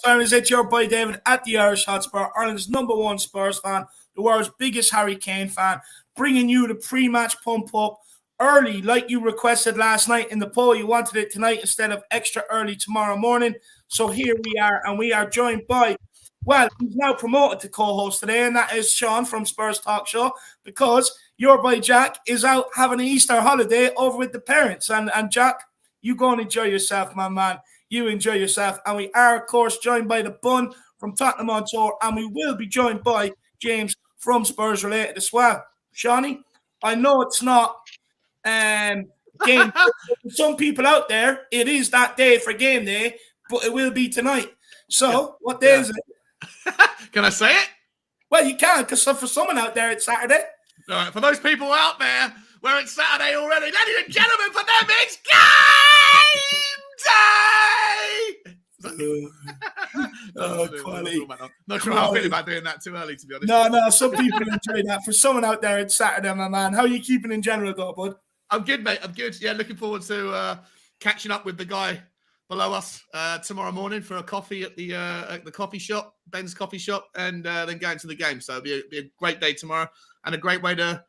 Fans, it's your boy David at the Irish Hotspur, Ireland's #1 Spurs fan, the world's biggest Harry Kane fan, bringing you the pre-match pump-up early, like you requested last night in the poll. You wanted it tonight instead of extra early tomorrow morning. So here we are, and we are joined by, well, he's now promoted to co-host today, and that is Sean from Spurs Talk Show, because your boy Jack is out having an Easter holiday over with the parents. And Jack, you go and enjoy yourself, my man. You enjoy yourself. And we are, of course, joined by the Bun from Tottenham on Tour, and we will be joined by James from Spurs Related as well. Shawnee, I know it's not game day. Some people out there, it is that day for game day, but it will be tonight. So, what day is it? Can I say it? Well, you can, because for someone out there, it's Saturday. All right, for those people out there where it's Saturday already, ladies and gentlemen, for them, it's game day! Quality. Not sure how I feel about doing that too early, to be honest. No, some people enjoy that. For someone out there, it's Saturday, my man. How are you keeping in general, though, bud? I'm good, mate. I'm good. Yeah, looking forward to catching up with the guy below us tomorrow morning for a coffee at the coffee shop, Ben's coffee shop, and then going to the game. So it'll be a great day tomorrow and a great way to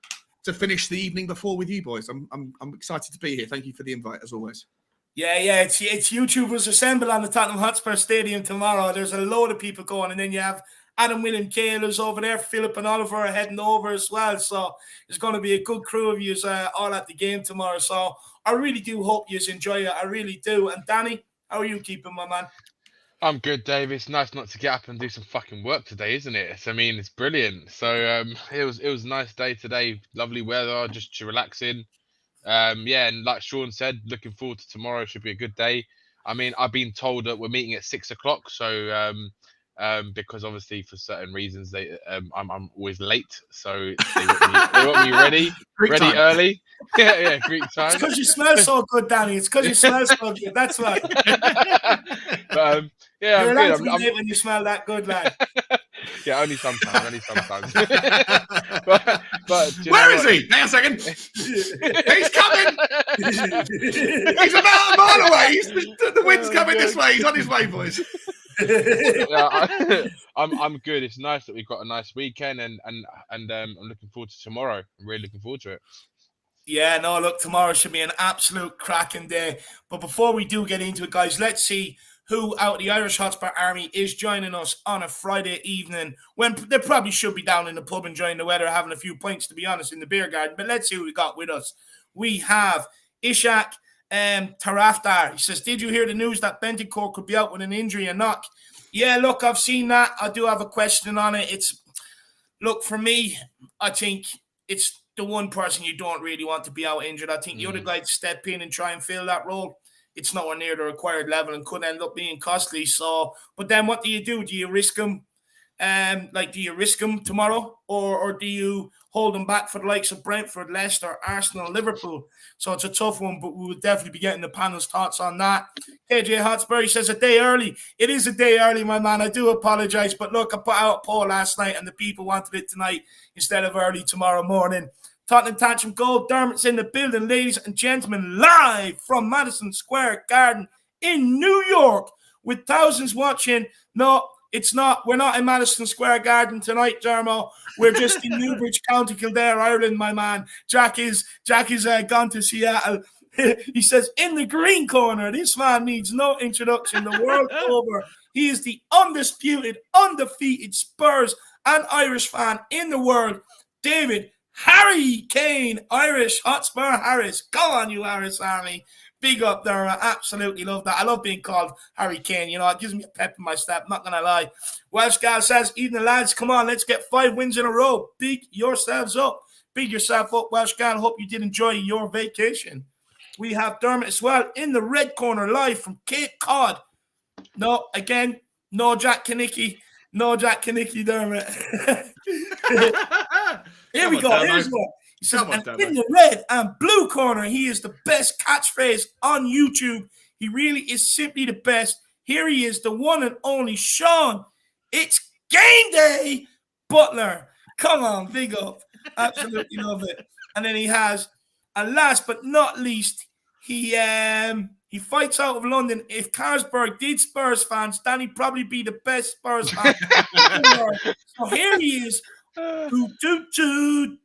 finish the evening before with you boys. I'm excited to be here. Thank you for the invite, as always. Yeah, it's YouTubers assemble on the Tottenham Hotspur Stadium tomorrow. There's a load of people going, and then you have Adam William Kayler's over there, Philip and Oliver are heading over as well. So there's going to be a good crew of yous all at the game tomorrow. So I really do hope yous enjoy it. I really do. And Danny, how are you keeping, my man? I'm good, Dave. It's nice not to get up and do some fucking work today, isn't it? I mean, it's brilliant. So it was a nice day today. Lovely weather, just to relax in. And like Sean said, looking forward to tomorrow. Should be a good day. I mean, I've been told that we're meeting at 6 o'clock. So because obviously for certain reasons I'm always late, so they want me ready early. Yeah, Greek time. It's because you smell so good, Danny. It's because you smell so good. That's why. But yeah, you're I'm allowed to be good. late when you smell that good, lad. Yeah, only sometimes. but where is he? Hang a second. He's coming. He's about a mile away. The wind's coming this way. He's on his way, boys. Yeah, I'm good. It's nice that we've got a nice weekend, and I'm looking forward to tomorrow. I'm really looking forward to it. Yeah, no, look, tomorrow should be an absolute cracking day. But before we do get into it, guys, let's see who out of the Irish Hotspur Army is joining us on a Friday evening when they probably should be down in the pub enjoying the weather, having a few pints, to be honest, in the beer garden. But let's see who we got with us. We have Ishak Taraftar. He says, did you hear the news that Bentancur could be out with an injury and knock? Yeah, look, I've seen that. I do have a question on it. Look, for me, I think it's the one person you don't really want to be out injured. I think the other guy to step in and try and fill that role, it's nowhere near the required level and could end up being costly. So, but then what do you do? Do you risk him? Do you risk him tomorrow, or do you hold him back for the likes of Brentford, Leicester, Arsenal, Liverpool? So it's a tough one, but we will definitely be getting the panel's thoughts on that. KJ Hotspur says a day early. It is a day early, my man. I do apologize, but look, I put out a poll last night and the people wanted it tonight instead of early tomorrow morning. Tottenham Tantrum Gold, Dermot's in the building, ladies and gentlemen, live from Madison Square Garden in New York with thousands watching. No, it's not. We're not in Madison Square Garden tonight, Dermo. We're just in Newbridge, County Kildare, Ireland, my man. Jack is gone to Seattle. He says, in the green corner, this man needs no introduction the world over. He is the undisputed, undefeated Spurs and Irish fan in the world. David Harry Kane, Irish Hotspur Harris. Come on, you Harris Army. Big up there. I absolutely love that. I love being called Harry Kane. You know, it gives me a pep in my step. Not going to lie. Welsh Gal says, evening, lads. Come on, let's get 5 wins in a row. Big yourselves up. Big yourself up, Welsh Gal. Hope you did enjoy your vacation. We have Dermot as well in the red corner live from Cape Cod. No, again, no Jack Kanicki. No Jack Kanicki, Dermot. Here we go. Here's one. He says, in the red and blue corner, he is the best catchphrase on YouTube. He really is simply the best. Here he is, the one and only Sean. It's game day, Butler. Come on, big up. Absolutely love it. And then he has, and last but not least, he He fights out of London. If Carlsberg did Spurs fans, Danny'd probably be the best Spurs fan in the world. So here he is. Toot, toot, toot.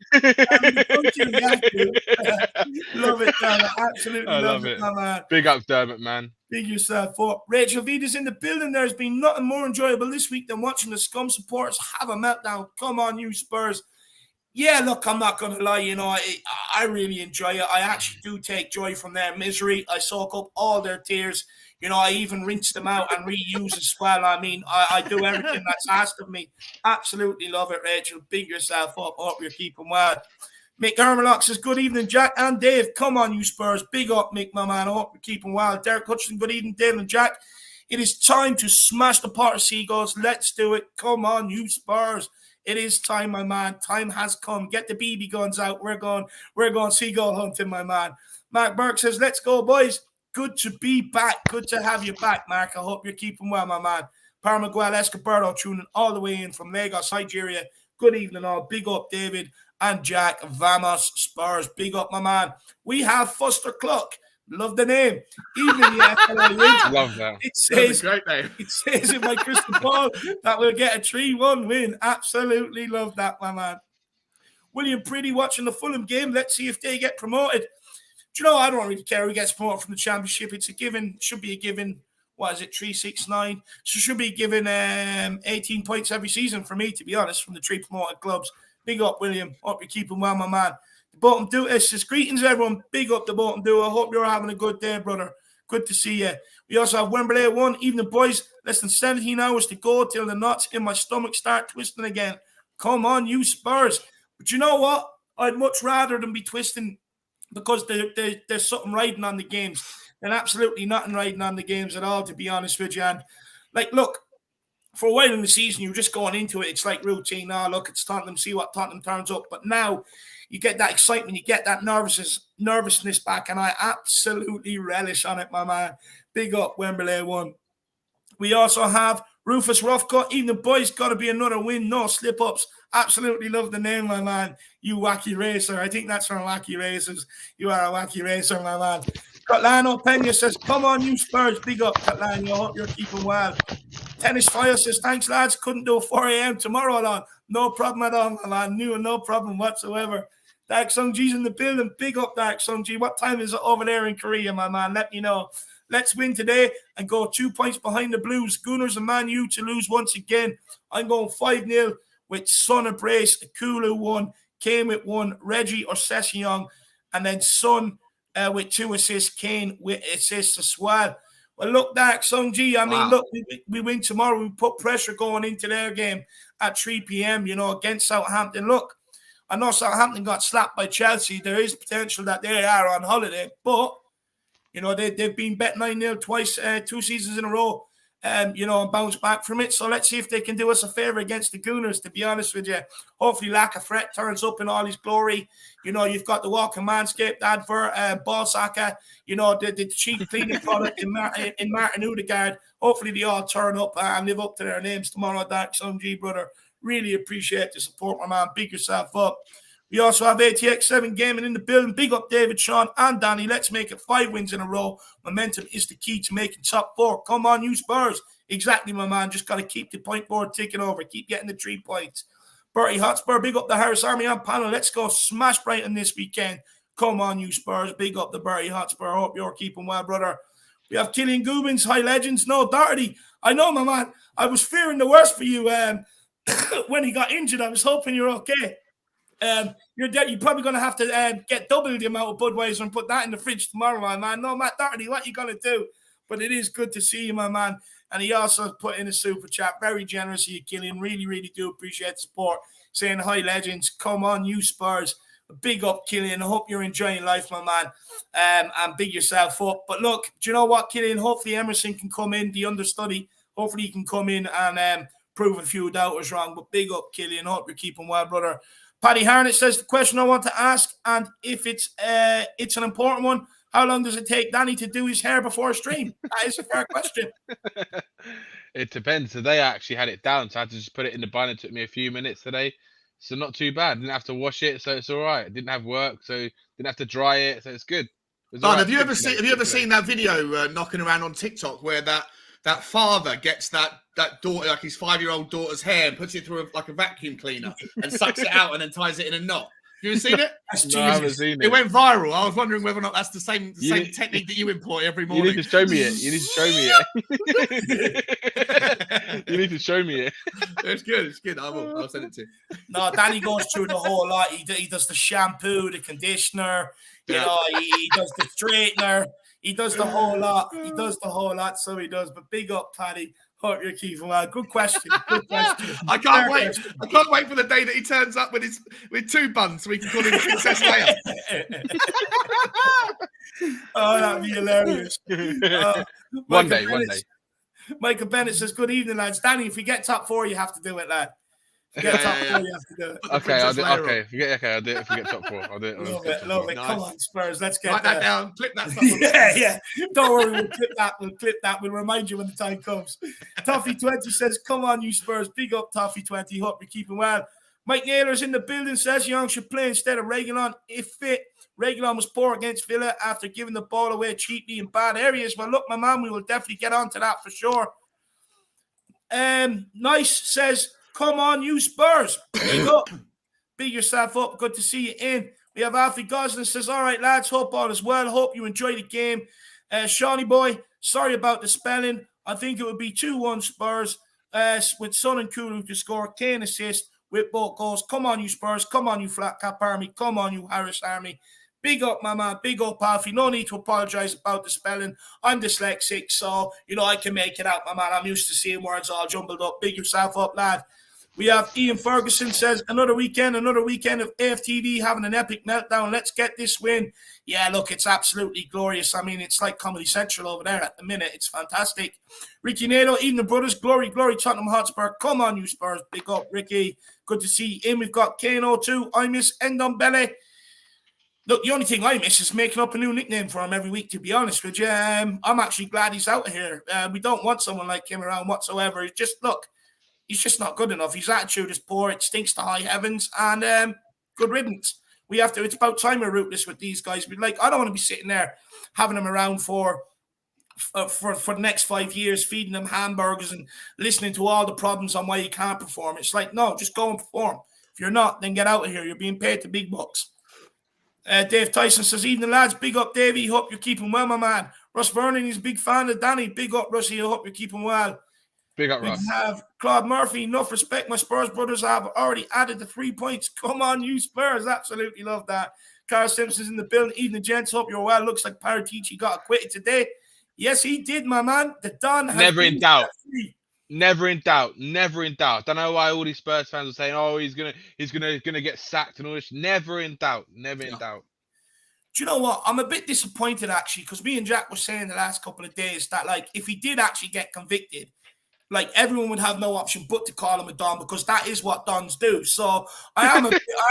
Love it, Dermot. Absolutely I love love it. my man. Big up, Dermot, man. Big yourself up. Rachel Vida's in the building. There's been nothing more enjoyable this week than watching the scum supporters have a meltdown. Come on, you Spurs. Yeah, look, I'm not going to lie. I really enjoy it. I actually do take joy from their misery. I soak up all their tears. I even rinse them out and reuse as well. I mean, I do everything that's asked of me. Absolutely love it, Rachel. Big yourself up. Hope you're keeping well. Mick Hermalock says, good evening, Jack and Dave. Come on, you Spurs. Big up, Mick, my man. I hope you're keeping well. Derek Hutchinson, good evening, Dave and Jack. It is time to smash the pot of Seagulls. Let's do it. Come on, you Spurs. It is time, my man. Time has come. Get the BB guns out. We're going seagull hunting, my man. Mark Burke says, let's go, boys. Good to be back. Good to have you back, Mark. I hope you're keeping well, my man. Parmaguel Escobardo tuning all the way in from Lagos, Nigeria. Good evening, all. Big up, David and Jack. Vamos, Spurs. Big up, my man. We have Fuster Cluck. Love the name. Evening, yeah. Love that. That's a great name. It says in my crystal ball that we'll get a 3-1 win. Absolutely love that, my man. William Pretty watching the Fulham game. Let's see if they get promoted. Do you know, I don't really care who gets promoted from the Championship. It's a given. Should be a given. What is it, 369? So should be given 18 points every season for me, to be honest, from the 3 promoted clubs. Big up, William. Hope you're keeping well, my man. The Bolton Duo says, greetings, everyone. Big up the Bolton Duo. I hope you're having a good day, brother. Good to see you. We also have Wembley 1. Evening, boys. Less than 17 hours to go till the knots in my stomach start twisting again. Come on, you Spurs. But you know what? I'd much rather than be twisting because there's something riding on the games. And absolutely nothing riding on the games at all, to be honest with you. And, look, for a while in the season, you're just going into it. It's like routine. Look, it's Tottenham. See what Tottenham turns up. But now you get that excitement. You get that nervousness back. And I absolutely relish on it, my man. Big up, Wembley 1. We also have Rufus Roughcut. Even the boys got to be another win. No slip-ups. Absolutely love the name, my man. You wacky racer. I think that's from Wacky Racers. You are a wacky racer, my man. Catlano Pena says, come on, you Spurs. Big up, Catlano. I hope you're keeping well. Tennis Fire says, thanks, lads. Couldn't do 4 a.m. tomorrow, Alon. No problem at all, my man. No problem whatsoever. Dark Sung G's in the building. Big up, Dark Sung G. What time is it over there in Korea, my man? Let me know. Let's win today and go 2 points behind the Blues. Gunners and Man U to lose once again. I'm going 5-0 with Son of Brace, Kulu 1, Kane with 1, Reggie or Session, and then Son with 2 assists, Kane with assists as well. Well, look, Dark Sung G, I mean, look, we win tomorrow. We put pressure going into their game at 3 p.m., against Southampton. Look, I know Southampton got slapped by Chelsea. There is potential that they are on holiday, but, they've been bet 9-0 twice, 2 seasons in a row, and bounced back from it. So let's see if they can do us a favor against the Gooners, to be honest with you. Hopefully Lacazette turns up in all his glory. You've got the Walking Manscaped advert, Ball Saka, the cheap cleaning product in Martin Odegaard. Hopefully they all turn up and live up to their names tomorrow, Dark Sun G, brother. Really appreciate the support, my man. Big yourself up. We also have ATX7 Gaming in the building. Big up David, Sean, and Danny. Let's make it 5 wins in a row. Momentum is the key to making top 4. Come on, you Spurs. Exactly, my man. Just got to keep the point board ticking over. Keep getting the 3 points. Bertie Hotspur, big up the Harris Army on panel. Let's go smash Brighton this weekend. Come on, you Spurs. Big up the Bertie Hotspur. Hope you're keeping well, brother. We have Killian Goobins, High Legends. No, Doherty. I know, my man. I was fearing the worst for you when he got injured. I was hoping you're okay. You're probably going to have to get double the amount of Budweiser and put that in the fridge tomorrow, my man. No, Matt Doherty, what you going to do? But it is good to see you, my man. And he also put in a super chat. Very generous of you, Killian. Really, really do appreciate the support. Saying, hi, legends. Come on, you Spurs. Big up, Killian. I hope you're enjoying life, my man. And big yourself up. But look, do you know what, Killian? Hopefully Emerson can come in, the understudy. Hopefully he can come in and prove a few doubters wrong. But big up, Killian. Hope you're keeping well, brother. Paddy Harnett says the question I want to ask, and if it's an important one, how long does it take Danny to do his hair before a stream? That is a fair question. It depends. Today I actually had it down, so I had to just put it in the bun. It took me a few minutes today, so not too bad. Didn't have to wash it, so it's all right. Didn't have work, so didn't have to dry it, so it's good. was Don, alright. have you Good ever play, seen good play. seen that video knocking around on TikTok where that father gets that daughter, like his 5-year-old daughter's hair, and puts it through like a vacuum cleaner and sucks it out and then ties it in a knot? Have you ever seen it? That's No, I haven't Jesus. seen It it. went viral. I was wondering whether or not that's the same need- technique that you employ every You morning. need to show me it. You need to show me it. You need to show me it. It's good. It's good. I'll send it to you. No, Danny goes through the whole lot. He does the shampoo, the conditioner, you Yeah. know, he does the straightener. He does the whole lot. He does the whole lot, so he does. But big up, Paddy. Hope you're keeping well. Good question. Good question. I can't wait. I can't wait for the day that he turns up with 2 buns so we can call him Princess Leia. Oh, that'd be hilarious. One Michael day. Bennett- Michael Bennett says, "Good evening, lads. Danny, if we get top 4, you have to do it, lad. If you get top 4, you have to do it. Okay, I'll do. Princess Leia I'll do it if we get top 4. I'll do it. Love it, love it. Nice. Come on, Spurs. Let's get Write there. that down. Clip that stuff. Yeah. Don't worry, we'll clip that. We'll clip that. We'll remind you when the time comes. Toffee20 says, "Come on, you Spurs. Big up, Toffee20. Hope you're keeping well." Mike Naylor's in the building, says Young should play instead of Reguilon if fit. Reguilon was poor against Villa after giving the ball away cheaply in bad areas. Well, look, my man, we will definitely get onto that for sure. Nice says, "Come on, you Spurs. Big up. Big yourself up. Good to see you in." We have Alfie Goslin says, "All right, lads, hope all is well. Hope you enjoy the game." Shawnee boy, sorry about the spelling. I think it would be 2-1 Spurs with Son and Kulu to score. Kane assist with both goals. Come on, you Spurs. Come on, you Flat Cap Army. Come on, you Harris Army. Big up, my man. Big up, Alfie. No need to apologize about the spelling. I'm dyslexic, so, I can make it out, my man. I'm used to seeing words all jumbled up. Big yourself up, lad. We have Ian Ferguson says, another weekend of AFTV having an epic meltdown. Let's get this win. Yeah, look, it's absolutely glorious. I mean, it's like Comedy Central over there at the minute. It's fantastic. Ricky Nato, Evening Brothers, glory, Tottenham Hotspur. Come on, you Spurs. Big up, Ricky. Good to see you in. We've got Kano2. I miss Endombele. Look, the only thing I miss is making up a new nickname for him every week, to be honest with you. I'm actually glad he's out of here. We don't want someone like him around whatsoever. He's just not good enough. His attitude is poor. It stinks to high heavens. And good riddance. It's about time we're rootless with these guys. I don't want to be sitting there having them around for the next 5 years, feeding them hamburgers and listening to all the problems on why you can't perform. It's like, no, just go and perform. If you're not, then get out of here. You're being paid the big bucks. Dave Tyson says, "Evening, lads. Big up, Davey. Hope you're keeping well, my man." Russ Vernon is a big fan of Danny. Big up, Russie. I hope you're keeping well. Big up, We Russ. have Claude Murphy. Enough respect. My Spurs brothers have already added the 3 points. Come on, you Spurs. Absolutely love that. Carl Simpson's in the building. Evening, gents. Hope you're well. Looks like Paratici got acquitted today. Yes, he did, my man. The Don has Never in been doubt. free. Never in doubt. Never in doubt. Don't know why all these Spurs fans are saying, "Oh, he's gonna get sacked" and all this. Never in doubt. Never in doubt. Do you know what? I'm a bit disappointed, actually, because me and Jack were saying the last couple of days that, if he did actually get convicted, everyone would have no option but to call him a Don, because that is what Dons do. So I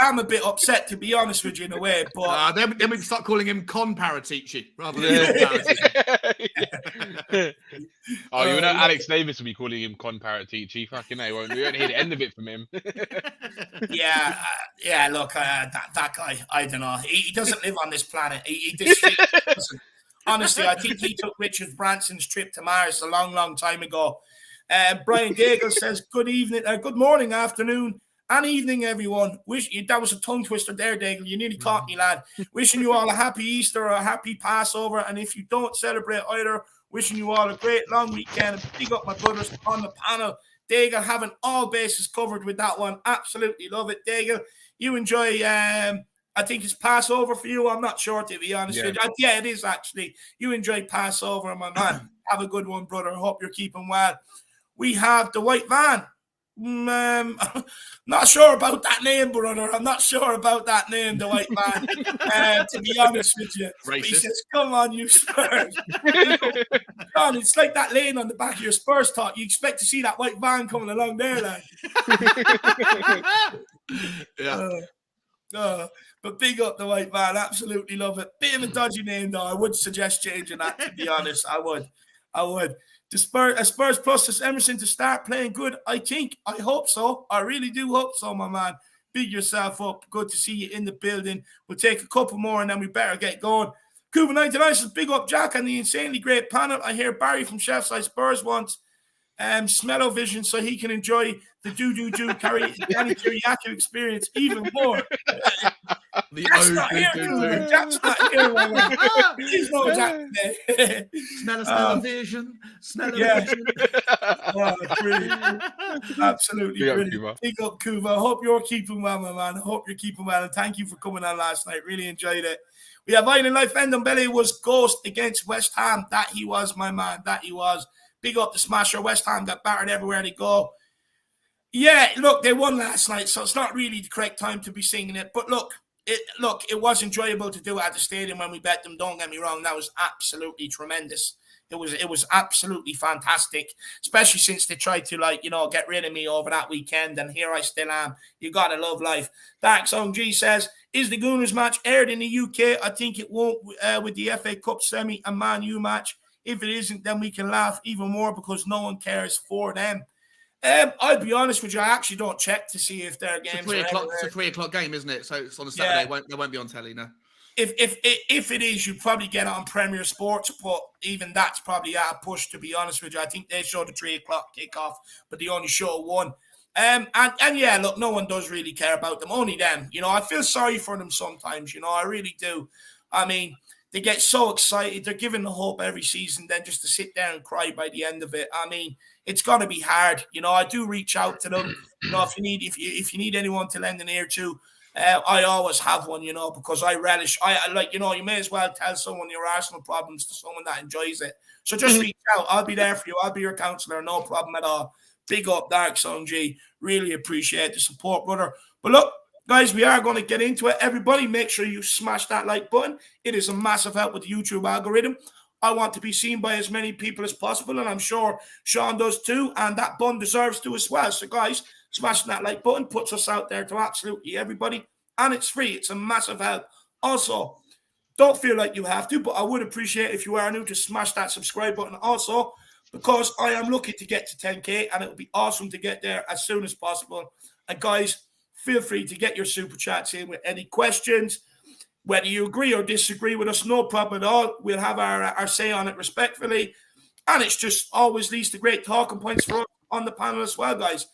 am a bit upset, to be honest with you, in a way. But then we can start calling him Con Paratici rather than Con Paratici. Oh, you know, Alex Davis will be calling him Con Paratici. Fucking hell, we won't hear the end of it from him. Yeah. Look, that guy, I don't know. He doesn't live on this planet. He doesn't. Honestly, I think he took Richard Branson's trip to Mars a long, long time ago. Brian Daigle says, good morning, afternoon, and evening, everyone. That was a tongue twister there, Daigle. You nearly caught me, lad. Wishing you all a happy Easter or a happy Passover. And if you don't celebrate either, wishing you all a great long weekend. And big up my brothers on the panel. Daigle having all bases covered with that one. Absolutely love it, Daigle. You enjoy, I think it's Passover for you. I'm not sure, to be honest with you. Yeah, it is, actually. You enjoy Passover, my man. Have a good one, brother. Hope you're keeping well. We have the White Van. Not sure about that name, brother. I'm not sure about that name, the White Van, to be honest with you. He says, "Come on, you Spurs." John, it's like that lane on the back of your Spurs talk. You expect to see that White Van coming along there, lad. But big up the White Van. Absolutely love it. Bit of a dodgy name, though. I would suggest changing that, to be honest. I would. The Spurs plus this Emerson to start playing good. I hope so. I really do hope so, my man. Big yourself up. Good to see you in the building. We'll take a couple more and then we better get going. Cuba 99 says, big up Jack and the insanely great panel. I hear Barry from Chef's Eye Spurs wants smell-o-vision so he can enjoy the do Danny Kiriakou experience even more. That's not here, Cuba. Jack's not here. There's no Jack today. Smell-o-vision. Smell-o-vision. Oh, brilliant. Absolutely brilliant. Big up, Cuba. I hope you're keeping well, my man. I hope you're keeping well. And thank you for coming on last night. Really enjoyed it. We have Iron Life Endon was ghost against West Ham. That he was, my man. That he was. Big up the Smasher. West Ham got battered everywhere they go. Yeah, look, they won last night, so it's not really the correct time to be singing it. But look, it was enjoyable to do it at the stadium when we bet them. Don't get me wrong. That was absolutely tremendous. It was absolutely fantastic, especially since they tried to, get rid of me over that weekend, and here I still am. You gotta love life. Dark Zone G says, is the Gooners match aired in the UK? I think it won't with the FA Cup semi and Man U match. If it isn't, then we can laugh even more because no one cares for them. I'll be honest with you, I actually don't check to see if their games are It's a 3 o'clock game, isn't it? So it's on a Saturday. Yeah. They won't be on telly, no. If it is, you'd probably get it on Premier Sports, but even that's probably a push, to be honest with you. I think they showed the 3 o'clock kickoff, but they only show one. And yeah, look, no one does really care about them, only them. I feel sorry for them sometimes, I really do. I mean, they get so excited. They're given the hope every season, then just to sit there and cry by the end of it. I mean, it's going to be hard. I do reach out to them. If you need anyone to lend an ear to, I always have one, because I relish. You may as well tell someone your Arsenal problems to someone that enjoys it. So just reach out. I'll be there for you. I'll be your counselor. No problem at all. Big up, Dark Zone G. Really appreciate the support, brother. But look, guys, we are going to get into it. Everybody, make sure you smash that like button. It is a massive help with the YouTube algorithm. I want to be seen by as many people as possible, and I'm sure Sean does too, and that bun deserves to as well. So, guys, smashing that like button puts us out there to absolutely everybody, and it's free. It's a massive help. Also, don't feel like you have to, but I would appreciate if you are new to smash that subscribe button also, because I am looking to get to 10K, and it would be awesome to get there as soon as possible. And, guys, feel free to get your super chats in with any questions. Whether you agree or disagree with us, no problem at all. We'll have our say on it respectfully. And it's just always leads to great talking points for us on the panel as well, guys.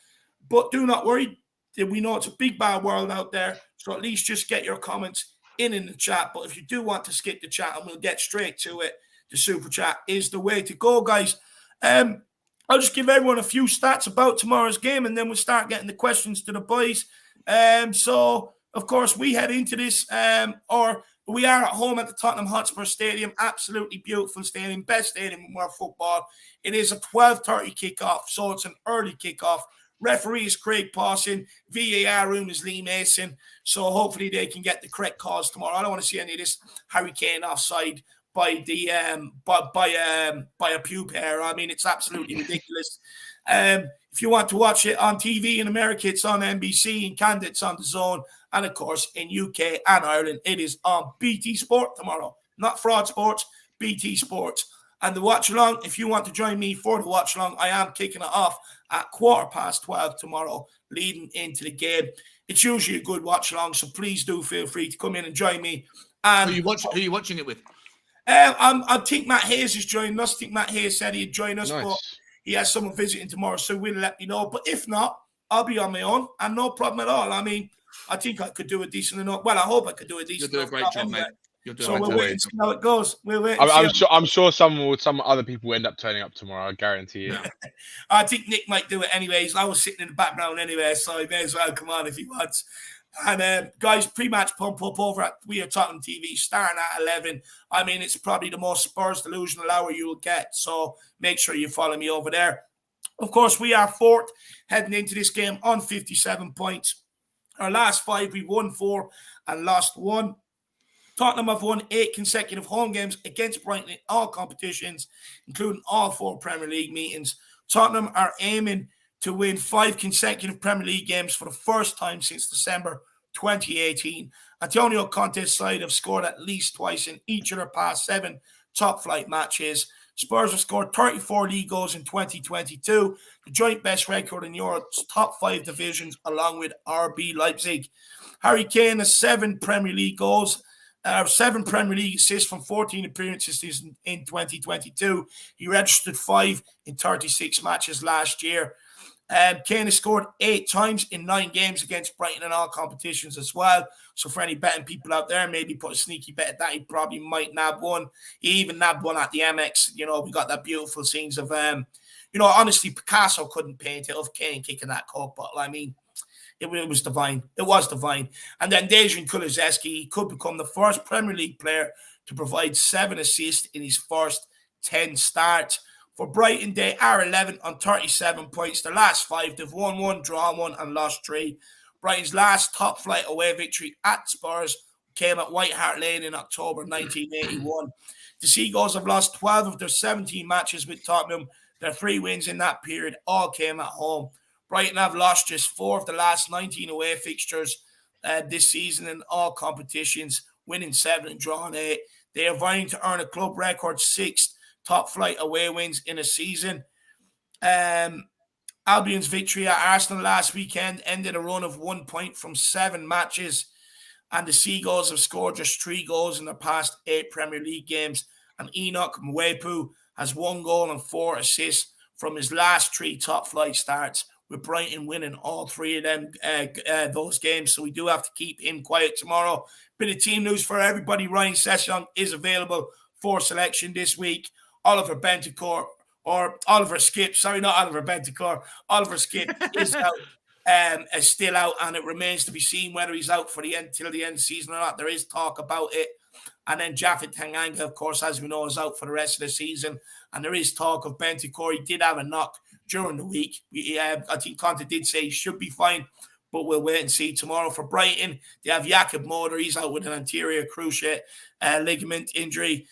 But do not worry. We know it's a big, bad world out there. So at least just get your comments in the chat. But if you do want to skip the chat and we'll get straight to it, the super chat is the way to go, guys. I'll just give everyone a few stats about tomorrow's game, and then we'll start getting the questions to the boys. So, of course, we head into this, or we are at home at the Tottenham Hotspur Stadium. Absolutely beautiful stadium, best stadium in world football. It is a 12:30 kickoff, so it's an early kickoff. Referee is Craig Pawson. VAR room is Lee Mason. So hopefully they can get the correct calls tomorrow. I don't want to see any of this Harry Kane offside by the by a pube hair. I mean, it's absolutely ridiculous. If you want to watch it on TV in America, it's on NBC. In Canada, it's on The Zone. And, of course, in UK and Ireland, it is on BT Sport tomorrow. Not Fraud Sports, BT Sports. And the watch-along, if you want to join me for the watch-along, I am kicking it off at 12:15 tomorrow, leading into the game. It's usually a good watch-along, so please do feel free to come in and join me. And who are you watching it with? I think Matt Hayes is joining us. I think Matt Hayes said he'd join us, but he has someone visiting tomorrow, so we'll let me know. But if not, I'll be on my own, and no problem at all. I mean, I think I could do a decent enough. Well, I hope I could do a decent enough. You'll do a great job, mate. So we'll wait and see how it goes. We'll wait. I'm sure some other people will end up turning up tomorrow. I guarantee you. I think Nick might do it anyways. I was sitting in the background anyway, so he may as well come on if he wants. And guys, pre-match pump up over at We Are Tottenham TV, starting at 11. I mean, it's probably the most Spurs delusional hour you'll get. So make sure you follow me over there. Of course, we are fourth heading into this game on 57 points. Our last 5, we won 4 and lost 1. Tottenham have won 8 consecutive home games against Brighton in all competitions, including all 4 Premier League meetings. Tottenham are aiming to win 5 consecutive Premier League games for the first time since December 2018. Antonio Conte's side have scored at least twice in each of their past 7 top-flight matches. Spurs have scored 34 league goals in 2022, the joint best record in Europe's top 5 divisions, along with RB Leipzig. Harry Kane has 7 Premier League goals, 7 Premier League assists from 14 appearances in 2022. He registered 5 in 36 matches last year. Kane has scored 8 times in 9 games against Brighton in all competitions as well. So for any betting people out there, maybe put a sneaky bet at that. He probably might nab one. He even nabbed one at the MX. We got that beautiful scenes of, honestly, Picasso couldn't paint it of Kane kicking that cup bottle. I mean, it was divine. It was divine. And then Dejan Kulusevski could become the first Premier League player to provide 7 assists in his first 10 starts. For Brighton, they are 11 on 37 points. The last 5, they've won 1, drawn 1, and lost 3. Brighton's last top-flight away victory at Spurs came at White Hart Lane in October 1981. The Seagulls have lost 12 of their 17 matches with Tottenham. Their 3 wins in that period all came at home. Brighton have lost just 4 of the last 19 away fixtures this season in all competitions, winning 7 and drawing 8. They are vying to earn a club record 6th top-flight away wins in a season. Albion's victory at Arsenal last weekend ended a run of 1 point from 7 matches, and the Seagulls have scored just 3 goals in their past 8 Premier League games. And Enoch Mwepu has 1 goal and 4 assists from his last 3 top-flight starts, with Brighton winning all 3 of them those games. So we do have to keep him quiet tomorrow. Bit of team news for everybody. Ryan Sessegnon is available for selection this week. Oliver Bentancur, or Oliver Skip, sorry, not Oliver Bentancur. Oliver Skip is still out, and it remains to be seen whether he's out for till the end of the season or not. There is talk about it. And then Japhet Tanganga, of course, as we know, is out for the rest of the season. And there is talk of Bentancur. He did have a knock during the week. I think Conte did say he should be fine, but we'll wait and see tomorrow. For Brighton, they have Jakob Moder. He's out with an anterior cruciate ligament injury.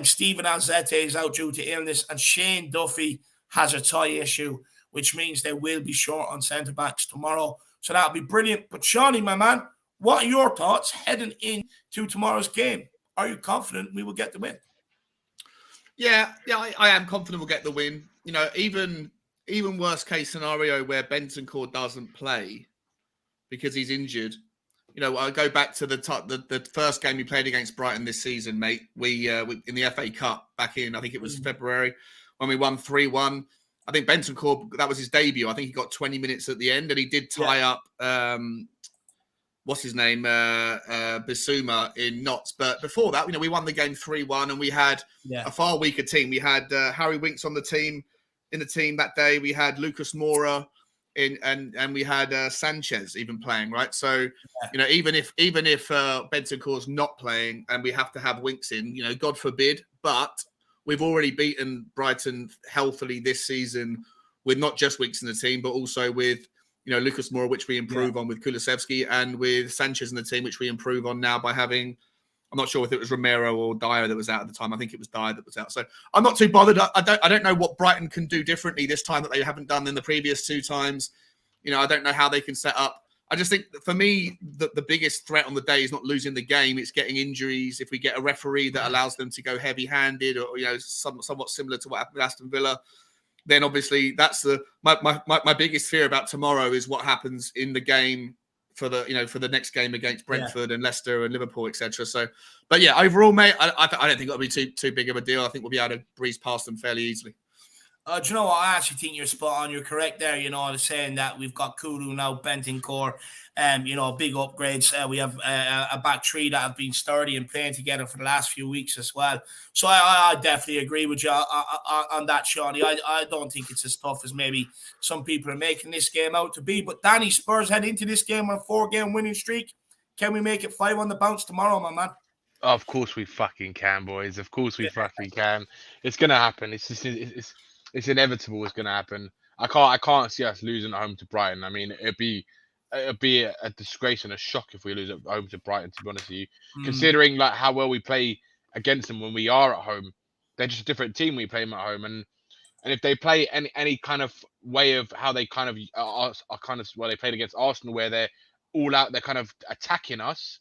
Steven Alzette is out due to illness, and Shane Duffy has a tie issue, which means they will be short on centre-backs tomorrow. So that'll be brilliant. But Shawnee, my man, what are your thoughts heading into tomorrow's game? Are you confident we will get the win? Yeah, I am confident we'll get the win. Even worst case scenario where Bentancur doesn't play because he's injured. I go back to the first game we played against Brighton this season, mate. We in the FA Cup back in, I think it was February, when we won 3-1. I think Bentancur, that was his debut. I think he got 20 minutes at the end, and he did tie up what's his name, Bissouma in knots. But before that, we won the game 3-1, and we had a far weaker team. We had Harry Winks on the team. In the team that day, we had Lucas Moura and we had Sanchez even playing, right? So, even if Bentancur's not playing and we have to have Winks in, God forbid, but we've already beaten Brighton healthily this season with not just Winks in the team, but also with Lucas Moura, which we improve on, with Kulusevski, and with Sanchez in the team, which we improve on now by having, I'm not sure if it was Romero or Dyer that was out at the time. I think it was Dyer that was out. So I'm not too bothered. I don't know what Brighton can do differently this time that they haven't done in the previous 2 times. I don't know how they can set up. I just think that for me, the biggest threat on the day is not losing the game. It's getting injuries. If we get a referee that allows them to go heavy-handed, or somewhat similar to what happened with Aston Villa, then obviously that's my biggest fear about tomorrow is what happens in the game for the next game against Brentford and Leicester and Liverpool, etc. So, but yeah, overall, mate, I don't think it'll be too big of a deal. I think we'll be able to breeze past them fairly easily. Do you know what? I actually think you're spot on. You're correct there. Saying that we've got Kudu now, Bentancur, big upgrades. We have a back 3 that have been sturdy and playing together for the last few weeks as well. So I definitely agree with you on that, Shawnee. I don't think it's as tough as maybe some people are making this game out to be. But Danny, Spurs head into this game on a 4-game winning streak. Can we make it 5 on the bounce tomorrow, my man? Of course we fucking can, boys. Of course we fucking can. It's gonna happen. It's just it's inevitable. It's gonna happen. I can't see us losing at home to Brighton. I mean, it'd be a disgrace and a shock if we lose at home to Brighton, to be honest with you. Considering like how well we play against them when we are at home. They're just a different team. We play them at home, and if they play any kind of way of how they kind of are kind of they played against Arsenal, where they're all out, they're kind of attacking us.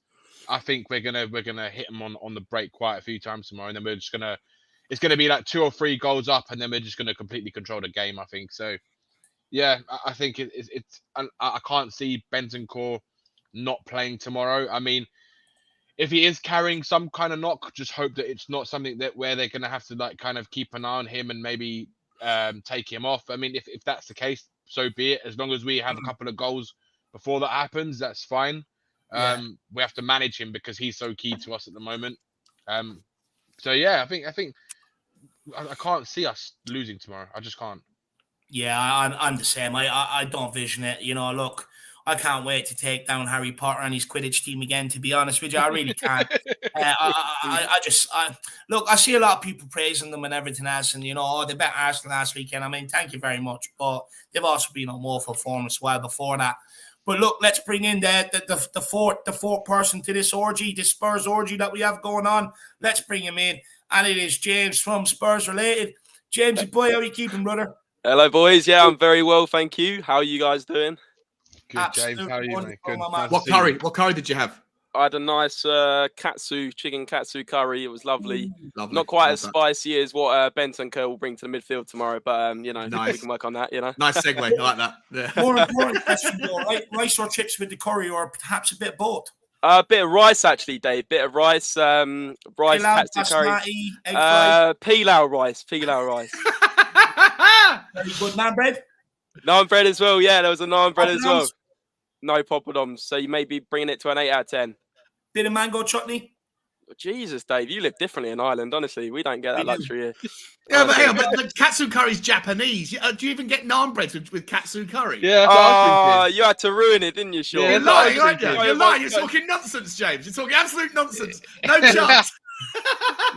I think we're gonna hit them on the break quite a few times tomorrow, and then it's gonna be like 2 or 3 goals up, and then we're just gonna completely control the game, I think. So yeah, I think I can't see Bentancur not playing tomorrow. I mean, if he is carrying some kind of knock, just hope that it's not something that where they're going to have to like kind of keep an eye on him and maybe take him off. I mean, if that's the case, so be it. As long as we have a couple of goals before that happens, that's fine. We have to manage him because he's so key to us at the moment. So yeah, I think I can't see us losing tomorrow. I just can't. Yeah, I'm the same. I don't vision it. You know, look, I can't wait to take down Harry Potter and his Quidditch team again. To be honest with you, I really can't. Look, I see a lot of people praising them and everything else, and you know, oh, they bet Arsenal last weekend. I mean, thank you very much, but they've also been on woeful form as well before that. But look, let's bring in the fourth person to this orgy, this Spurs orgy that we have going on. Let's bring him in, and it is James from Spurs Related. James, boy, how are you keeping, brother? Hello, boys. Yeah, I'm very well, thank you. How are you guys doing? Good, James. How are you, mate? Good. Nice What curry did you have? I had a nice chicken katsu curry. It was lovely. Lovely. Not quite as spicy as what Benton Kerr will bring to the midfield tomorrow, but you know, Nice. we can work on that. You know, Nice segue. I like that. Yeah. More important question, though, right? Rice or chips with the curry, or perhaps a bit of both? a bit of rice actually, Dave. Bit of rice, rice Pilau, katsu curry. basmati, egg fry. Pilau rice. Very good, naan bread. Naan bread as well. Yeah, there was a naan bread as well. Poppadoms? No poppadoms. So you may be bringing it to an 8 out of 10. Bit of mango chutney. Jesus, Dave, you live differently in Ireland. Honestly, we don't get that luxury here. Yeah, but hang on, but the katsu curry's Japanese. Do you even get naan breads with katsu curry? Yeah, that's what I was thinking. You had to ruin it, didn't you, Sean? You're that's what I lying, was aren't you? thinking. You're lying. You're talking nonsense, James. You're talking absolute nonsense. No chance.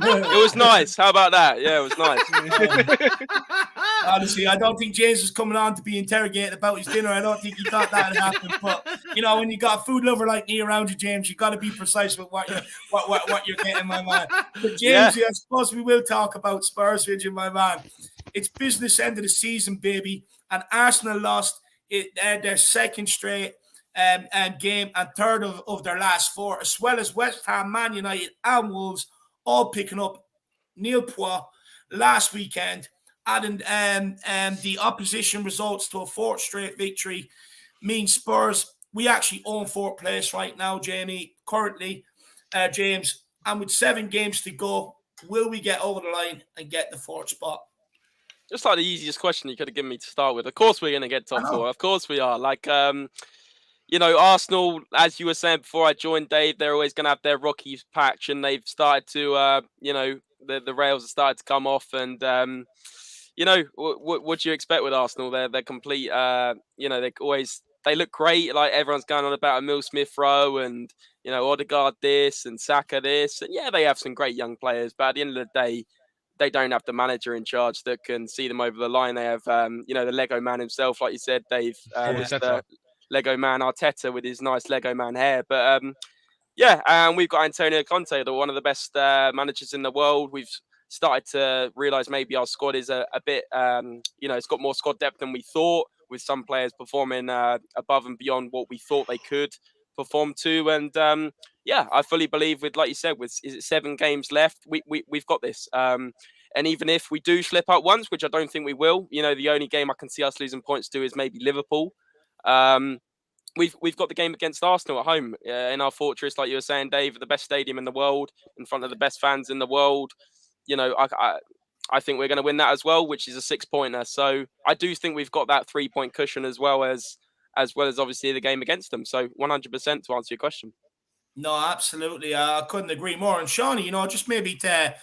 It was nice. How about that? Yeah, it was nice. Honestly, I don't think James was coming on to be interrogated about his dinner. I don't think he thought that had happened. But you know, when you got a food lover like me around you, James, you got to be precise with what you're getting, my man. But James, I suppose we will talk about Spurs with you, my man. It's business end of the season, baby, and Arsenal lost their second straight game and third of their last four, as well as West Ham, Man United, and Wolves, all picking up nil point last weekend. Adding the opposition results to a fourth straight victory means Spurs, we actually own fourth place right now, Jamie, currently, James. And with 7 games to go, will we get over the line and get the fourth spot? Just like the easiest question you could have given me to start with. Of course we're going to get top 4. Of course we are. Like, you know, Arsenal, as you were saying before I joined, Dave, they're always going to have their rocky patch, and they've started to, you know, the rails have started to come off, and you know, what do you expect with Arsenal? They're complete. You know, they look great. Like everyone's going on about Emile Smith Rowe and you know Odegaard this and Saka this, and yeah, they have some great young players. But at the end of the day, they don't have the manager in charge that can see them over the line. They have, you know, the Lego man himself, like you said, Dave, Mr. Lego man Arteta with his nice Lego man hair. But yeah, and we've got Antonio Conte, one of the best managers in the world. We've started to realise maybe our squad is a bit, you know, it's got more squad depth than we thought, with some players performing above and beyond what we thought they could perform to. And yeah, I fully believe with, like you said, with 7 games left, we've got this. And even if we do slip up once, which I don't think we will, you know, the only game I can see us losing points to is maybe Liverpool. We've got the game against Arsenal at home in our fortress, like you were saying, Dave, the best stadium in the world, in front of the best fans in the world. You know, I think we're going to win that as well, which is a 6-pointer. So I do think we've got that 3-point cushion as well as obviously the game against them. So 100% to answer your question. No, absolutely. I couldn't agree more. And Shawnee, you know, just maybe to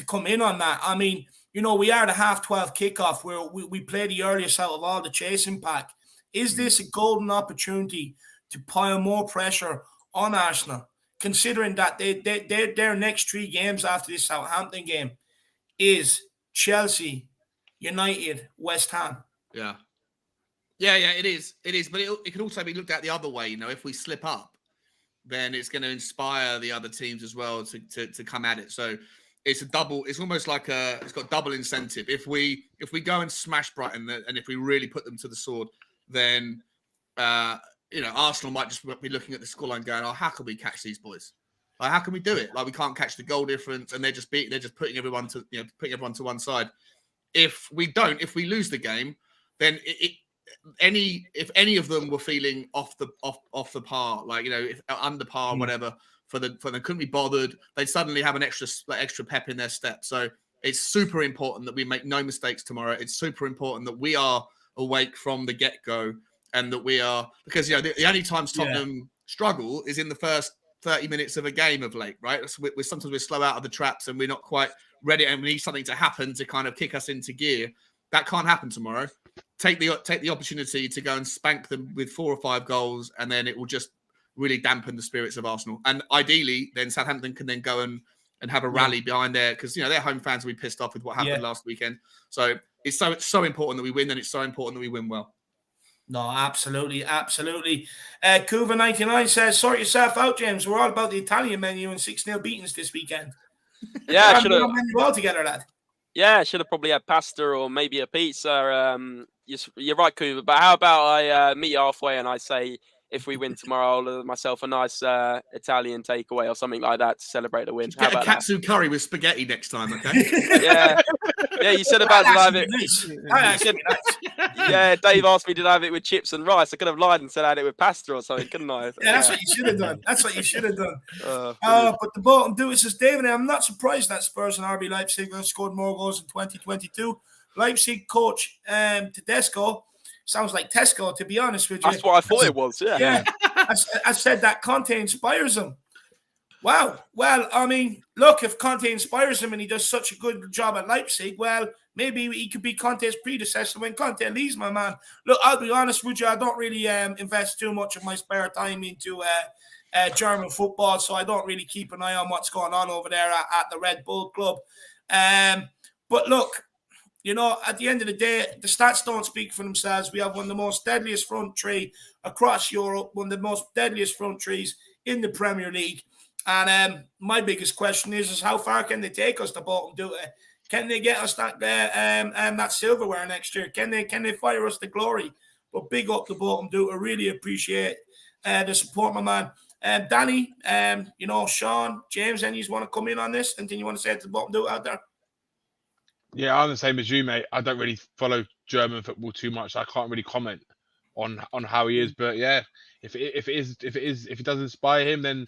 come in on that. I mean, you know, we are the 12:30 kickoff where we play the earliest out of all the chasing pack. Is this a golden opportunity to pile more pressure on Arsenal, considering that their next 3 games after this Southampton game is Chelsea, United, West Ham? Yeah, it is. But it can also be looked at the other way. You know, if we slip up, then it's going to inspire the other teams as well to come at it. So it's a double. It's almost like it's got double incentive. If we go and smash Brighton, and if we really put them to the sword, then you know, Arsenal might just be looking at the scoreline going, "Oh, how can we catch these boys? Like, how can we do it? Like, we can't catch the goal difference, and they're just putting everyone to one side." If we lose the game, then if any of them were feeling off the par, like, you know, if under par or whatever for them couldn't be bothered. They'd suddenly have an extra pep in their step. So it's super important that we make no mistakes tomorrow. It's super important that we are awake from the get-go, and that we are, because the only times Tottenham struggle is in the first 30 minutes of a game of late, right? So sometimes we're slow out of the traps and we're not quite ready, and we need something to happen to kind of kick us into gear. That can't happen tomorrow. Take the opportunity to go and spank them with 4 or 5 goals, and then it will just really dampen the spirits of Arsenal. And ideally, then Southampton can then go and have a rally behind there, because their home fans will be pissed off with what happened last weekend. So it's so important that we win, and it's so important that we win well. No, absolutely. Kuva99 says, sort yourself out, James. We're all about the Italian menu and 6-0 beatings this weekend. Yeah, I should have. All together, lad. Yeah, I should have probably had pasta or maybe a pizza. You're right, Kuva. But how about I meet you halfway and I say, if we win tomorrow, I'll have myself a nice Italian takeaway or something like that to celebrate the win. How about katsu curry with spaghetti next time, okay? Yeah, you said about did I have it. Nice. Yeah, Dave asked me did I have it with chips and rice. I could have lied and said I had it with pasta or something, couldn't I? Yeah, that's what you should have done. But the bottom do it, says David. I'm not surprised that Spurs and RB Leipzig have scored more goals in 2022. Leipzig coach Tedesco sounds like Tesco, to be honest with you. That's what I thought it was. Yeah. I said that Conte inspires him. Wow. Well, I mean, look, if Conte inspires him and he does such a good job at Leipzig, well, maybe he could be Conte's predecessor when Conte leaves, my man. Look, I'll be honest with you, I don't really invest too much of my spare time into German football, so I don't really keep an eye on what's going on over there at the Red Bull Club. But look, at the end of the day, the stats don't speak for themselves. We have one of the most deadliest front three across Europe, one of the most deadliest front threes in the Premier League. And my biggest question is how far can they take us to bottom duty? Can they get us that silverware next year? Can they fire us to glory? But big up the bottom duty. I really appreciate the support, my man. Danny, Sean, James, any you want to come in on this? Anything you want to say to the bottom duty out there? Yeah, I'm the same as you, mate. I don't really follow German football too much. I can't really comment on how he is. But yeah, if it does inspire him, then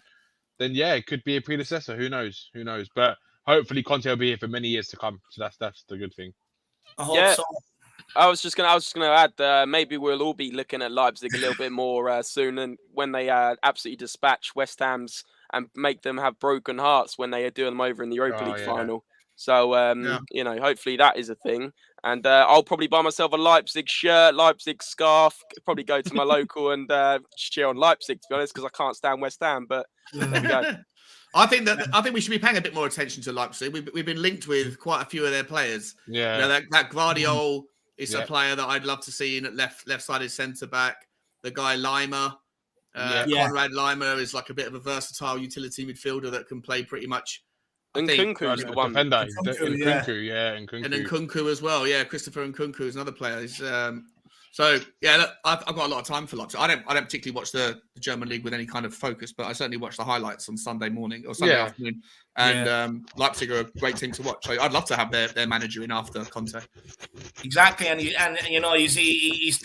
yeah, it could be a predecessor. Who knows? But hopefully Conte will be here for many years to come. So that's the good thing. I hope so. I was just gonna add, maybe we'll all be looking at Leipzig a little bit more soon, and when they absolutely dispatch West Ham's and make them have broken hearts when they are doing them over in the Europa League final. So hopefully that is a thing. And I'll probably buy myself a Leipzig shirt, Leipzig scarf. Probably go to my local and cheer on Leipzig, to be honest, because I can't stand West Ham. But there we go. I think we should be paying a bit more attention to Leipzig. We've been linked with quite a few of their players. Yeah, that Guardiol is a player that I'd love to see in at left-sided centre back. The guy Lima, Conrad Lima, is like a bit of a versatile utility midfielder that can play pretty much. And Nkunku's the one. And Nkunku as well. Yeah, Christopher Nkunku is another player. So yeah, look, I've got a lot of time for Leipzig. I don't particularly watch the German league with any kind of focus, but I certainly watch the highlights on Sunday morning or Sunday afternoon. And Leipzig are a great team to watch. So I'd love to have their manager in after Conte. Exactly, and his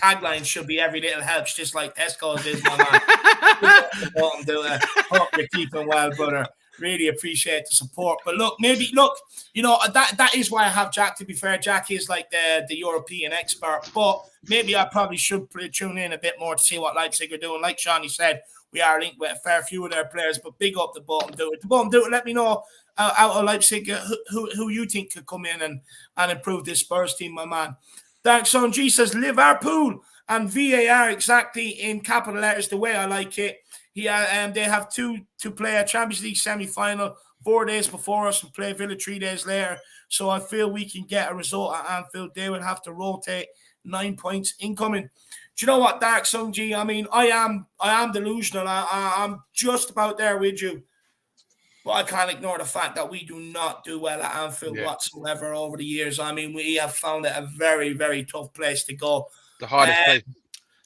tagline should be "Every little helps," just like Tesco's is, my man. Hope you're keeping well, brother. Really appreciate the support. But look, that is why I have Jack. To be fair, Jack is like the European expert. But maybe I probably should tune in a bit more to see what Leipzig are doing. Like Shawnee said, we are linked with a fair few of their players. But big up the bottom do it. The bottom do it. Let me know out of Leipzig who you think could come in and improve this Spurs team, my man. Dark Son G says Liverpool and VAR exactly in capital letters the way I like it. They have to play a Champions League semi-final 4 days before us and play Villa 3 days later. So I feel we can get a result at Anfield. They will have to rotate 9 points incoming. Do you know what, Dark Sun G? I mean, I am delusional. I'm just about there with you. But I can't ignore the fact that we do not do well at Anfield whatsoever over the years. I mean, we have found it a very, very tough place to go. The hardest place.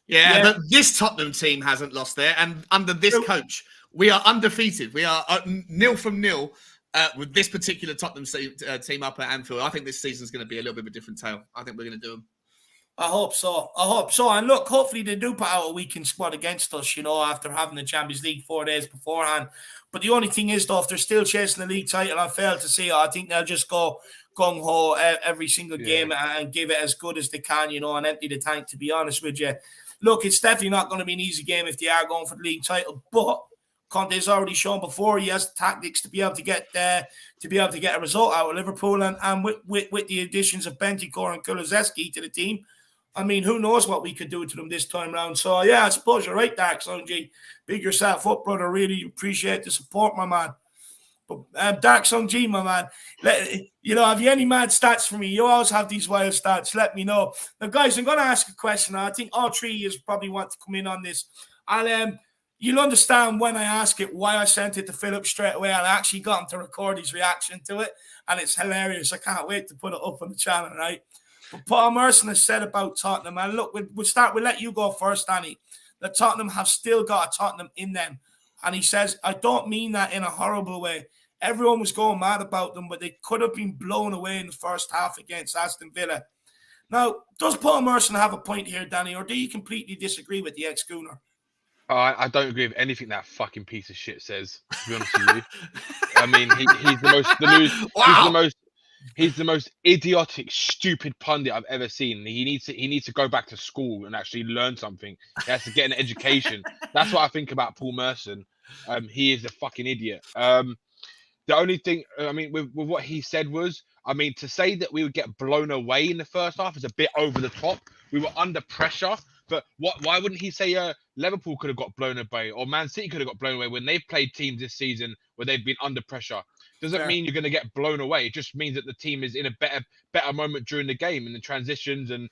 Yeah, but this Tottenham team hasn't lost there. And under this coach, we are undefeated. We are 0-0 with this particular Tottenham team up at Anfield. I think this season's going to be a little bit of a different tale. I think we're going to do them. I hope so. And look, hopefully they do put out a weekend squad against us, after having the Champions League 4 days beforehand. But the only thing is, though, if they're still chasing the league title, I fail to see it. I think they'll just go gung-ho every single game and give it as good as they can, and empty the tank, to be honest with you. Look, it's definitely not going to be an easy game if they are going for the league title, but Conte's already shown before he has tactics to be able to get a result out of Liverpool, and with the additions of Bentancur and Kulusevski to the team, I mean, who knows what we could do to them this time round. So, yeah, I suppose you're right, Dark Sung-Ji. Big yourself up, brother. Really appreciate the support, my man. But Dark Sung-Ji, my man, have you any mad stats for me? You always have these wild stats. Let me know. Now, guys, I'm going to ask a question. I think all three of you probably want to come in on this. And you'll understand when I ask it why I sent it to Philip straight away. I actually got him to record his reaction to it, and it's hilarious. I can't wait to put it up on the channel, right? But Paul Merson has said about Tottenham, and look, we'll let you go first, Danny, that Tottenham have still got a Tottenham in them. And he says, I don't mean that in a horrible way. Everyone was going mad about them, but they could have been blown away in the first half against Aston Villa. Now, does Paul Merson have a point here, Danny, or do you completely disagree with the ex-Gooner? I don't agree with anything that fucking piece of shit says, to be honest with you. I mean, he's the most idiotic, stupid pundit I've ever seen. He needs to go back to school and actually learn something. He has to get an education. That's what I think about Paul Merson. He is a fucking idiot. The only thing, I mean, with what he said was, I mean, to say that we would get blown away in the first half is a bit over the top. We were under pressure, but why wouldn't he say Liverpool could have got blown away or Man City could have got blown away when they've played teams this season where they've been under pressure? Doesn't mean you're going to get blown away. It just means that the team is in a better moment during the game, in the transitions, and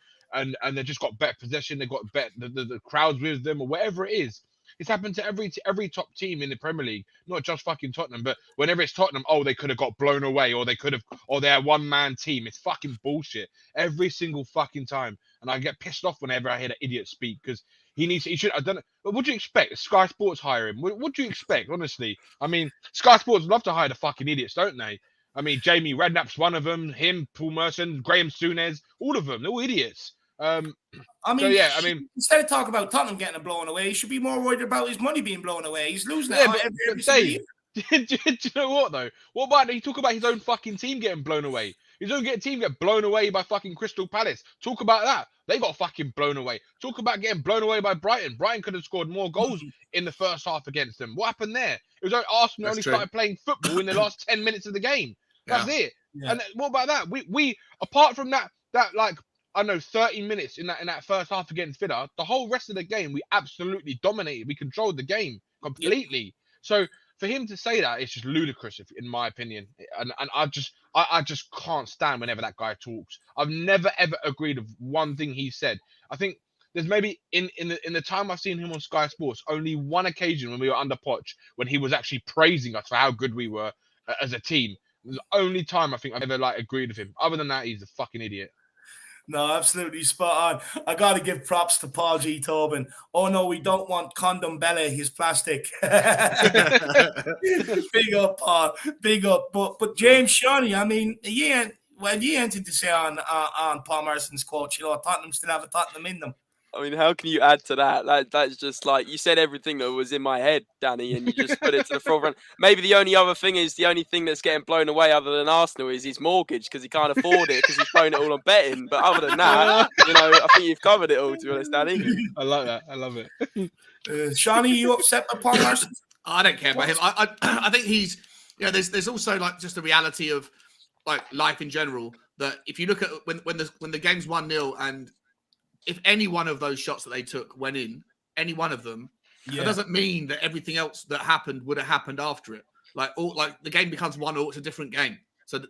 they've just got better possession. They've got better the crowds with them, or whatever it is. It's happened to every top team in the Premier League, not just fucking Tottenham. But whenever it's Tottenham, they could have got blown away, or they're a one-man team. It's fucking bullshit every single fucking time, and I get pissed off whenever I hear that idiot speak because he should. I don't know. But what do you expect? Sky Sports hire him. What do you expect? Honestly, I mean, Sky Sports love to hire the fucking idiots, don't they? I mean, Jamie Redknapp's one of them. Him, Paul Merson, Graham Souness, all of them. They're all idiots. Instead of talking about Tottenham getting blown away, he should be more worried about his money being blown away. He's losing it every single year. Do you know what though? What about he talk about his own fucking team getting blown away? His own team get blown away by fucking Crystal Palace. Talk about that. They got fucking blown away. Talk about getting blown away by Brighton. Brighton could have scored more goals in the first half against them. What happened there? It was like Arsenal only started playing football in the last 10 minutes of the game. That's it. Yeah. And what about that? We apart from that like, I know 30 minutes in that first half against Villa, the whole rest of the game we absolutely dominated. We controlled the game completely. Yeah. So for him to say that, it's just ludicrous, in my opinion. And I just can't stand whenever that guy talks. I've never ever agreed with one thing he said. I think there's maybe in the time I've seen him on Sky Sports, only one occasion when we were under Poch when he was actually praising us for how good we were as a team. It was the only time I think I've ever agreed with him. Other than that, he's a fucking idiot. No, absolutely spot on. I got to give props to Paul G. Tobin. Oh, no, we don't want condom belly. He's plastic. Big up, Paul. Big up. But James Shawnee, I mean, have you anything to say on Paul Merson's quote? Tottenham still have a Tottenham in them. I mean, how can you add to that? That's just like, you said everything that was in my head, Danny, and you just put it to the forefront. Maybe the only other thing is, the only thing that's getting blown away other than Arsenal is his mortgage, because he can't afford it, because he's blown it all on betting. But other than that, I think you've covered it all, to be honest, Danny. I like that. I love it. Shawnee, you upset by Paul Merson? I don't care about him. I think he's, there's also like just the reality of like life in general, that if you look at when the game's 1-0 and if any one of those shots that they took went in, any one of them, that doesn't mean that everything else that happened would have happened after it. Like the game becomes 1-0, it's a different game. So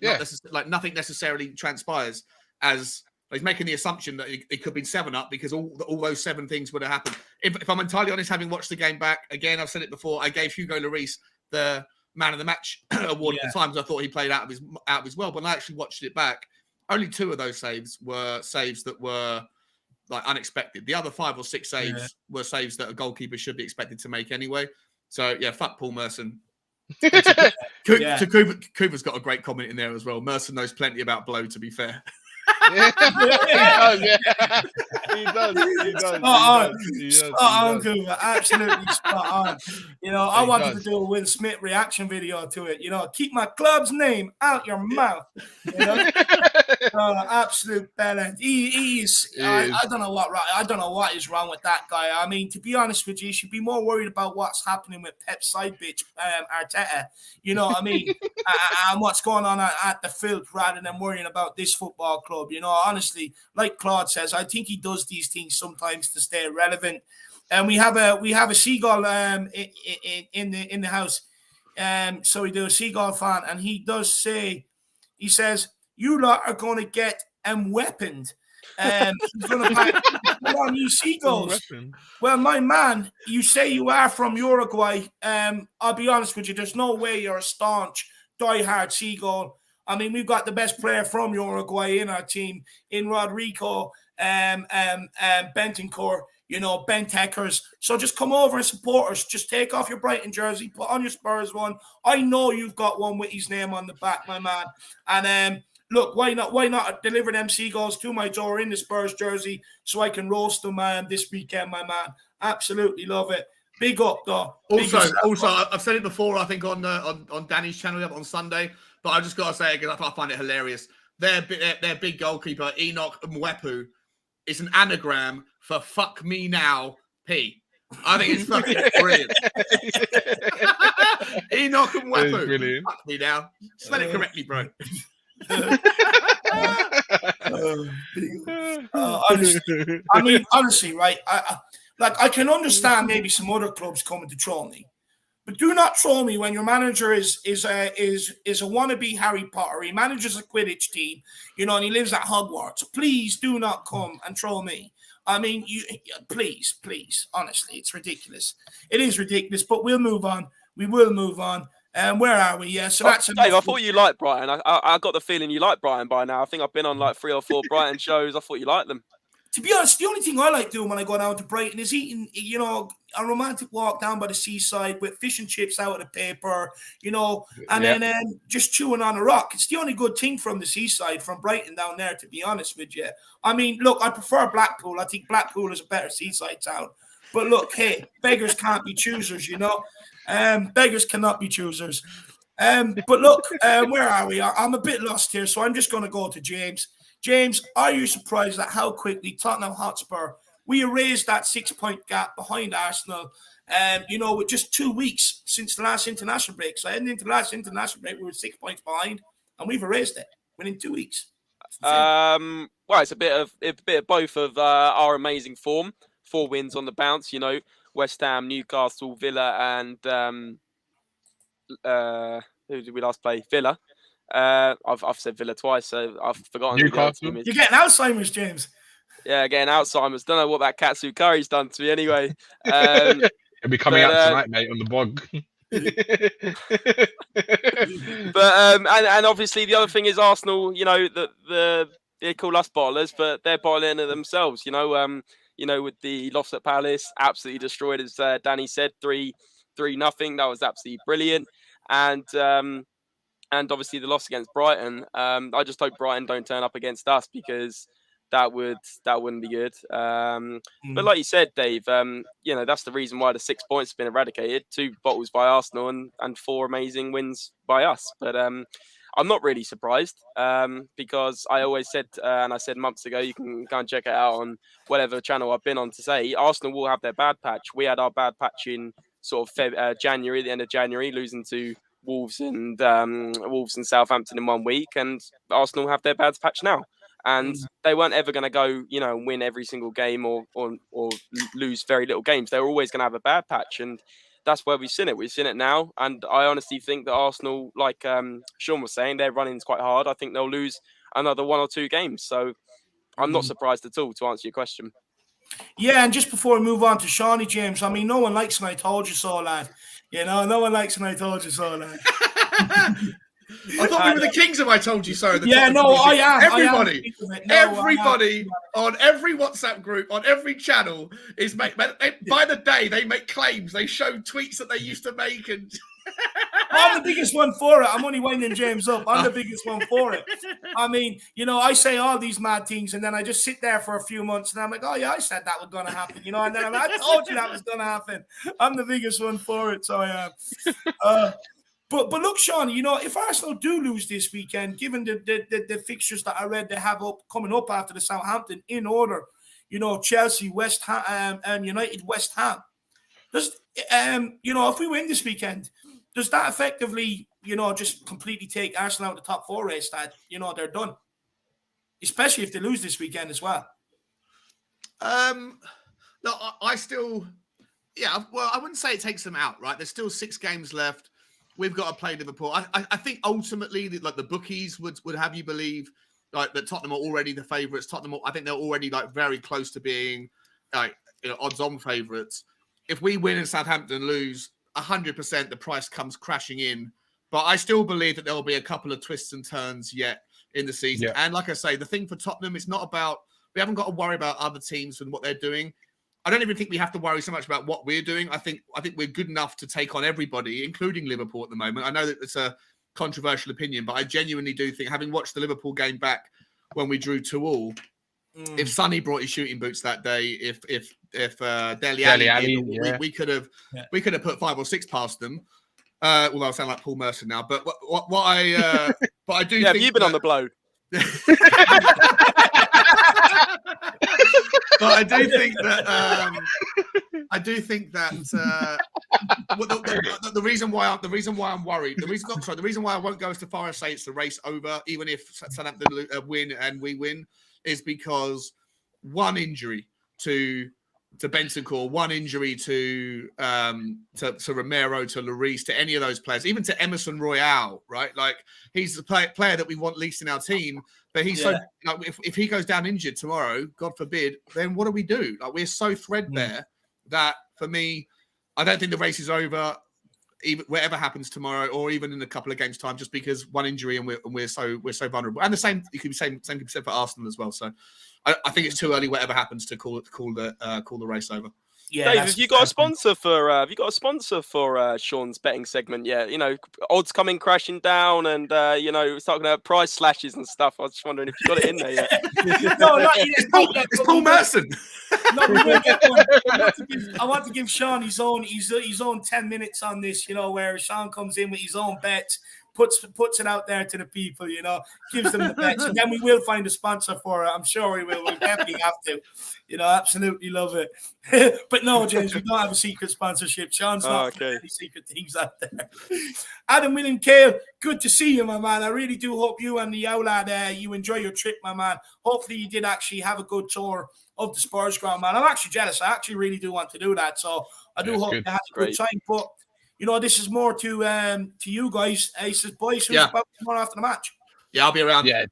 nothing necessarily transpires as he's making the assumption that it could be 7-up because all those 7 things would have happened. If I'm entirely honest, having watched the game back again, I've said it before, I gave Hugo Lloris the man of the match award at the time because I thought he played out of his well. But when I actually watched it back, only 2 of those saves were saves that were like unexpected. The other 5 or 6 saves were saves that a goalkeeper should be expected to make anyway. So fuck Paul Merson. Cooper's got a great comment in there as well. Merson knows plenty about blow, to be fair. Yeah. He does. Spot on, Cooper. Absolutely spot on. You know, I wanted to do a Will Smith reaction video to it. You know, keep my club's name out your mouth. You know? Absolute bellend. He is. I don't know what is wrong with that guy. I mean, to be honest with you should be more worried about what's happening with Pep's side bitch, Arteta. You know what I mean? And what's going on at the field rather than worrying about this football club. You know, honestly, like Claude says, I think he does these things sometimes to stay relevant. And we have a seagull in the house. So we do a seagull fan, and he does say, he says, "You lot are going to get weaponed." He's going to put on you seagulls. Well, my man, you say you are from Uruguay. I'll be honest with you. There's no way you're a staunch, diehard seagull. I mean, we've got the best player from Uruguay in our team, in Rodrigo Bentancur, you know, Bentekers. So just come over and support us. Just take off your Brighton jersey, put on your Spurs one. I know you've got one with his name on the back, my man. And look, why not deliver them seagulls to my door in the Spurs jersey so I can roast them this weekend, my man. Absolutely love it. Big up, though. Also, I've said it before, I think on Danny's channel on Sunday, but I just got to say it because I find it hilarious. Their big goalkeeper, Enoch Mwepu, is an anagram for "fuck me now, P." I think it's fucking brilliant. Enoch Mwepu, fuck me now. Spell it correctly, bro. Honestly, right? I can understand maybe some other clubs coming to troll me, but do not troll me when your manager is a wannabe Harry Potter. He manages a Quidditch team, you know, and he lives at Hogwarts. Please do not come and troll me. I mean, please, honestly, it's ridiculous. It is ridiculous, but we'll move on. We will move on. Where are we? Yeah, so that's Dave, I thought you liked Brighton. I got the feeling you like Brighton by now. I think I've been on like 3 or 4 Brighton shows. I thought you liked them. To be honest, the only thing I like doing when I go down to Brighton is eating, you know, a romantic walk down by the seaside with fish and chips out of the paper, you know, and then just chewing on a rock. It's the only good thing from the seaside, from Brighton down there, to be honest with you. I mean, look, I prefer Blackpool. I think Blackpool is a better seaside town. But look, hey, beggars can't be choosers, you know. Beggars cannot be choosers. But look, where are we? I'm a bit lost here, so I'm just going to go to James. James, are you surprised at how quickly Tottenham Hotspur, we erased that 6-point gap behind Arsenal, you know, with just 2 weeks since the last international break. So heading into the last international break, we were 6 points behind, and we've erased it within 2 weeks. Well, it's a bit of both of our amazing form. 4 wins on the bounce, you know, West Ham, Newcastle, Villa, and who did we last play? Villa. I've said Villa twice, so I've forgotten. Newcastle. You're getting Alzheimer's, James. Yeah, getting Alzheimer's. Don't know what that katsu curry's done to me anyway. It'll be coming out tonight, mate, on the bog. But and obviously the other thing is Arsenal. You know, they call us bottlers, but they're bottling it themselves. You know, with the loss at Palace, absolutely destroyed, as Danny said, 3-0. That was absolutely brilliant. And obviously the loss against Brighton. I just hope Brighton don't turn up against us, because that wouldn't be good. But like you said, Dave, you know, that's the reason why the 6 points have been eradicated. 2 bottles by Arsenal and 4 amazing wins by us. But I'm not really surprised, because I always said, and I said months ago, you can go and check it out on whatever channel I've been on, to say Arsenal will have their bad patch. We had our bad patch in sort of January, the end of January, losing to Wolves and Southampton in 1 week, and Arsenal have their bad patch now. And they weren't ever going to go, you know, win every single game or lose very little games. They were always going to have a bad patch, and that's where we've seen it. We've seen it now, and I honestly think that Arsenal, like Sean was saying, their running's quite hard. I think they'll lose another 1 or 2 games. So I'm not surprised at all, to answer your question. Yeah, and just before we move on to Shawnee, James, I mean, no one likes when I told you so, lad. You know, no one likes when I told you so, lad. I thought we were the kings of I told you so. Yeah, no, I am. Everybody on every WhatsApp group, on every channel is by the day they make claims. They show tweets that they used to make, and I'm the biggest one for it. I'm only winding James up. I'm the biggest one for it. I mean, I say all these mad things, and then I just sit there for a few months, and I'm like, oh yeah, I said that was going to happen, and then I told you that was going to happen. I'm the biggest one for it, so I am. But look, Sean, if Arsenal do lose this weekend, given the fixtures that I read they have coming up after the Southampton in order, Chelsea, West Ham, United, West Ham. Does if we win this weekend, does that effectively, just completely take Arsenal out of the top 4 race? That they're done, especially if they lose this weekend as well. No, I still, well, I wouldn't say it takes them out, right? There's still 6 games left. We've got to play Liverpool. I think ultimately, like the bookies would have you believe, like that Tottenham are already the favourites. I think they're already like very close to being like odds-on favourites. If we win and Southampton lose, 100% the price comes crashing in. But I still believe that there will be a couple of twists and turns yet in the season. Yeah. And like I say, the thing for Tottenham, it's not about, we haven't got to worry about other teams and what they're doing. I don't even think we have to worry so much about what we're doing. I think we're good enough to take on everybody, including Liverpool at the moment. I know that it's a controversial opinion, but I genuinely do think, having watched the Liverpool game back when we drew 2-2, if Sonny brought his shooting boots that day, if Dele Alli did, we could have put 5 or 6 past them. Although I sound like Paul Merson now, but what I do. Yeah, think have you been on the blow? But I do think that the reason why I'm worried, the reason why I won't go as far as say it's the race over, even if Southampton win and we win, is because one injury to Bentancur, one injury to Romero, to Lloris, to any of those players, even to Emerson Royale, right? Like, he's the player that we want least in our team, but he's so, like, if he goes down injured tomorrow, God forbid, then what do we do? Like, we're so threadbare that, for me, I don't think the race is over, even whatever happens tomorrow, or even in a couple of games' time, just because one injury and we're so vulnerable. And the same could be said for Arsenal as well. So I think it's too early, whatever happens, to call the race over. Yeah, Dave, have you got a sponsor for Sean's betting segment? Yeah, odds coming crashing down, and it's talking about price slashes and stuff. I was just wondering if you got it in there yet. No, not yet. It's Paul Merson. No, we will get one. I want to give Sean his own 10 minutes on this, where Sean comes in with his own bets, puts it out there to the people, gives them the bets, and then we will find a sponsor for it. I'm sure we will. We definitely have to. Absolutely love it. But no, James, we don't have a secret sponsorship. Sean's not any secret things out there. Adam William Cale, good to see you, my man. I really do hope you and the Owlad, you enjoy your trip, my man. Hopefully you did actually have a good tour of the Spurs ground, man. I'm actually jealous. I actually really do want to do that. So I do hope you had a good time. But this is more to you guys. Aces, boys, who's about tomorrow after the match? Yeah, I'll be around. Yeah,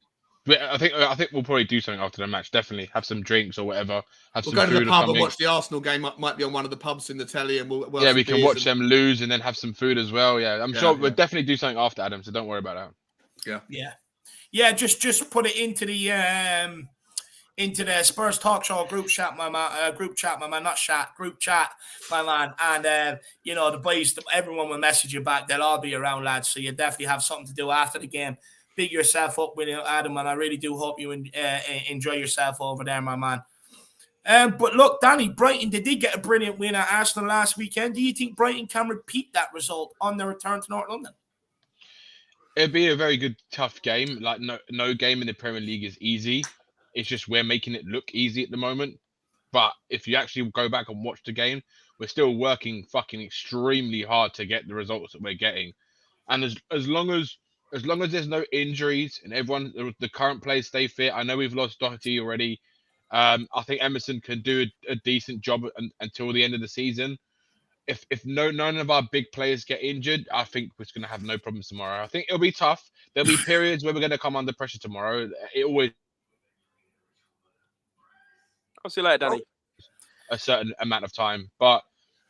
I think we'll probably do something after the match. Definitely have some drinks or whatever. We'll go to the pub and watch the Arsenal game. Might be on one of the pubs in the telly, and we'll we can watch them lose and then have some food as well. Yeah, I'm sure we'll definitely do something after, Adam. So don't worry about that. Yeah. Just put it into the Spurs Talk Show group chat, my man. Group chat, my man. Not chat, group chat, my man. And the boys, everyone will message you back. They'll all be around, lads. So you definitely have something to do after the game. Big yourself up with Adam, and I really do hope you enjoy yourself over there, my man. But look, Danny, Brighton, they did get a brilliant win at Arsenal last weekend. Do you think Brighton can repeat that result on their return to North London? It'd be a very good, tough game. Like, no game in the Premier League is easy. It's just we're making it look easy at the moment. But if you actually go back and watch the game, we're still working fucking extremely hard to get the results that we're getting. And as long as there's no injuries and the current players stay fit, I know we've lost Doherty already. I think Emerson can do a decent job until the end of the season. If none of our big players get injured, I think we're going to have no problems tomorrow. I think it'll be tough. There'll be periods where we're going to come under pressure tomorrow. It always. I'll see you later, Danny. A certain amount of time, but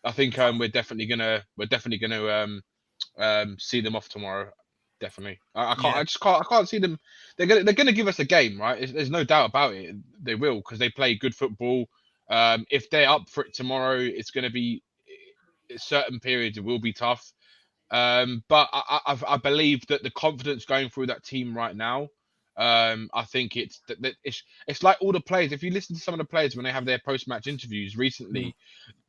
I think we're definitely gonna see them off tomorrow. Definitely. I can't see them. They're gonna give us a game, right? There's no doubt about it. They will, because they play good football. If they're up for it tomorrow, it's gonna be certain periods. It will be tough. But I believe that the confidence going through that team right now, I think it's like all the players. If you listen to some of the players when they have their post-match interviews recently,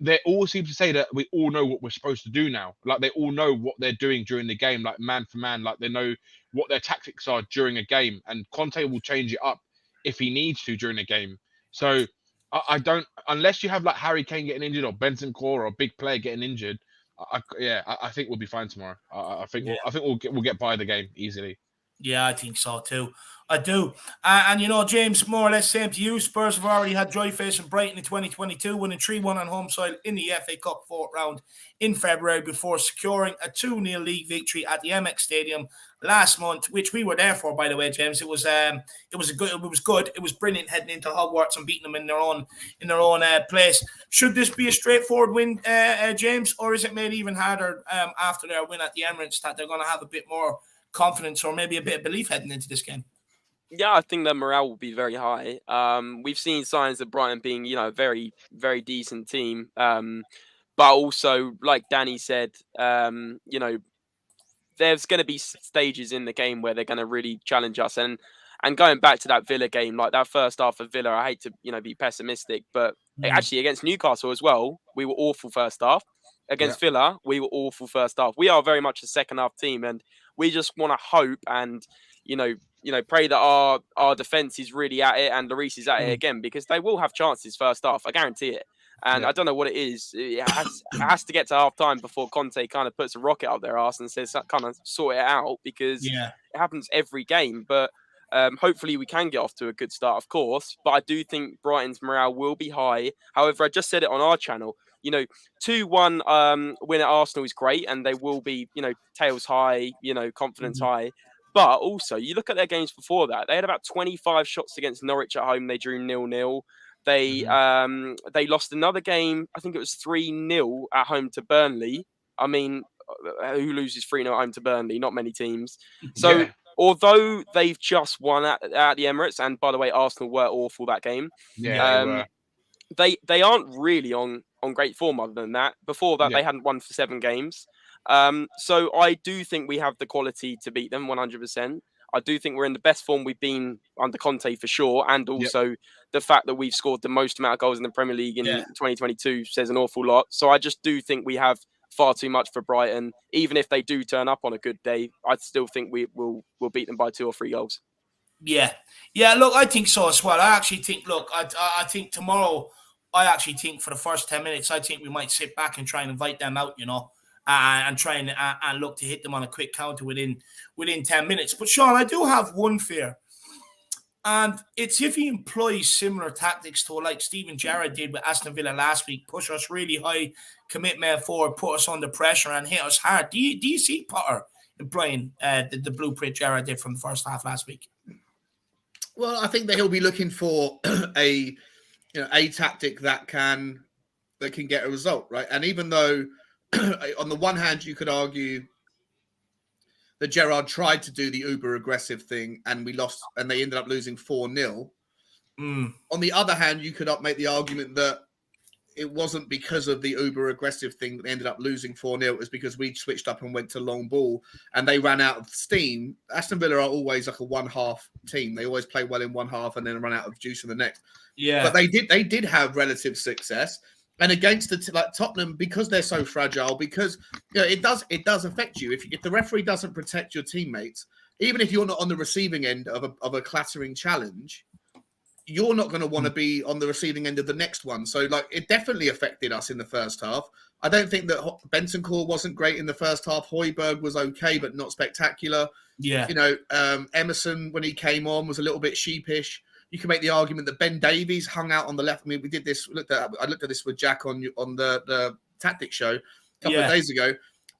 they all seem to say that we all know what we're supposed to do now. Like they all know what they're doing during the game, like man for man. Like they know what their tactics are during a game, and Conte will change it up if he needs to during a game. So I don't, unless you have like Harry Kane getting injured or Benson Core or a big player getting injured. I think we'll be fine tomorrow. I think we'll get by the game easily. Yeah, I think so too. I do. And you know, James, more or less same to you. Spurs have already had joy facing Brighton in 2022, winning 3-1 on home soil in the FA Cup fourth round in February before securing a 2-0 league victory at the MX Stadium last month, which we were there for, by the way, James. It was good. It was brilliant heading into Hogwarts and beating them in their own place. Should this be a straightforward win, James, or is it made even harder after their win at the Emirates that they're going to have a bit more confidence or maybe a bit of belief heading into this game? Yeah, I think their morale will be very high. We've seen signs of Brighton being, a very, very decent team. But also, like Danny said, there's going to be stages in the game where they're going to really challenge us. And going back to that Villa game, like that first half of Villa, I hate to, be pessimistic, but actually against Newcastle as well, we were awful first half. Against Villa, we were awful first half. We are very much a second half team, and we just want to hope and, pray that our defense is really at it and Lloris is at it again, because they will have chances first half. I guarantee it. And I don't know what it is. It has to get to half time before Conte kind of puts a rocket up their arse and says, kind of sort it out, because it happens every game. But hopefully we can get off to a good start, of course. But I do think Brighton's morale will be high. However, I just said it on our channel. 2-1 win at Arsenal is great, and they will be, tails high, confidence high. But also, you look at their games before that, they had about 25 shots against Norwich at home. They drew 0-0. They lost another game. I think it was 3-0 at home to Burnley. I mean, who loses 3-0 at home to Burnley? Not many teams. So although they've just won at the Emirates, and by the way, Arsenal were awful that game. Yeah, they were. They aren't really on great form other than that. Before that, they hadn't won for 7 games. So I do think we have the quality to beat them 100%. I do think we're in the best form we've been under Conte for sure. And also the fact that we've scored the most amount of goals in the Premier League in 2022 says an awful lot. So I just do think we have far too much for Brighton. Even if they do turn up on a good day, I still think we'll beat them by 2 or 3 goals. Yeah. Look, I think so as well. I actually think, I think tomorrow, I think for the first 10 minutes, I think we might sit back and try and invite them out, and try and look to hit them on a quick counter within 10 minutes. But Sean, I do have one fear. And it's if he employs similar tactics to like Steven Gerrard did with Aston Villa last week, push us really high, commit men forward, put us under pressure and hit us hard. Do you see Potter employing the blueprint Gerrard did from the first half last week? Well, I think that he'll be looking for a tactic that can get a result, right? And even though on the one hand you could argue that Gerrard tried to do the uber aggressive thing and we lost, and they ended up losing 4-0. On the other hand, you could make the argument that it wasn't because of the uber aggressive thing that they ended up losing 4-0. It was because we switched up and went to long ball and they ran out of steam. Aston Villa are always like a one half team. They always play well in one half and then run out of juice in the next. Yeah. But they did have relative success. And against Tottenham, because they're so fragile, because it does affect you. If the referee doesn't protect your teammates, even if you're not on the receiving end of a clattering challenge, you're not going to want to be on the receiving end of the next one. So, it definitely affected us in the first half. I don't think that Bentancur wasn't great in the first half. Højbjerg was okay, but not spectacular. Yeah. Emerson, when he came on, was a little bit sheepish. You can make the argument that Ben Davies hung out on the left. I mean, we did this. I looked at this with Jack on the Tactics show a couple of days ago.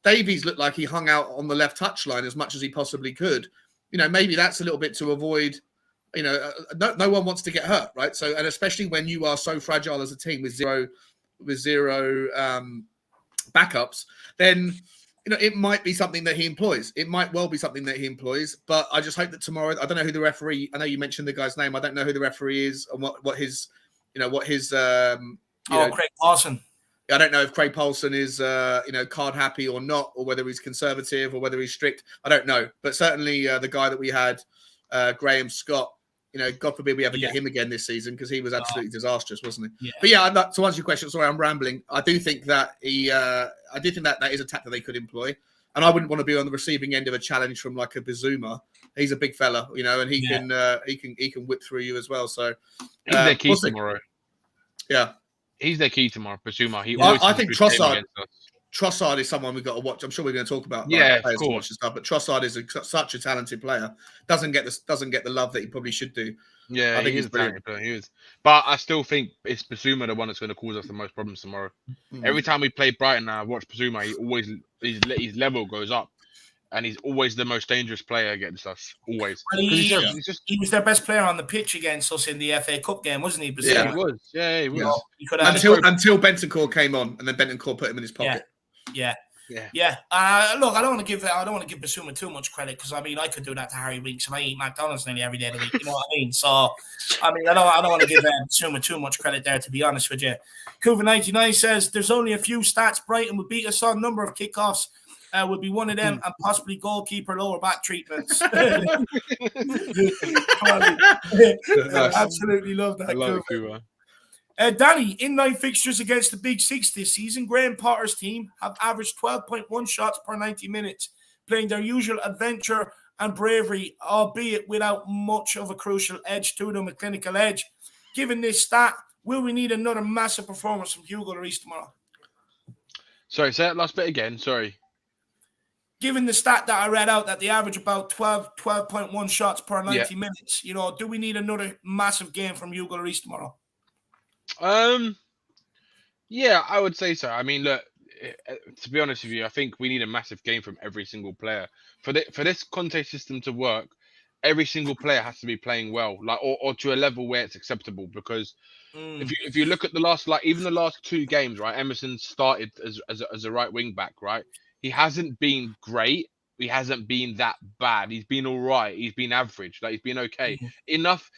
Davies looked like he hung out on the left touchline as much as he possibly could. Maybe that's a little bit to avoid. No one wants to get hurt, right? So, and especially when you are so fragile as a team with zero backups, then it might be something that he employs. It might well be something that he employs, but I just hope that tomorrow, I don't know who the referee, I know you mentioned the guy's name. I don't know who the referee is and what his Craig Pawson. I don't know if Craig Paulson is, card happy or not, or whether he's conservative or whether he's strict. I don't know. But certainly the guy that we had, Graham Scott, God forbid we ever get him again this season, because he was absolutely disastrous, wasn't he? Yeah. But yeah, to answer your question, sorry, I'm rambling. I do think that that is a tactic they could employ. And I wouldn't want to be on the receiving end of a challenge from like a Bizuma. He's a big fella, and he can whip through you as well. So he's their key tomorrow. Yeah. He's their key tomorrow, Bizuma. I think Trossard is someone we've got to watch. I'm sure we're going to talk about players to watch and stuff, but Trossard is such a talented player. Doesn't get the love that he probably should do. Yeah, I think he's brilliant. He is. But I still think it's Bizuma the one that's going to cause us the most problems tomorrow. Every time we play Brighton now, I watch Bizuma, his level goes up. And he's always the most dangerous player against us. Always. Well, he was their best player on the pitch against us in the FA Cup game, wasn't he? Bizuma? Yeah, he was. Yeah, he was. Until Bentancur came on, and then Bentancur put him in his pocket. Yeah. Look, I don't want to give Bizuma too much credit, because I could do that to Harry Winks, and I eat McDonald's nearly every day of the week. You know what I mean? So, I don't want to give Bizuma too much credit there, to be honest with you. Kuva99 says there's only a few stats Brighton would beat us on. Number of kickoffs would be one of them, and possibly goalkeeper lower back treatments. Absolutely love that. I love it, Danny, in 9 fixtures against the Big Six this season, Graham Potter's team have averaged 12.1 shots per 90 minutes, playing their usual adventure and bravery, albeit without much of a crucial edge to them, a clinical edge. Given this stat, will we need another massive performance from Hugo Lloris tomorrow? Sorry, say that last bit again. Sorry. Given the stat that I read out, that they average about 12.1 shots per 90 minutes, do we need another massive game from Hugo Lloris tomorrow? Yeah, I would say so. I mean, look, to be honest with you, I think we need a massive game from every single player for this Conte system to work. Every single player has to be playing well, or to a level where it's acceptable. Because if you look at the last 2 games, right, Emerson started as a right wing back, right. He hasn't been great. He hasn't been that bad. He's been all right. He's been average. He's been okay. Enough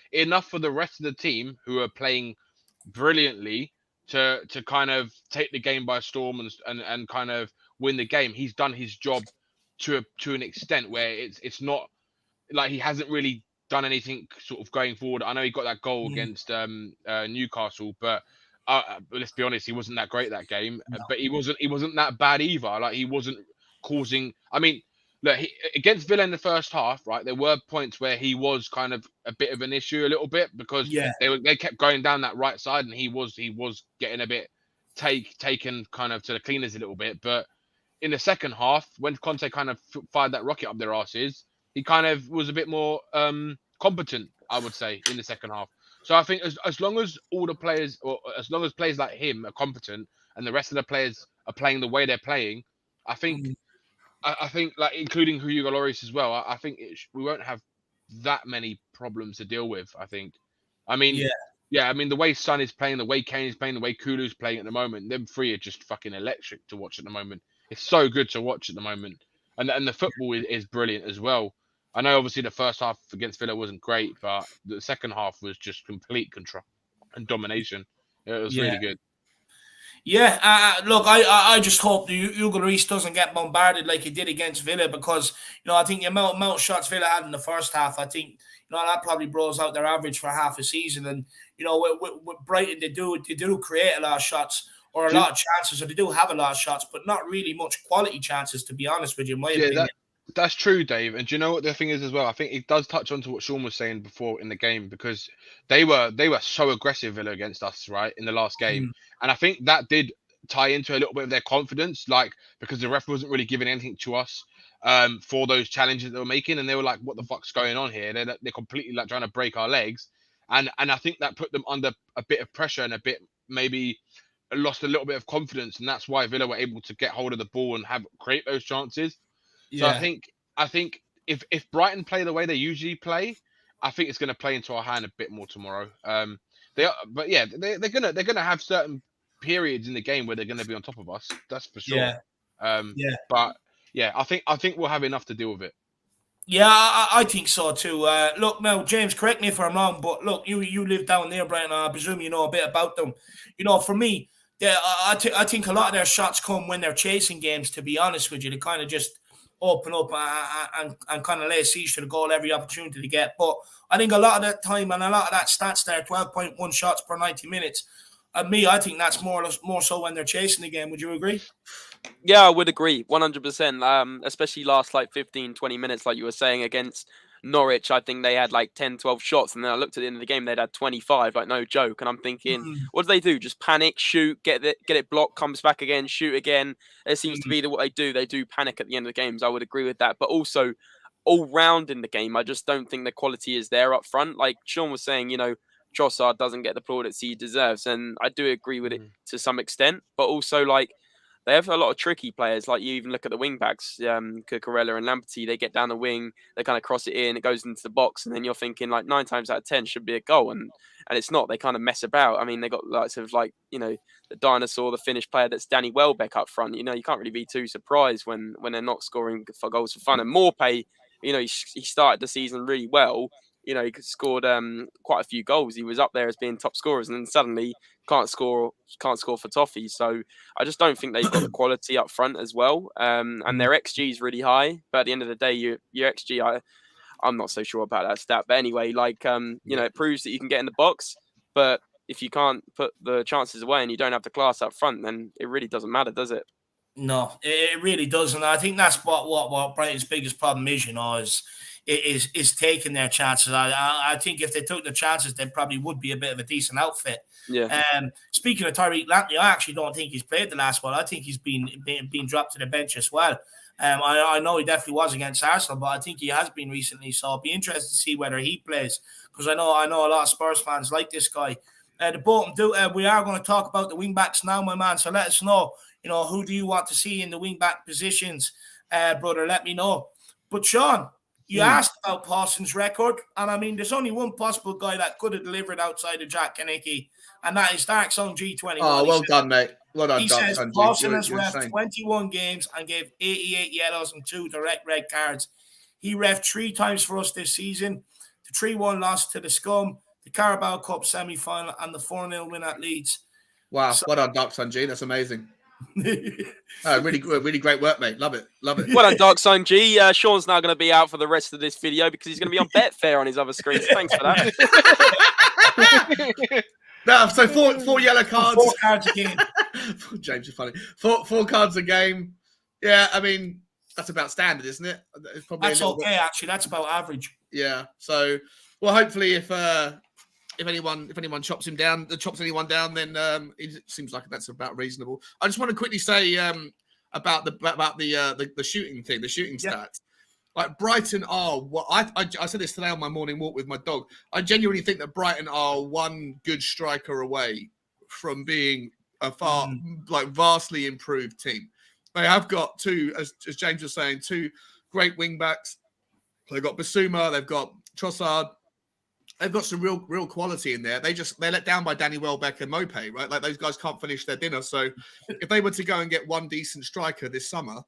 for the rest of the team who are playing brilliantly to kind of take the game by storm and kind of win the game. He's done his job to an extent where it's not like he hasn't really done anything sort of going forward. I know he got that goal against Newcastle, but let's be honest, he wasn't that great that game. No. But he wasn't that bad either. He wasn't causing. I mean, look, against Villa in the first half, right? There were points where he was kind of a bit of an issue, a little bit, because they kept going down that right side, and he was getting a bit taken kind of to the cleaners a little bit. But in the second half, when Conte kind of fired that rocket up their asses, he kind of was a bit more competent, I would say, in the second half. So I think as long as all the players, or as long as players like him are competent, and the rest of the players are playing the way they're playing, I think, including Hugo Lloris as well, I think we won't have that many problems to deal with. I think. I mean, I mean, the way Son is playing, the way Kane is playing, the way Kulu's playing at the moment, them three are just fucking electric to watch at the moment. It's so good to watch at the moment, and the football is brilliant as well. I know obviously the first half against Villa wasn't great, but the second half was just complete control and domination. It was really good. Yeah, look, I just hope Hugo Lloris doesn't get bombarded like he did against Villa, because I think the amount of shots Villa had in the first half, I think that probably blows out their average for half a season. And with Brighton, they do create a lot of shots, or a lot of chances, or they do have a lot of shots, but not really much quality chances, to be honest with you, in my opinion. That's true, Dave. And do you know what the thing is as well? I think it does touch on to what Sean was saying before in the game, because they were so aggressive, Villa, against us, right, in the last game. And I think that did tie into a little bit of their confidence, because the ref wasn't really giving anything to us for those challenges they were making. And they were like, what the fuck's going on here? They're completely trying to break our legs. And I think that put them under a bit of pressure and a bit, maybe lost a little bit of confidence. And that's why Villa were able to get hold of the ball and create those chances. So I think if Brighton play the way they usually play, I think it's going to play into our hand a bit more tomorrow. They're gonna have certain periods in the game where they're going to be on top of us. That's for sure. But I think we'll have enough to deal with it. Yeah, I think so too. Look, now, James, correct me if I'm wrong, but look, you live down there, Brian. I presume you know a bit about them. For me, Yeah, I think a lot of their shots come when they're chasing games, to be honest with you. They kind of just open up and kind of lay siege to the goal every opportunity to get. But I think a lot of that time and a lot of that stats there, 12.1 shots per 90 minutes, I think that's more so when they're chasing the game. Would you agree? Yeah, I would agree 100%. Especially last like 15, 20 minutes, like you were saying, against Norwich. I think they had like 10, 12 shots. And then I looked at the end of the game, they'd had 25, like no joke. And I'm thinking, what do they do? Just panic, shoot, get it blocked, comes back again, shoot again. It seems to be what they do. They do panic at the end of the games. I would agree with that. But also, all round in the game, I just don't think the quality is there up front. Like Sean was saying, Trossard doesn't get the plaudits he deserves. And I do agree with it to some extent. But also, like, they have a lot of tricky players. Like you even look at the wing backs, Cucurella and Lamperty. They get down the wing, they kind of cross it in, it goes into the box, and then you're thinking like 9 times out of 10 should be a goal, and it's not. They kind of mess about. I mean, they got lots of like the dinosaur, the Finnish player that's Danny Welbeck up front. You can't really be too surprised when they're not scoring for goals for fun. And Morpay, he started the season really well. He scored quite a few goals. He was up there as being top scorers, and then suddenly can't score for toffee. So I just don't think they've got the quality up front as well. And their XG is really high, but at the end of the day, your XG, I'm not so sure about that stat. But anyway, it proves that you can get in the box, but if you can't put the chances away and you don't have the class up front, then it really doesn't matter, does it? No, it really doesn't. I think that's what Brighton's biggest problem is, is taking their chances. I think if they took the chances, they probably would be a bit of a decent outfit. Yeah. Speaking of Tyreek Lamptey, I actually don't think he's played the last one. I think he's been dropped to the bench as well. I know he definitely was against Arsenal, but I think he has been recently. So I'll be interested to see whether he plays, because I know a lot of Spurs fans like this guy. We are going to talk about the wing backs now, my man. So let us know. Who do you want to see in the wing back positions, brother? Let me know. But Sean, you asked about Paulson's record, and I mean, there's only one possible guy that could have delivered outside of Jack Kinnicky, and that is Dark Song G21. Oh, well done, mate. Well done, he Dark says Song G. Paulson has reffed 21 games and gave 88 yellows and 2 direct red cards. He reffed 3 times for us this season: the 3-1 loss to the Scum, the Carabao Cup semi-final, and the 4-0 win at Leeds. Wow, well done, Dark Sun G. That's amazing. Really great work, mate. Love it. Well done, Dark Sun G. Sean's now going to be out for the rest of this video because he's going to be on Betfair on his other screen. So thanks for that. No, so four yellow cards. 4 cards a game. James is funny. Four cards a game. Yeah, I mean, that's about standard, isn't it? It's probably that's okay, actually. That's about average. Yeah. So, well, hopefully, if anyone chops anyone down, then it seems like that's about reasonable. I just want to quickly say about the shooting thing, the shooting stats. Like Brighton are what I said this today on my morning walk with my dog. I genuinely think that Brighton are one good striker away from being a vastly improved team. They have got 2, as James was saying, 2 great wing backs. They've got Basuma, they've got Trossard. They've got some real quality in there. They're let down by Danny Welbeck and Mopay, right? Like those guys can't finish their dinner. So if they were to go and get one decent striker this summer,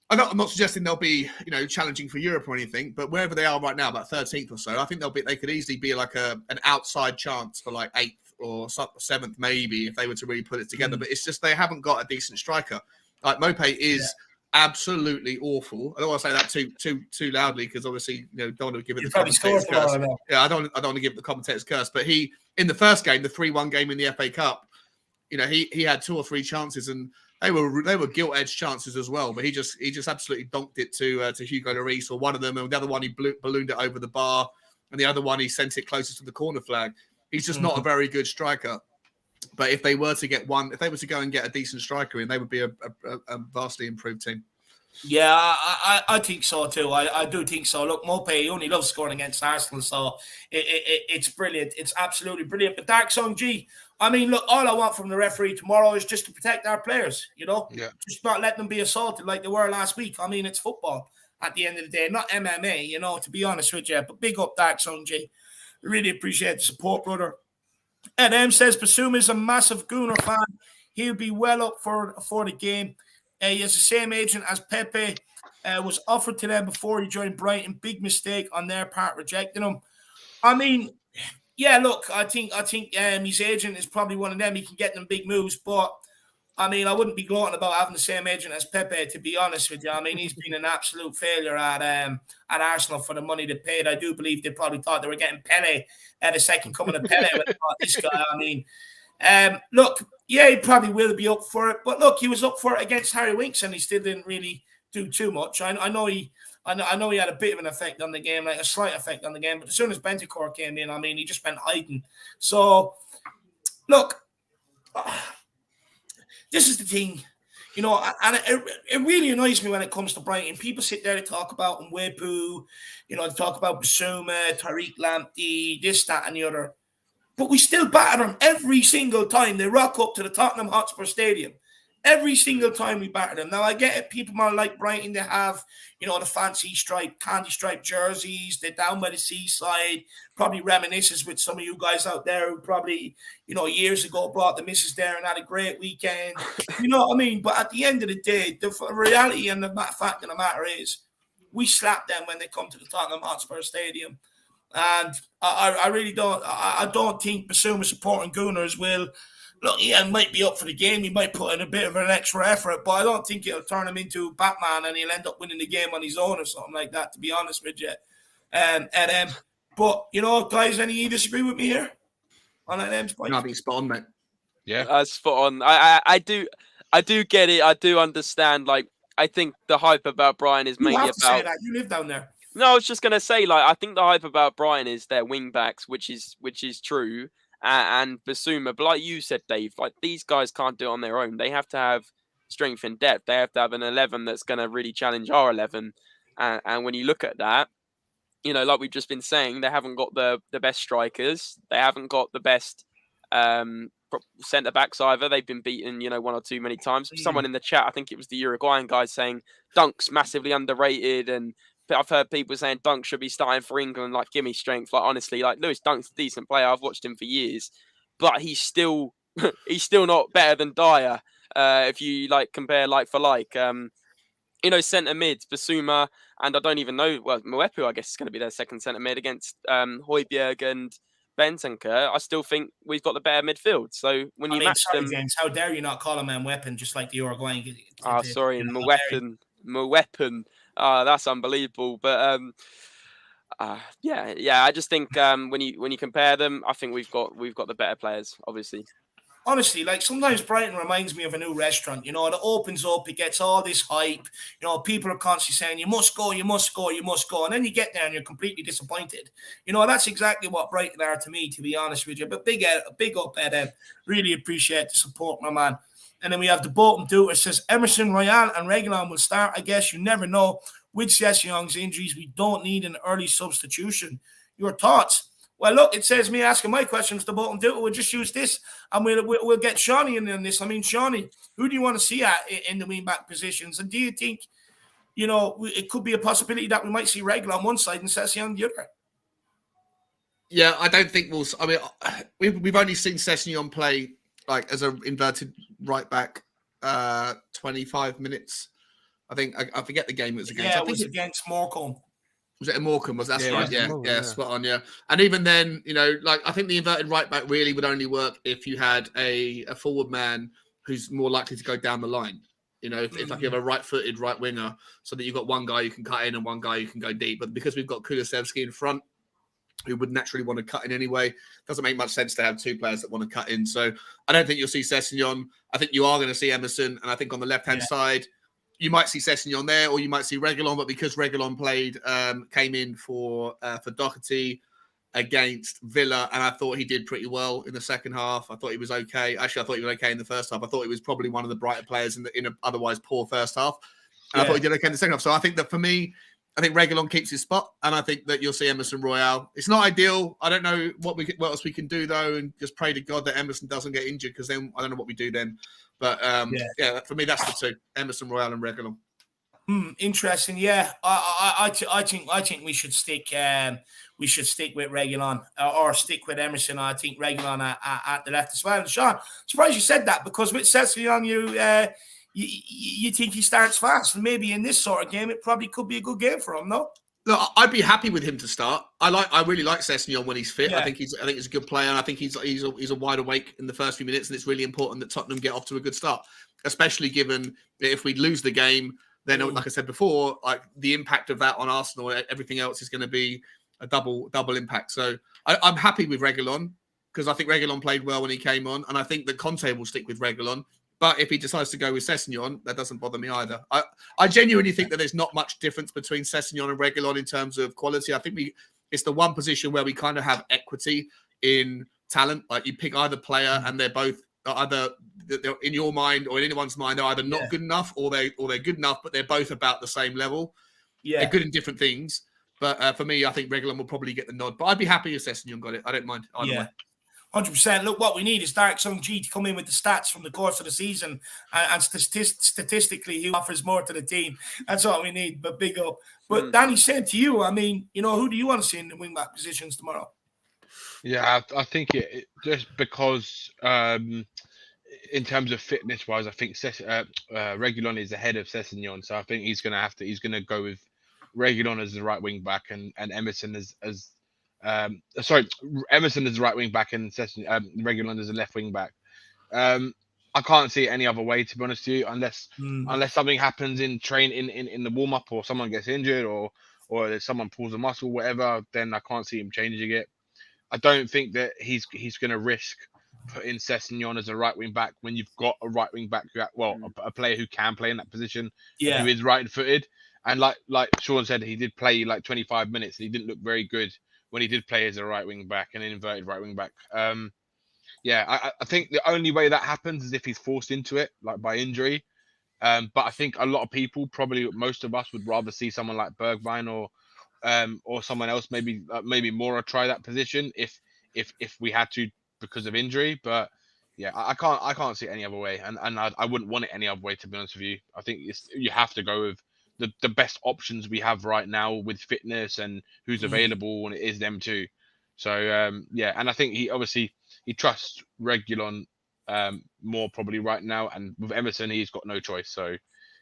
I'm not suggesting they'll be challenging for Europe or anything, but wherever they are right now, about 13th or so, I think they could easily be like an outside chance for like 8th or 7th maybe if they were to really put it together. But it's just they haven't got a decent striker. Like Mopay is absolutely awful. I don't want to say that too loudly because obviously don't want to give it the commentator's curse. Yeah, I don't want to give the commentator's curse. But he in the first game, the 3-1 game in the FA Cup, he had 2 or 3 chances and they were gilt-edged chances as well. But he just absolutely donked it to Hugo Lloris or one of them, and the other one he ballooned it over the bar, and the other one he sent it closest to the corner flag. He's just not a very good striker. But if they were to go and get a decent striker in, they would be a vastly improved team. Yeah, I think so too. I do think so. Look, Mopay, he only loves scoring against Arsenal, so it's brilliant. It's absolutely brilliant. But Dark Song G, I mean, look, all I want from the referee tomorrow is just to protect our players, just not let them be assaulted like they were last week. I mean, it's football at the end of the day, not MMA, to be honest with you. But big up, Dark Song G. Really appreciate the support, brother. And M says Basuma is a massive Gooner fan. He'll be well up for the game. He has the same agent as Pepe. Was offered to them before he joined Brighton. Big mistake on their part, rejecting him. I mean, Yeah, look, I think his agent is probably one of them. He can get them big moves, but I mean, I wouldn't be gloating about having the same agent as Pepe, to be honest with you. I mean, he's been an absolute failure at Arsenal for the money they paid. I do believe they probably thought they were getting Pele at the second coming of Pele when they bought this guy. I mean, look, yeah, he probably will be up for it, but look, he was up for it against Harry Winks, and he still didn't really do too much. I know he had a bit of an effect on the game, like a slight effect on the game, but as soon as Bentancur came in, I mean, he just went hiding. So, look. This is the thing, you know, and it really annoys me when it comes to Brighton. People sit there to talk about Mwepu, you know, they talk about Basuma, Tariq Lamptey, this, that, and the other. But we still batter them every single time they rock up to the Tottenham Hotspur Stadium. Every single time we batter them. Now, I get it. People might like Brighton. They have, you know, the fancy candy stripe jerseys. They're down by the seaside. Probably reminisces with some of you guys out there who probably, you know, years ago brought the missus there and had a great weekend. You know what I mean? But at the end of the day, the reality and the fact of the matter is we slap them when they come to the Tottenham Hotspur Stadium. And I really don't. I don't think Basuma supporting Gunners will. Look, he might be up for the game. He might put in a bit of an extra effort, but I don't think it'll turn him into Batman and he'll end up winning the game on his own or something like that, to be honest with you. But, you know, guys, any of you disagree with me here on that point? No, I think spot on, mate. Yeah. Spot on. I do get it. I do understand. Like, I think the hype about Brian is mainly about. Say that. You live down there. No, I was just gonna say, like, I think the hype about Brian is their wing backs, which is true, and Basuma. But like you said, Dave, like these guys can't do it on their own. They have to have strength and depth. They have to have an 11 that's gonna really challenge our 11. And when you look at that, you know, like we've just been saying, they haven't got the best strikers. They haven't got the best centre backs either. They've been beaten, you know, one or two many times. Someone in the chat, I think it was the Uruguayan guy, saying Dunk's massively underrated, and I've heard people saying Dunk should be starting for England. Like, give me strength. Like, honestly, like Lewis Dunk's a decent player. I've watched him for years, but he's still not better than Dyer. If you like compare like for like, you know, centre mids, Basuma, and I don't even know. Well, Mwepu, I guess, is going to be their second centre mid against Højbjerg and Bentancur. I still think we've got the better midfield. So when you match them, James, how dare you not call him a weapon just like the Uruguayan? Sorry, Mwepu. That's unbelievable. But yeah. I just think when you compare them, I think we've got the better players, obviously. Honestly, like sometimes Brighton reminds me of a new restaurant. You know, it opens up, it gets all this hype. You know, people are constantly saying, you must go, you must go, you must go. And then you get there and you're completely disappointed. You know, that's exactly what Brighton are to me, to be honest with you. But big up at them. Really appreciate the support, my man. And then we have the Bolton Dude. It says Emerson, Royale, and Reguilon will start. I guess you never know. With Sessegnon's injuries, we don't need an early substitution. Your thoughts? Well, look, it says me asking my questions to Bolton Dude. We'll just use this, and we'll get Shawnee in on this. I mean, Shawnee, who do you want to see in the wing-back positions? And do you think, you know, it could be a possibility that we might see Reguilon on one side and Sessegnon the other? Yeah, I don't think we'll. I mean, we've only seen Sessegnon play like as an inverted right back, 25 minutes. I think I forget the game it was against. Yeah, I think it was against Morecambe. Was it a Morecambe? Was that right? Yeah, spot on. Yeah, and even then, you know, like I think the inverted right back really would only work if you had a forward man who's more likely to go down the line. You know, if like you have a right-footed right winger, so that you've got one guy you can cut in and one guy you can go deep. But because we've got Kulusevski in front, who would naturally want to cut in anyway, doesn't make much sense to have two players that want to cut in. So I don't think you'll see Sessegnon. I think you are going to see Emerson, and I think on the left-hand side, you might see Sessegnon there, or you might see Reguilon. But because Reguilon came in for Doherty against Villa, and I thought he did pretty well in the second half. I thought he was okay. Actually, I thought he was okay in the first half. I thought he was probably one of the brighter players in an otherwise poor first half. And I thought he did okay in the second half. So I think that for me, I think Reguilon keeps his spot, and I think that you'll see Emerson Royale. It's not ideal. I don't know what else we can do though, and just pray to God that Emerson doesn't get injured, because then I don't know what we do then. But for me, that's the two: Emerson Royale and Reguilon. Interesting. Yeah, I think we should stick with Reguilon or stick with Emerson. I think Reguilon at the left as well. And Sean, surprised you said that, because with Sessegnon, you think he starts fast, and maybe in this sort of game, it probably could be a good game for him, no? Look, I'd be happy with him to start. I really like Sessegnon when he's fit. Yeah. I think he's a good player, and I think he's a wide awake in the first few minutes, and it's really important that Tottenham get off to a good start, especially given that if we lose the game, then like I said before, like the impact of that on Arsenal, everything else is going to be a double impact. So I'm happy with Reguilon because I think Reguilon played well when he came on, and I think that Conte will stick with Reguilon. But if he decides to go with Sessegnon, that doesn't bother me either. I genuinely think that there's not much difference between Sessegnon and Reguilon in terms of quality. I think it's the one position where we kind of have equity in talent. Like you pick either player, and they're both either in your mind or in anyone's mind, they're either not good enough or they're good enough, but they're both about the same level. Yeah, they're good in different things. But for me, I think Reguilon will probably get the nod. But I'd be happy if Sessegnon got it. I don't mind either way. 100%. Look, what we need is Dark Sung G to come in with the stats from the course of the season, and statistically, he offers more to the team. That's what we need. But big up. But Danny said to you, I mean, who do you want to see in the wing back positions tomorrow? Yeah, I think it just because in terms of fitness wise, I think Reguilon is ahead of Sessegnon, so I think he's gonna go with Reguilon as the right wing back and Emerson Emerson is the right wing back and Reguilon as the left wing back. I can't see it any other way, to be honest with you, unless something happens in the warm up, or someone gets injured, or someone pulls a muscle, whatever. Then I can't see him changing it. I don't think that he's going to risk putting Sessegnon as a right wing back when you've got a right wing back a player who can play in that position, who is right footed. And like Sean said, he did play like 25 minutes and he didn't look very good when he did play as a right wing back, an inverted right wing back. I think the only way that happens is if he's forced into it, like by injury. But I think a lot of people, probably most of us, would rather see someone like Bergwijn or someone else, maybe Mora try that position if we had to because of injury. But yeah, I can't see it any other way, and I wouldn't want it any other way, to be honest with you. I think you have to go with the best options we have right now with fitness and who's available, and it is them too. So and I think he trusts Reguilon more probably right now, and with Emerson he's got no choice. So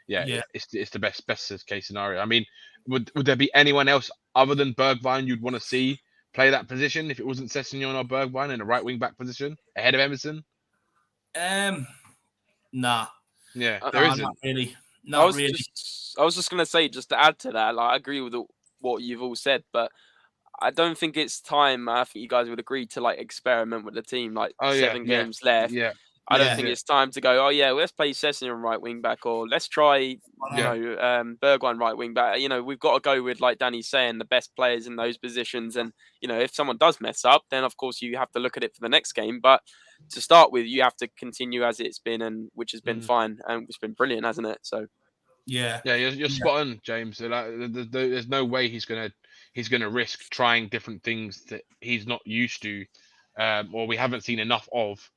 it's the best case scenario. I mean, would there be anyone else other than Bergwijn you'd want to see play that position if it wasn't Sessegnon or Bergwijn in a right wing back position ahead of Emerson? Nah. Yeah, there isn't. Not really. I was just gonna say, just to add to that, like I agree with what you've all said, but I don't think it's time. I think you guys would agree to like experiment with the team, like 7 games left. Yeah. I don't think it's time to go, let's play Sessegnon right wing back, or let's try, Bergwijn right wing back. We've got to go with, like Danny's saying, the best players in those positions. And, if someone does mess up, then of course you have to look at it for the next game. But to start with, you have to continue as it's been, and which has been fine, and it's been brilliant, hasn't it? So you're spot on, James. There's no way he's gonna risk trying different things that he's not used to, or we haven't seen enough of.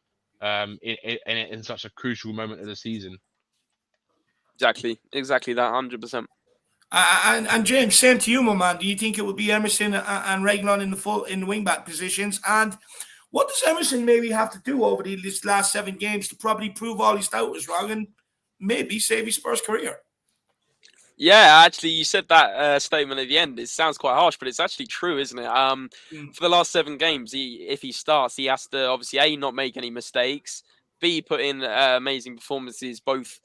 In such a crucial moment of the season. Exactly that, 100%. And James, same to you, my man. Do you think it would be Emerson and Reguilon in the wing back positions? And what does Emerson maybe have to do over these last 7 games to probably prove all his doubt was wrong and maybe save his Spurs career? Yeah, actually, you said that statement at the end. It sounds quite harsh, but it's actually true, isn't it? For the last 7 games, if he starts, he has to obviously A, not make any mistakes, B, put in amazing performances, both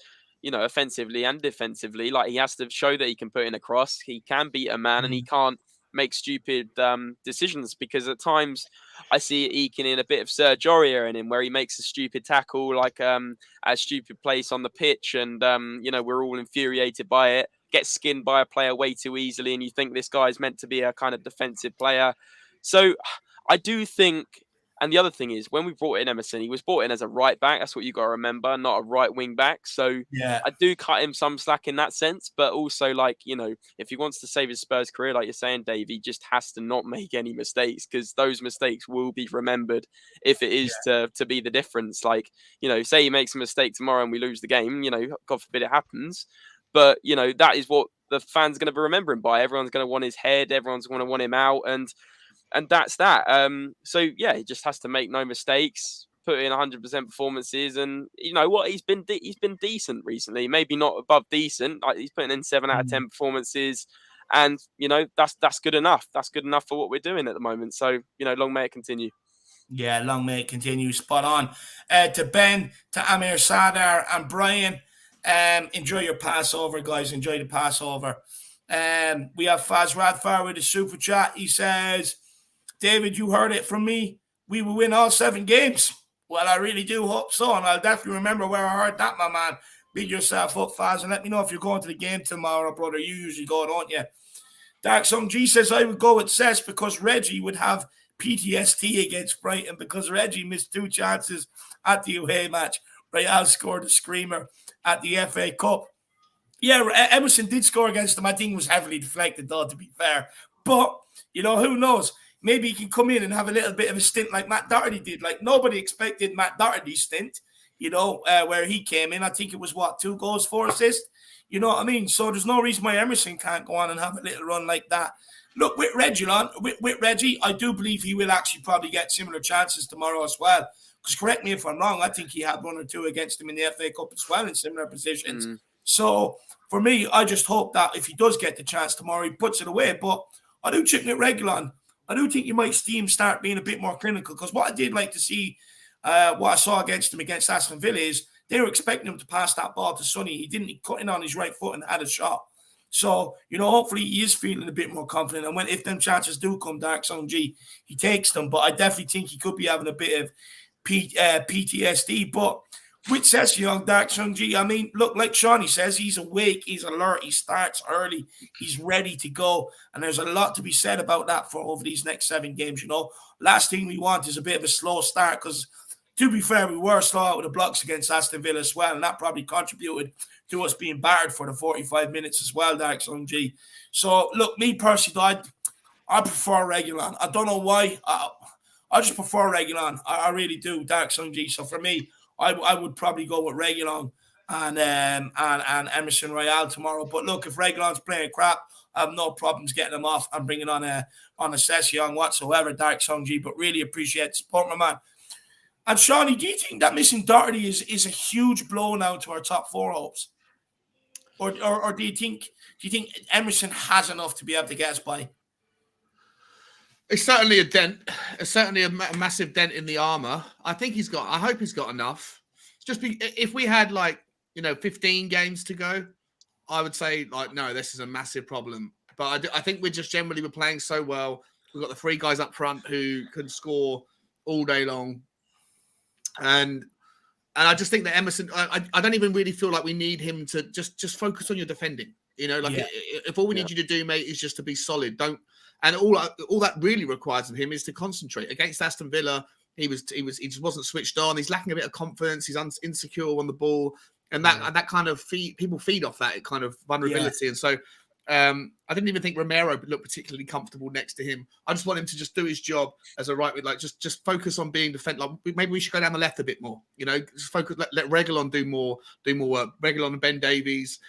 offensively and defensively. Like, he has to show that he can put in a cross, he can beat a man, and he can't make stupid decisions, because at times I see it eking in a bit of Serge Aurier in him, where he makes a stupid tackle, like a stupid place on the pitch, and we're all infuriated by it. Gets skinned by a player way too easily, and you think this guy's meant to be a kind of defensive player. So I do think, and the other thing is, when we brought in Emerson, he was brought in as a right back. That's what you got to remember, not a right wing back. So I do cut him some slack in that sense, but also, like, if he wants to save his Spurs career, like you're saying, Dave, he just has to not make any mistakes, because those mistakes will be remembered if it is to be the difference. Like, say he makes a mistake tomorrow and we lose the game, God forbid it happens. But, that is what the fans are going to remember him by. Everyone's going to want his head. Everyone's going to want him out. And that's that. So, he just has to make no mistakes, put in 100% performances. And you know what? He's been decent recently. Maybe not above decent. Like, he's putting in 7 out of 10 performances. And that's good enough. That's good enough for what we're doing at the moment. So long may it continue. Yeah, long may it continue. Spot on. To Ben, to Amir Sadar, and Brian, enjoy your Passover, guys. Enjoy the Passover. We have Faz Radfar with a super chat. He says, David, you heard it from me. We will win all 7 games. Well, I really do hope so, and I'll definitely remember where I heard that, my man. Beat yourself up, Faz, and let me know if you're going to the game tomorrow, brother. You usually go, don't you? Dark Song G says, I would go with Cess because Reggie would have PTSD against Brighton because Reggie missed 2 chances at the away match. Real scored a screamer at the FA Cup. Yeah, Emerson did score against them. I think it was heavily deflected, though, to be fair. But, who knows? Maybe he can come in and have a little bit of a stint like Matt Doherty did. Like, nobody expected Matt Doherty's stint, where he came in. I think it was, 2 goals, 4 assists? You know what I mean? So there's no reason why Emerson can't go on and have a little run like that. Look, with Reggie, I do believe he will actually probably get similar chances tomorrow as well. Because correct me if I'm wrong, I think he had 1 or 2 against him in the FA Cup as well in similar positions. So for me, I just hope that if he does get the chance tomorrow, he puts it away. But I do chicken it Reguilon. I do think you might see him start being a bit more clinical. Because what I did like to see, what I saw against him against Aston Villa is they were expecting him to pass that ball to Sonny. He didn't. He cut in on his right foot and had a shot. So, hopefully he is feeling a bit more confident. And if them chances do come, Dark Song G, he takes them. But I definitely think he could be having a bit of PTSD. But with Session, Dark Song G, I mean, look, like Shawnee says, he's awake, he's alert, he starts early, he's ready to go. And there's a lot to be said about that for over these next 7 games, Last thing we want is a bit of a slow start because, to be fair, we were slow out with the blocks against Aston Villa as well, and that probably contributed to us being battered for the 45 minutes as well, Dark Song G. So, look, me personally, I prefer Reguilon. I don't know why. I just prefer Reguilon. I really do, Dark Song G. So, for me, I would probably go with Reguilon and Emerson Royale tomorrow. But, look, if Reguilon's playing crap, I have no problems getting him off and bringing on a Session whatsoever, Dark Song G. But really appreciate the support, my man. And Shawnee, do you think that missing Doherty is a huge blow now to our top 4 hopes? Or do you think Emerson has enough to be able to get us by? It's certainly a dent. It's certainly a massive dent in the armor. I hope he's got enough. If we had 15 games to go, I would say no, this is a massive problem. But I think we're playing so well. We've got the 3 guys up front who can score all day long. And I just think that Emerson, I don't even really feel like we need him to just focus on your defending. If all we need you to do, mate, is just to be solid. And all that really requires of him is to concentrate. Against Aston Villa, he just wasn't switched on. He's lacking a bit of confidence. He's insecure on the ball, and that kind of people feed off that kind of vulnerability. Yeah. And so I didn't even think Romero looked particularly comfortable next to him. I just want him to just do his job as a right with just focus on being defensive. Maybe we should go down the left a bit more. Just focus. Let Reguilon do more work. Reguilon and Ben Davies,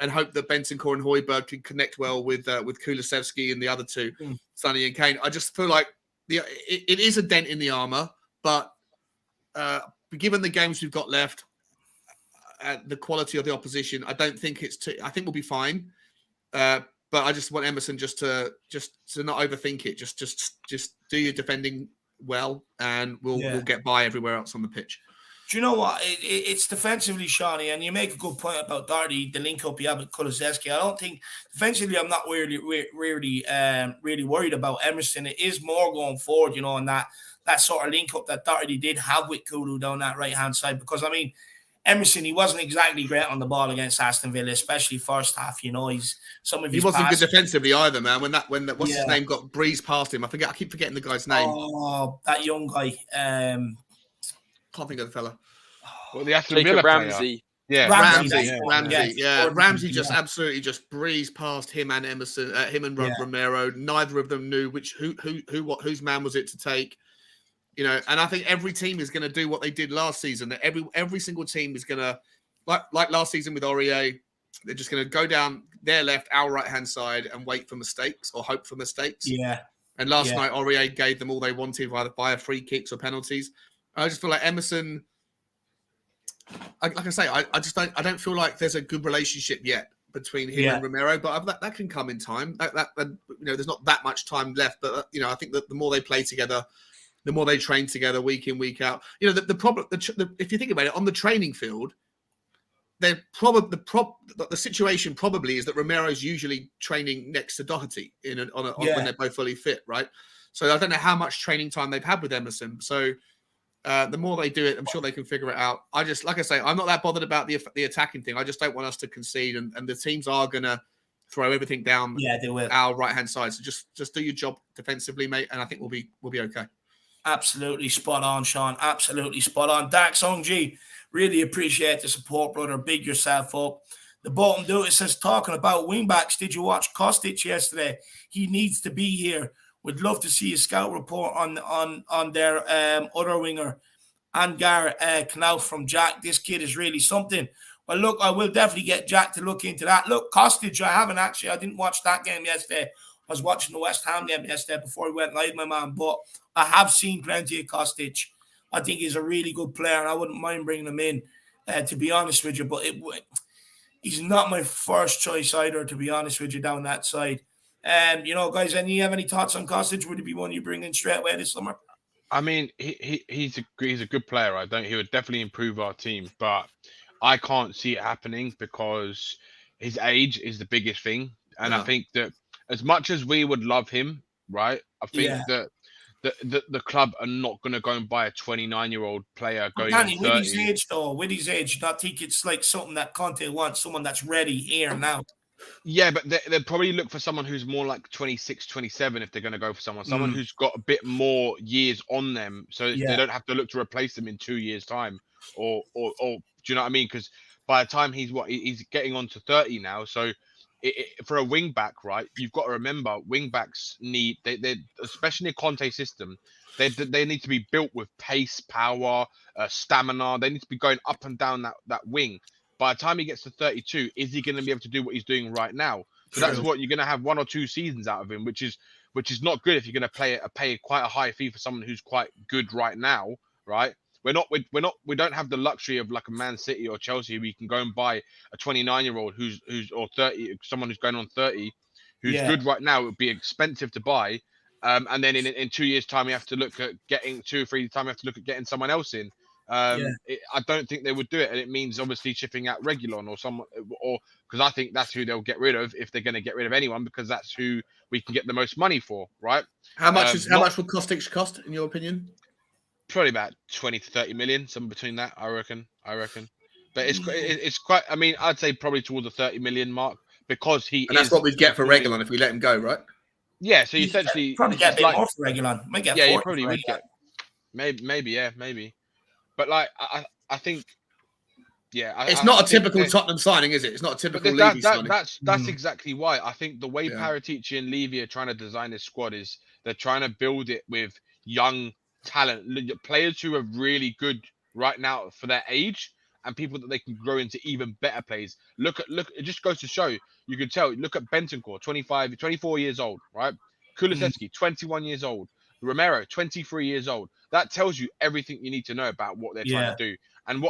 and hope that Bentancur and Højbjerg can connect well with Kulusevski and the other 2, Sonny and Kane. I just feel like it is a dent in the armor, but given the games we've got left, the quality of the opposition, I don't think I think we'll be fine. But I just want Emerson just to not overthink it. Just do your defending well, and we'll get by everywhere else on the pitch. Do you know what? It's defensively, Shawnee, and you make a good point about Doherty, the link up you have with Kulusevski. I don't think defensively I'm not really worried about Emerson. It is more going forward, and that sort of link up that Doherty did have with Kulu down that right hand side. Because I mean, Emerson, he wasn't exactly great on the ball against Aston Villa, especially first half. He wasn't good defensively either, man. When what's his name got breezed past him, I keep forgetting the guy's name. Oh, that young guy. Can't think of the fella. Well, the Aston Villa Ramsey. Yeah, Ramsey. Yeah, Ramsey just absolutely just breezed past him and Emerson, him and Romero. Neither of them knew whose man was it to take. And I think every team is going to do what they did last season. That every single team is going to, like last season with Aurier, they're just going to go down their left, our right hand side, and wait for mistakes or hope for mistakes. Yeah. And last night, Aurier gave them all they wanted via free kicks or penalties. I just feel like Emerson, like I say, I don't feel like there's a good relationship yet between him and Romero, but that can come in time. There's not that much time left, but I think that the more they play together, the more they train together week in, week out. The problem, if you think about it, on the training field, the situation probably is that Romero's usually training next to Doherty when they're both fully fit, right? So I don't know how much training time they've had with Emerson. So the more they do it, I'm sure they can figure it out. Like I say, I'm not that bothered about the attacking thing. I just don't want us to concede, and the teams are gonna throw everything down they will. Our right hand side. So just do your job defensively, mate, and I think we'll be okay. Absolutely spot on, Sean. Absolutely spot on. Dax G, really appreciate the support, brother. Big yourself up. The bottom dude says, talking about wingbacks, did you watch Kostic yesterday? He needs to be here. Would love to see a scout report on their other winger, Angar Knauf from Jack. This kid is really something. Well, look, I will definitely get Jack to look into that. Look, Kostic, I didn't watch that game yesterday. I was watching the West Ham game yesterday before we went live, my man. But I have seen plenty of Kostic. I think he's a really good player, and I wouldn't mind bringing him in, to be honest with you. But he's not my first choice either, to be honest with you, down that side. Guys, you have any thoughts on Kostic? Would it be one you bring in straight away this summer? I mean, he's a good player. He would definitely improve our team, but I can't see it happening because his age is the biggest thing. And I think that as much as we would love him, right? I think that the club are not going to go and buy a 29-year-old player going on 30. With his age, I think it's like something that Conte wants, someone that's ready here now. Yeah, but they'd probably look for someone who's more like 26, 27 if they're going to go for someone who's got a bit more years on them, so they don't have to look to replace them in 2 years' time, or do you know what I mean? Because by the time he's getting on to 30 now, so for a wing back, right? You've got to remember, wing backs need they especially in a Conte system, they need to be built with pace, power, stamina. They need to be going up and down that wing. By the time he gets to 32, is he going to be able to do what he's doing right now? So that's what you're going to have 1 or 2 seasons out of him, which is not good if you're going to pay quite a high fee for someone who's quite good right now, right? We don't have the luxury of like a Man City or Chelsea. We can go and buy a 29-year-old who's or 30, someone who's going on 30, who's good right now. It would be expensive to buy, and then in 2 years' time, we have to look at getting 2 or 3 years' time. We have to look at getting someone else in. I don't think they would do it, and it means obviously shipping out Reguilon or someone, or because I think that's who they'll get rid of if they're going to get rid of anyone, because that's who we can get the most money for, right? How much would Kostic cost in your opinion? Probably about 20 to 30 million, something between that, I reckon. But it's quite. I mean, I'd say probably towards the 30 million mark, because that's what we'd get for Reguilon if we let him go, right? Yeah, so you essentially probably get a bit more for Reguilon. Might get you probably would get maybe. But like, I think, it's not a typical Tottenham signing, is it? It's not a typical Levy signing. That's exactly why. I think the way Paratici and Levy are trying to design this squad is they're trying to build it with young talent, players who are really good right now for their age, and people that they can grow into even better players. Look, it just goes to show, you can tell, look at Bentancur, 24 years old, right? Kulusevski, 21 years old. Romero, 23 years old. That tells you everything you need to know about what they're trying to do. And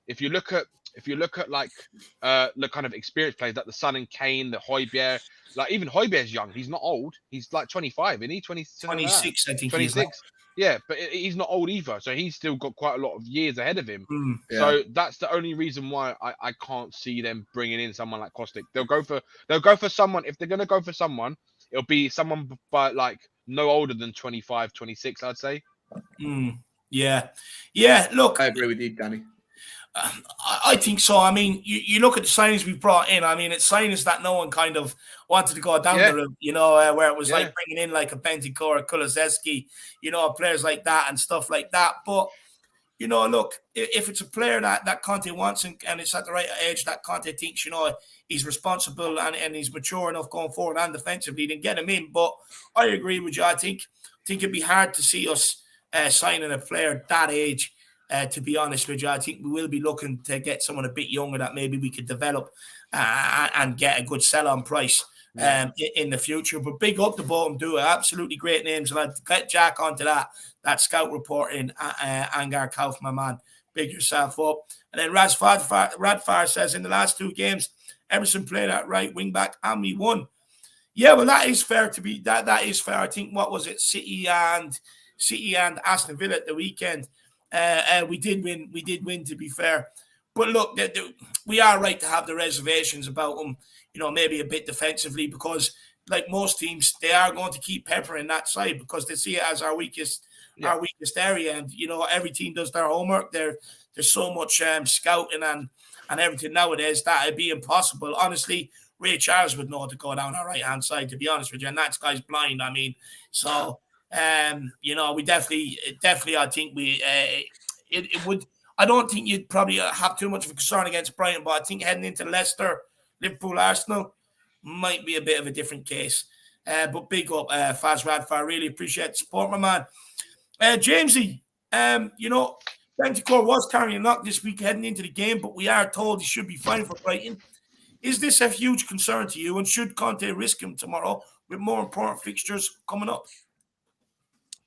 if you look at like the kind of experienced players like the Son and Kane, the Højbjerg, like even Højbjerg's young. He's not old. He's like 25, isn't he? 26, I think 26. Yeah, but he's not old either. So he's still got quite a lot of years ahead of him. So that's the only reason why I can't see them bringing in someone like Kostic. They'll go for someone. If they're going to go for someone, it'll be someone by like no older than 25, 26, I'd say. Yeah. Look, I agree with you, Danny. I think so. I mean, you look at the signings we brought in. I mean, it's signings that no one kind of wanted to go down the route, where it was like bringing in like a Bentancur, Kulusevski, players like that and stuff like that. But, look, if it's a player that Conte wants and it's at the right age that Conte thinks, he's responsible and he's mature enough going forward and defensively, then get him in. But I agree with you. I think it'd be hard to see us signing a player that age. To be honest with you, I think we will be looking to get someone a bit younger that maybe we could develop and get a good sell-on price in the future. But big up the bottom duo, absolutely great names. And I'll get Jack onto that scout report in Angar Kauf, my man. Big yourself up. And then Radfar says, in the last 2 games, Emerson played at right wing back, and we won. Yeah, well, that is fair to be. That is fair. I think what was it, City and Aston Villa at the weekend. We did win. We did win, to be fair. But look, we are right to have the reservations about them. Maybe a bit defensively, because like most teams, they are going to keep peppering that side because they see it as our weakest area. And every team does their homework. There's so much scouting and everything nowadays that it'd be impossible. Honestly, Ray Charles would know to go down our right hand side, to be honest with you, and that guy's blind. I mean, so we definitely, I think it would. I don't think you'd probably have too much of a concern against Brighton, but I think heading into Leicester, Liverpool, Arsenal might be a bit of a different case. But big up, Faz Radfar. Really appreciate the support, my man. Jamesy, Bentancur was carrying a knock this week heading into the game, but we are told he should be fine for Brighton. Is this a huge concern to you, and should Conte risk him tomorrow with more important fixtures coming up?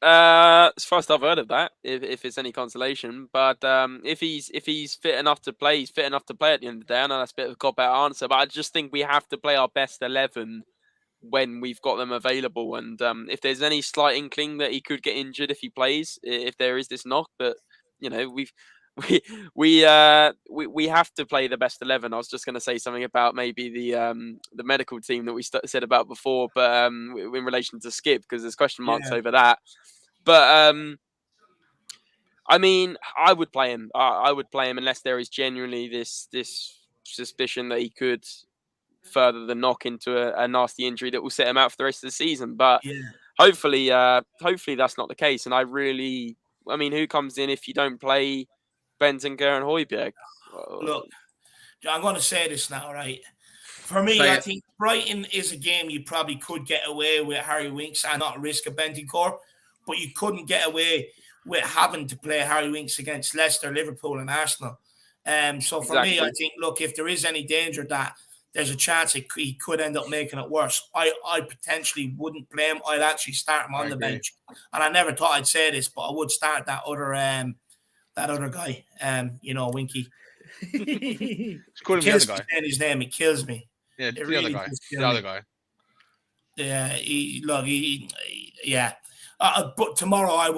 It's first I've heard of that, if it's any consolation. But if he's fit enough to play, he's fit enough to play at the end of the day. I know that's a bit of a cop-out answer, but I just think we have to play our best 11 when we've got them available. And if there's any slight inkling that he could get injured if he plays, if there is this knock, but we have to play the best 11. I was just going to say something about maybe the medical team that we said about before, but in relation to Skip, because there's question marks over that. But I mean, I would play him. I would play him unless there is genuinely this suspicion that he could further the knock into a nasty injury that will set him out for the rest of the season. But hopefully that's not the case. And who comes in if you don't play Bentancur and Højbjerg? Look, I'm going to say this now, right? For me, I think Brighton is a game you probably could get away with Harry Winks and not risk a Bentancur, but you couldn't get away with having to play Harry Winks against Leicester, Liverpool, and Arsenal. So for me, I think, look, if there is any danger that there's a chance he could end up making it worse, I potentially wouldn't play him. I'd actually start him on the bench. And I never thought I'd say this, but I would start that other guy, Winky. Just call him the other guy. His name, it kills me. Yeah, the other guy. The other guy. Yeah, but tomorrow I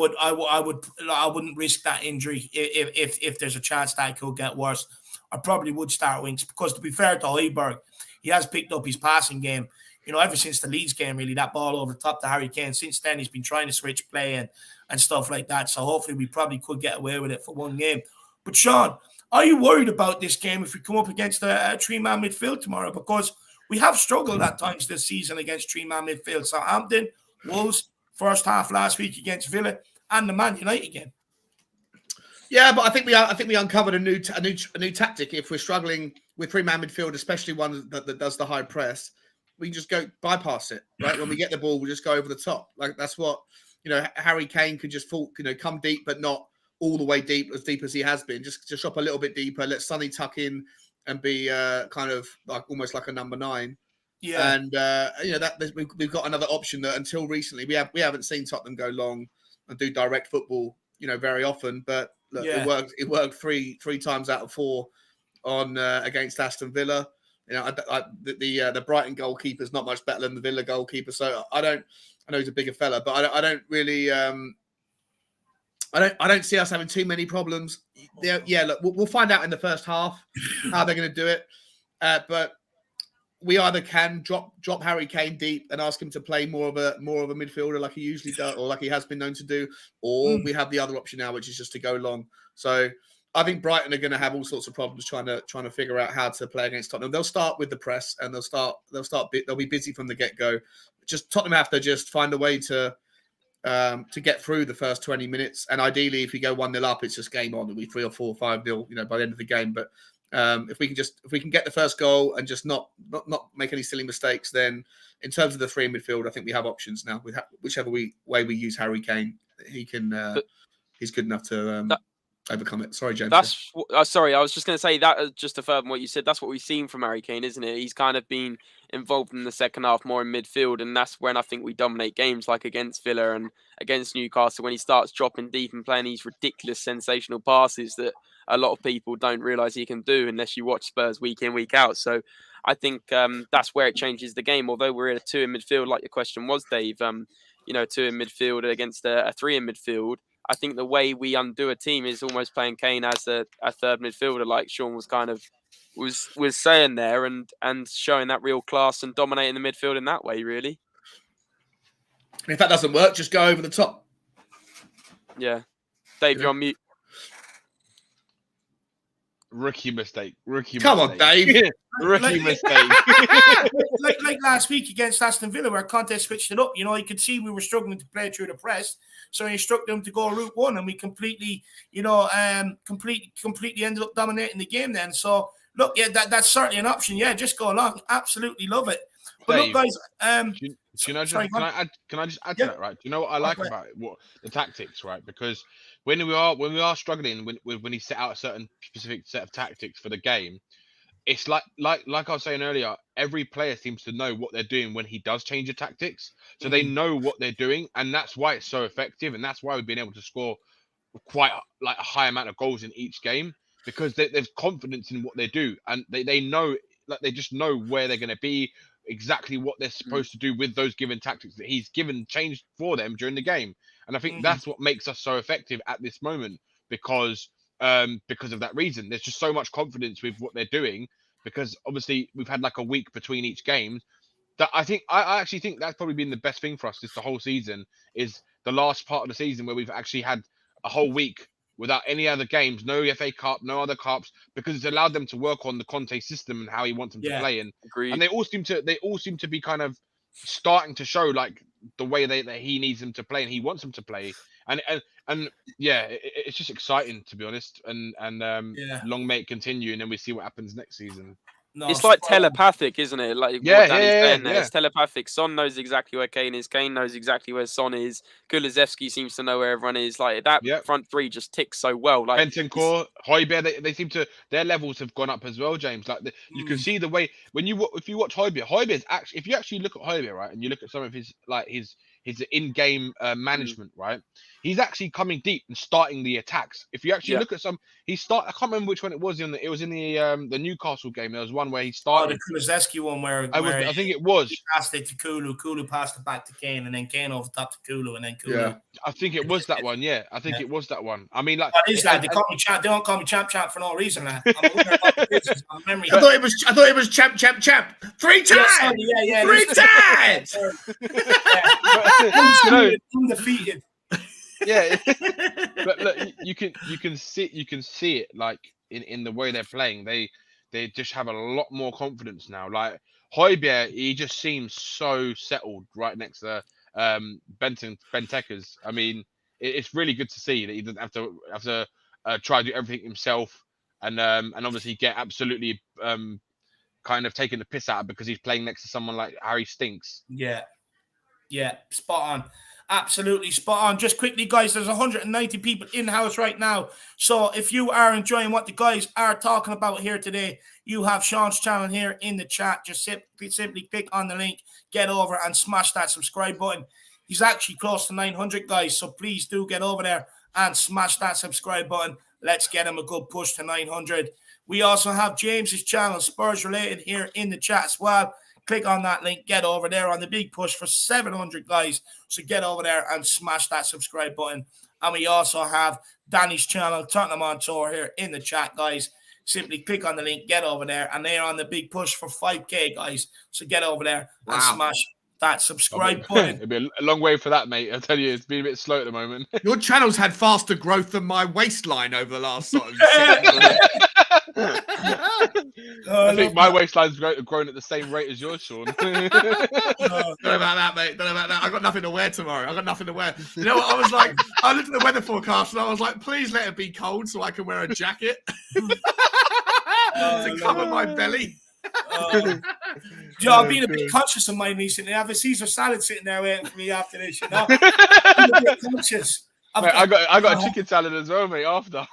wouldn't risk that injury if there's a chance that it could get worse. I probably would start Winks because, to be fair to Højbjerg, he has picked up his passing game. Ever since the Leeds game, really, that ball over the top to Harry Kane. Since then, he's been trying to switch play and stuff like that. So hopefully we probably could get away with it for one game. But Sean, are you worried about this game if we come up against a three-man midfield tomorrow? Because we have struggled at times this season against three-man midfield. Southampton, Wolves, first half last week against Villa, and the Man United game. Yeah, but I think we uncovered a new tactic. If we're struggling with three-man midfield, especially one that does the high press, we just go bypass it, right? When we get the ball, we'll just go over the top. Like that's what Harry Kane could just come deep, but not all the way deep as he has been. Just shop a little bit deeper. Let Sonny tuck in and be kind of like almost like a number 9. Yeah, and we've got another option that until recently we haven't seen Tottenham go long and do direct football, very often. But look, it worked three times out of 4 on against Aston Villa. The Brighton goalkeeper is not much better than the Villa goalkeeper, so I know he's a bigger fella, but I don't really I don't see us having too many problems. Look, we'll find out in the first half how they're going to do it, but we either can drop Harry Kane deep and ask him to play more of a midfielder like he usually does or like he has been known to do, or we have the other option now, which is just to go long. So I think Brighton are going to have all sorts of problems trying to figure out how to play against Tottenham. They'll start with the press and they'll be busy from the get-go. Just Tottenham have to just find a way to get through the first 20 minutes. And ideally, if we go 1-0 up, it's just game on. It'll be 3 or 4 or 5-0, by the end of the game. But if we can get the first goal and just not make any silly mistakes, then in terms of the 3 in midfield, I think we have options now. Whichever way we use Harry Kane, he's good enough to overcome it. Sorry, James. Sorry, I was just going to say that just to further what you said. That's what we've seen from Harry Kane, isn't it? He's kind of been involved in the second half more in midfield, and that's when I think we dominate games, like against Villa and against Newcastle, when he starts dropping deep and playing these ridiculous, sensational passes that a lot of people don't realise he can do unless you watch Spurs week in, week out. So I think that's where it changes the game. Although we're at a 2 in midfield, like your question was, Dave, 2 in midfield against a 3 in midfield. I think the way we undo a team is almost playing Kane as a third midfielder, like Sean was kind of was saying there, and showing that real class and dominating the midfield in that way, really. If that doesn't work, just go over the top. Yeah. Dave, you're on mute. Rookie mistake. Come on, Dave. Rookie mistake. like last week against Aston Villa, where Conte switched it up. You could see we were struggling to play through the press, so he instructed them to go route one, and we completely ended up dominating the game then. So look, yeah, that's certainly an option. Yeah, just go along. Absolutely love it. But Dave, look, guys, can I just add to that, right? Do you know what I like about it? What the tactics, right? Because when we are struggling, when he set out a certain specific set of tactics for the game, it's like I was saying earlier, every player seems to know what they're doing when he does change the tactics, so they know what they're doing, and that's why it's so effective, and that's why we've been able to score quite a high amount of goals in each game, because there's confidence in what they do, and they know, like, they just know where they're going to be, exactly what they're supposed to do with those given tactics that he's changed for them during the game. And I think that's what makes us so effective at this moment, because of that reason. There's just so much confidence with what they're doing, because obviously we've had like a week between each game, that I actually think that's probably been the best thing for us this the whole season, is the last part of the season where we've actually had a whole week without any other games, no FA Cup, no other cups, because it's allowed them to work on the Conte system and how he wants them to play. And they all seem to be kind of starting to show like the way that he needs them to play and he wants them to play. And yeah, it's just exciting, to be honest. And long may it continue, and then we see what happens next season. No, it's like telepathic, isn't it? Like what Danny's saying there. It's telepathic. Son knows exactly where Kane is. Kane knows exactly where Son is. Kulusevski seems to know where everyone is. Like that front three just ticks so well. Like Bentancur, Højbjerg, they seem to, their levels have gone up as well, James. Like you can see the way if you watch Højbjerg's actually, if you actually look at Højbjerg, right, and you look at some of his in-game management, right, he's actually coming deep and starting the attacks. If you actually look at some, I can't remember which one it was in the Newcastle game. There was one where he started. The Kulusevski one where I think it was. He passed it to Kulu. Kulu passed it back to Kane, and then Kane over top to Kulu, and then Kulu. Yeah. I think it was that one. Yeah, I think it was that one. I mean, like, they call me champ. They don't call me champ for no reason. Lad. I thought it was champ 3 times. Yeah, 3 times. Undefeated. Yeah, but look, you can see it like in the way they're playing. They just have a lot more confidence now. Like Højbjerg, he just seems so settled right next to Benteke's. I mean, it's really good to see that he doesn't have to try to do everything himself, and obviously get absolutely kind of taking the piss out of because he's playing next to someone like Harry Stinks. Yeah, spot on. Absolutely spot on. Just quickly, guys, there's 190 people in the house right now. So if you are enjoying what the guys are talking about here today, you have Sean's channel here in the chat. Just simply click on the link, get over and smash that subscribe button. He's actually close to 900, guys. So please do get over there and smash that subscribe button. Let's get him a good push to 900. We also have James's channel, Spurs related, here in the chat as well. Click on that link, get over there on the big push for 700, guys. So get over there and smash that subscribe button. And we also have Danny's channel, Tottenham on Tour, here in the chat, guys. Simply click on the link, get over there, and they're on the big push for 5K, guys. So get over there and smash that subscribe button. It'll be a long way for that, mate. I tell you, it's been a bit slow at the moment. Your channel's had faster growth than my waistline over the last sort of I think my waistline's grown at the same rate as yours, Sean. Don't know about that, mate. Don't know about that. I've got nothing to wear tomorrow. You know what? I was like, I looked at the weather forecast and I was like, please let it be cold so I can wear a jacket to cover my belly. I've been a bit conscious of mine recently. I have a Caesar salad sitting there waiting for me after this. You know, I'm a bit conscious. Mate, I got a chicken salad as well, mate. After.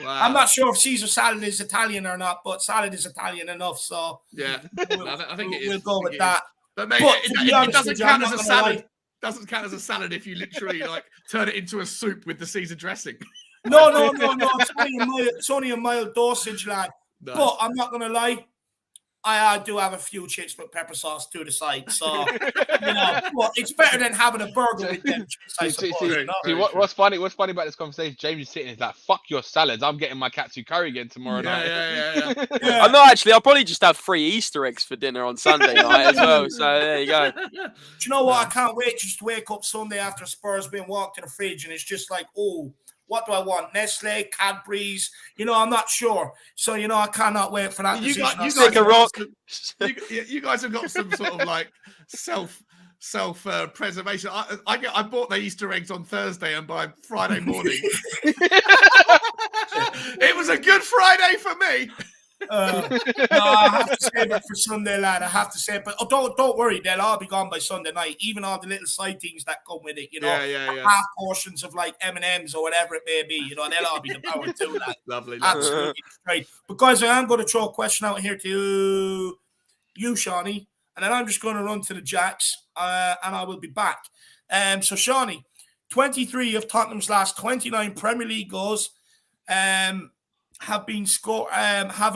Wow. I'm not sure if Caesar salad is Italian or not, but salad is Italian enough. So yeah, I think we'll go with that. But mate, it doesn't count as a salad. Doesn't count as a salad if you literally like turn it into a soup with the Caesar dressing. No. It's only a mild dosage, lad. No. But I'm not gonna lie. I do have a few chips with pepper sauce to the side. So, well, it's better than having a burger with them chips, I suppose. See, what's funny about this conversation, James is sitting is like, fuck your salads. I'm getting my katsu curry again tomorrow night. Yeah. I'm not actually. I'll probably just have 3 Easter eggs for dinner on Sunday night as well. So there you go. Do you know what? I can't wait just to wake up Sunday after Spurs being walked to the fridge, and it's just like, oh, what do I want? Nestle, Cadbury's? I'm not sure. So, I cannot wait for that. You guys have got some sort of like self preservation. I bought the Easter eggs on Thursday, and by Friday morning, it was a good Friday for me. No, I have to save it for Sunday, lad. I have to say it, but don't worry, they'll all be gone by Sunday night. Even all the little side things that come with it, half portions of like M&Ms or whatever it may be. They'll all be the power to do that. Lovely. Absolutely great. But guys, I am going to throw a question out here to you, Shawnee, and then I'm just going to run to the Jacks, and I will be back. So Shawnee, 23 of Tottenham's last 29 Premier League goals, have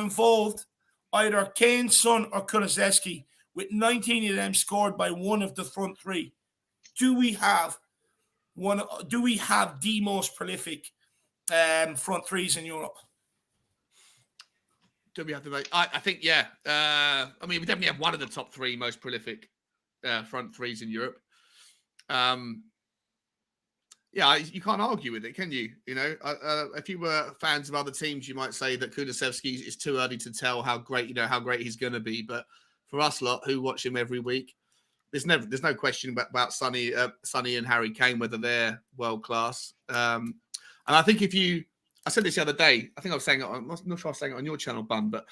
involved either Kane, Son, or Kulusevski, with 19 of them scored by one of the front three. Do we have the most prolific front threes in Europe? Do we have to I think, yeah. We definitely have one of the top 3 most prolific front threes in Europe. Yeah, you can't argue with it, can you? If you were fans of other teams, you might say that Kulusevski is too early to tell how great he's going to be. But for us lot who watch him every week, there's no question about Sonny and Harry Kane, whether they're world class. And I think I said this the other day. I think I was saying it. I'm not sure I was saying it on your channel, Bun. But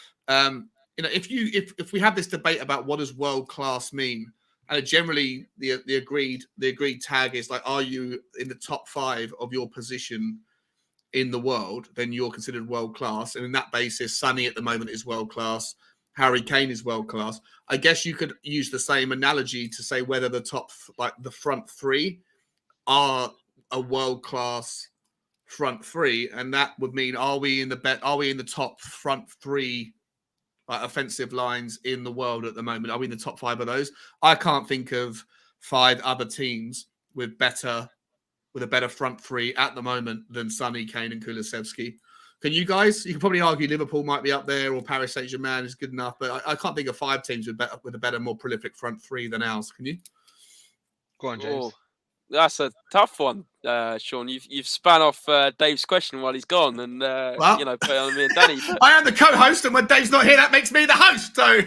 if we have this debate about what does world class mean. And generally, the agreed tag is like, are you in the top 5 of your position in the world? Then you're considered world class. And in that basis, Sonny at the moment is world class. Harry Kane is world class. I guess you could use the same analogy to say whether the the front 3 are a world class front 3, and that would mean are we in the top front 3? Offensive lines in the world at the moment? Are we in the top 5 of those? I can't think of 5 other teams with a better front 3 at the moment than Sonny, Kane, and Kulusevski. Can you guys? You can probably argue Liverpool might be up there, or Paris Saint-Germain is good enough, but I can't think of 5 teams with a better, more prolific front 3 than ours. Can you? Go on, James. Oh, that's a tough one, Sean. You've spun off Dave's question while he's gone, and put it on me and Danny. I am the co-host, and when Dave's not here, that makes me the host. So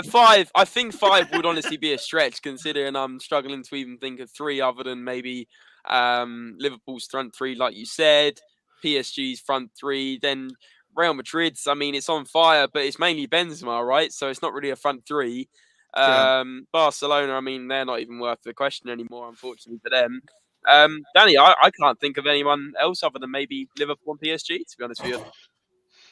5. I think 5 would honestly be a stretch, considering I'm struggling to even think of 3 other than maybe Liverpool's front 3, like you said, PSG's front 3, then Real Madrid's. I mean, it's on fire, but it's mainly Benzema, right? So it's not really a front 3. Barcelona, I mean, they're not even worth the question anymore, unfortunately for them. Danny, I can't think of anyone else other than maybe Liverpool and PSG, to be honest with you.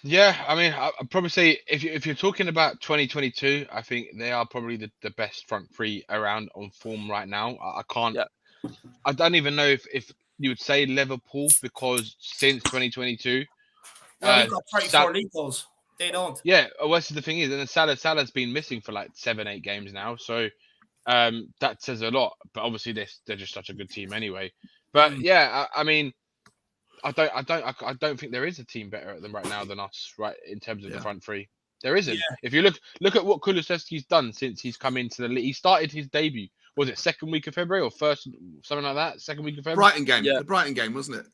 Yeah, I mean, I'd probably say if you're talking about 2022, I think they are probably the best front 3 around on form right now. I can't. Yeah. I don't even know if you would say Liverpool, because since 2022, they've got 34 league goals. They don't. Yeah, well, that's the thing is, and then Salah's been missing for like 7-8 games now, so that says a lot. But obviously, they're just such a good team anyway. But yeah, I mean, I don't think there is a team better at them right now than us, right, in terms of the front 3. There isn't. Yeah. If you look at what Kulusevski's done since he's come into the league. He started his debut. Was it second week of February or first, something like that? Second week of February. Brighton game. Yeah. The Brighton game, wasn't it?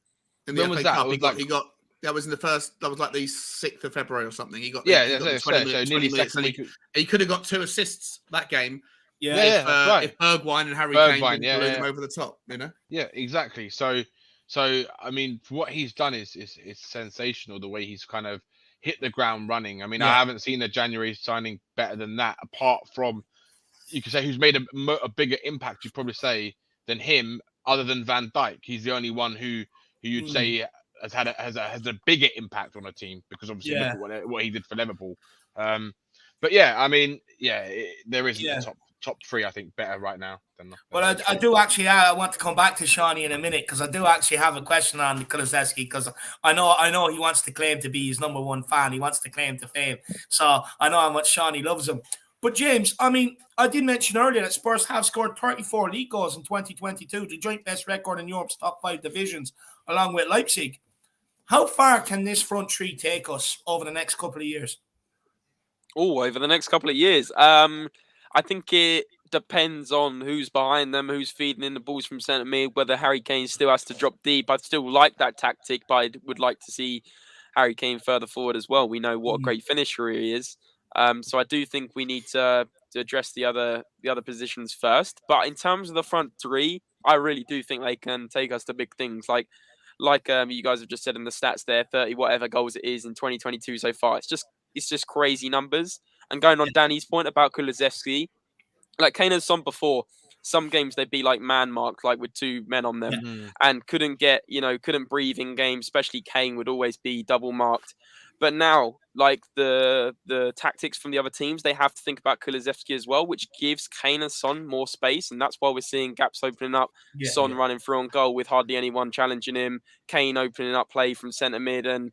In the when was that? Cup, he got. That was in the first. That was like the 6th of February or something. He got. That's 20 minutes, so nearly second week. He could have got 2 assists that game. If Bergwijn and Harry Kane blew him over the top, Yeah, exactly. So I mean, what he's done is sensational. The way he's kind of hit the ground running. I mean, I haven't seen a January signing better than that. Apart from, you could say, who's made a bigger impact. You'd probably say than him, other than Van Dijk. He's the only one who you'd say has a bigger impact on a team, because obviously look at what he did for Liverpool. But yeah, I mean, there isn't a top 3, I think, better right now than. Well, I do actually. I want to come back to Shawnee in a minute because I do actually have a question on Kulusevski because I know he wants to claim to be his #1 fan. He wants to claim to fame. So I know how much Shawnee loves him. But James, I mean, I did mention earlier that Spurs have scored 34 league goals in 2022, the joint best record in Europe's top 5 divisions, along with Leipzig. How far can this front three take us over the next couple of years? Oh, over the next couple of years. I think it depends on who's behind them, who's feeding in the balls from centre mid, whether Harry Kane still has to drop deep. I'd still like that tactic, but I would like to see Harry Kane further forward as well. We know what a great finisher he is. So I do think we need to address the other positions first. But in terms of the front three, I really do think they can take us to big things. Like you guys have just said in the stats there, 30 whatever goals it is in 2022 so far. It's just crazy numbers. And going on Danny's point about Kulusevski, like Kane has some before, some games they'd be like man marked, like with 2 men on them, and couldn't breathe in games, especially Kane would always be double marked. But now, like the tactics from the other teams, they have to think about Kulusevski as well, which gives Kane and Son more space, and that's why we're seeing gaps opening up. Son running through on goal with hardly anyone challenging him. Kane opening up play from centre mid and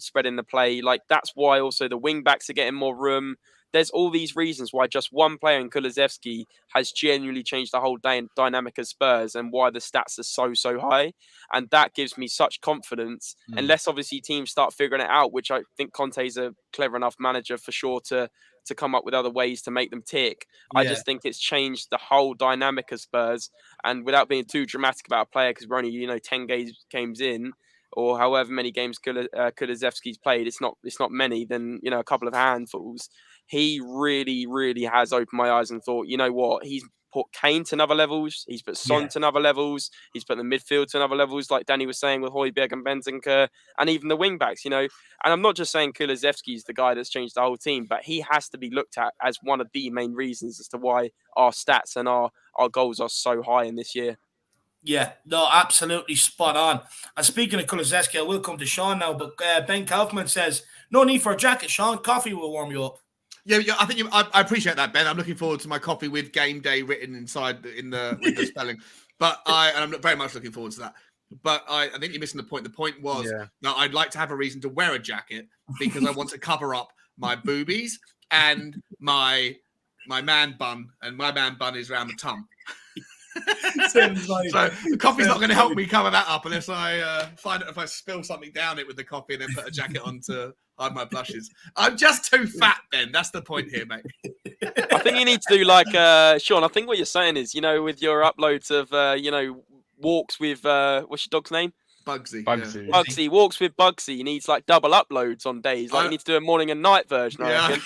spreading the play. Like that's why also the wing backs are getting more room. There's all these reasons why just one player in Kulusevski has genuinely changed the whole dynamic of Spurs and why the stats are so high. And that gives me such confidence, unless obviously teams start figuring it out, which I think Conte's a clever enough manager for sure to come up with other ways to make them tick. Yeah. I just think it's changed the whole dynamic of Spurs. And without being too dramatic about a player, because we're only 10 games in, or however many games Kulusevski's played, it's not many, than a couple of handfuls. He really, really has opened my eyes and thought, you know what, he's put Kane to another levels, he's put Son to another levels, he's put the midfield to another levels, like Danny was saying with Højbjerg and Bentancur, and even the wing backs, And I'm not just saying Kulusevski's the guy that's changed the whole team, but he has to be looked at as one of the main reasons as to why our stats and our goals are so high in this year. Yeah, no, absolutely spot on. And speaking of Kulusevski, I will come to Sean now, but Ben Kaufman says, no need for a jacket, Sean. Coffee will warm you up. Yeah, I think I appreciate that, Ben. I'm looking forward to my coffee with game day written inside with the spelling. But I'm very much looking forward to that. But I think you're missing the point. The point was that I'd like to have a reason to wear a jacket because I want to cover up my boobies and my man bun, and my man bun is around the tum. So the coffee's not going to help me cover that up unless I find it if I spill something down it with the coffee and then put a jacket on to hide my blushes. I'm just too fat, Ben. That's the point here, mate. I think you need to do like Sean. I think what you're saying is, with your uploads of walks with what's your dog's name? Bugsy. Yeah. Bugsy walks with Bugsy. He needs like double uploads on days. Like you need to do a morning and night version. I reckon.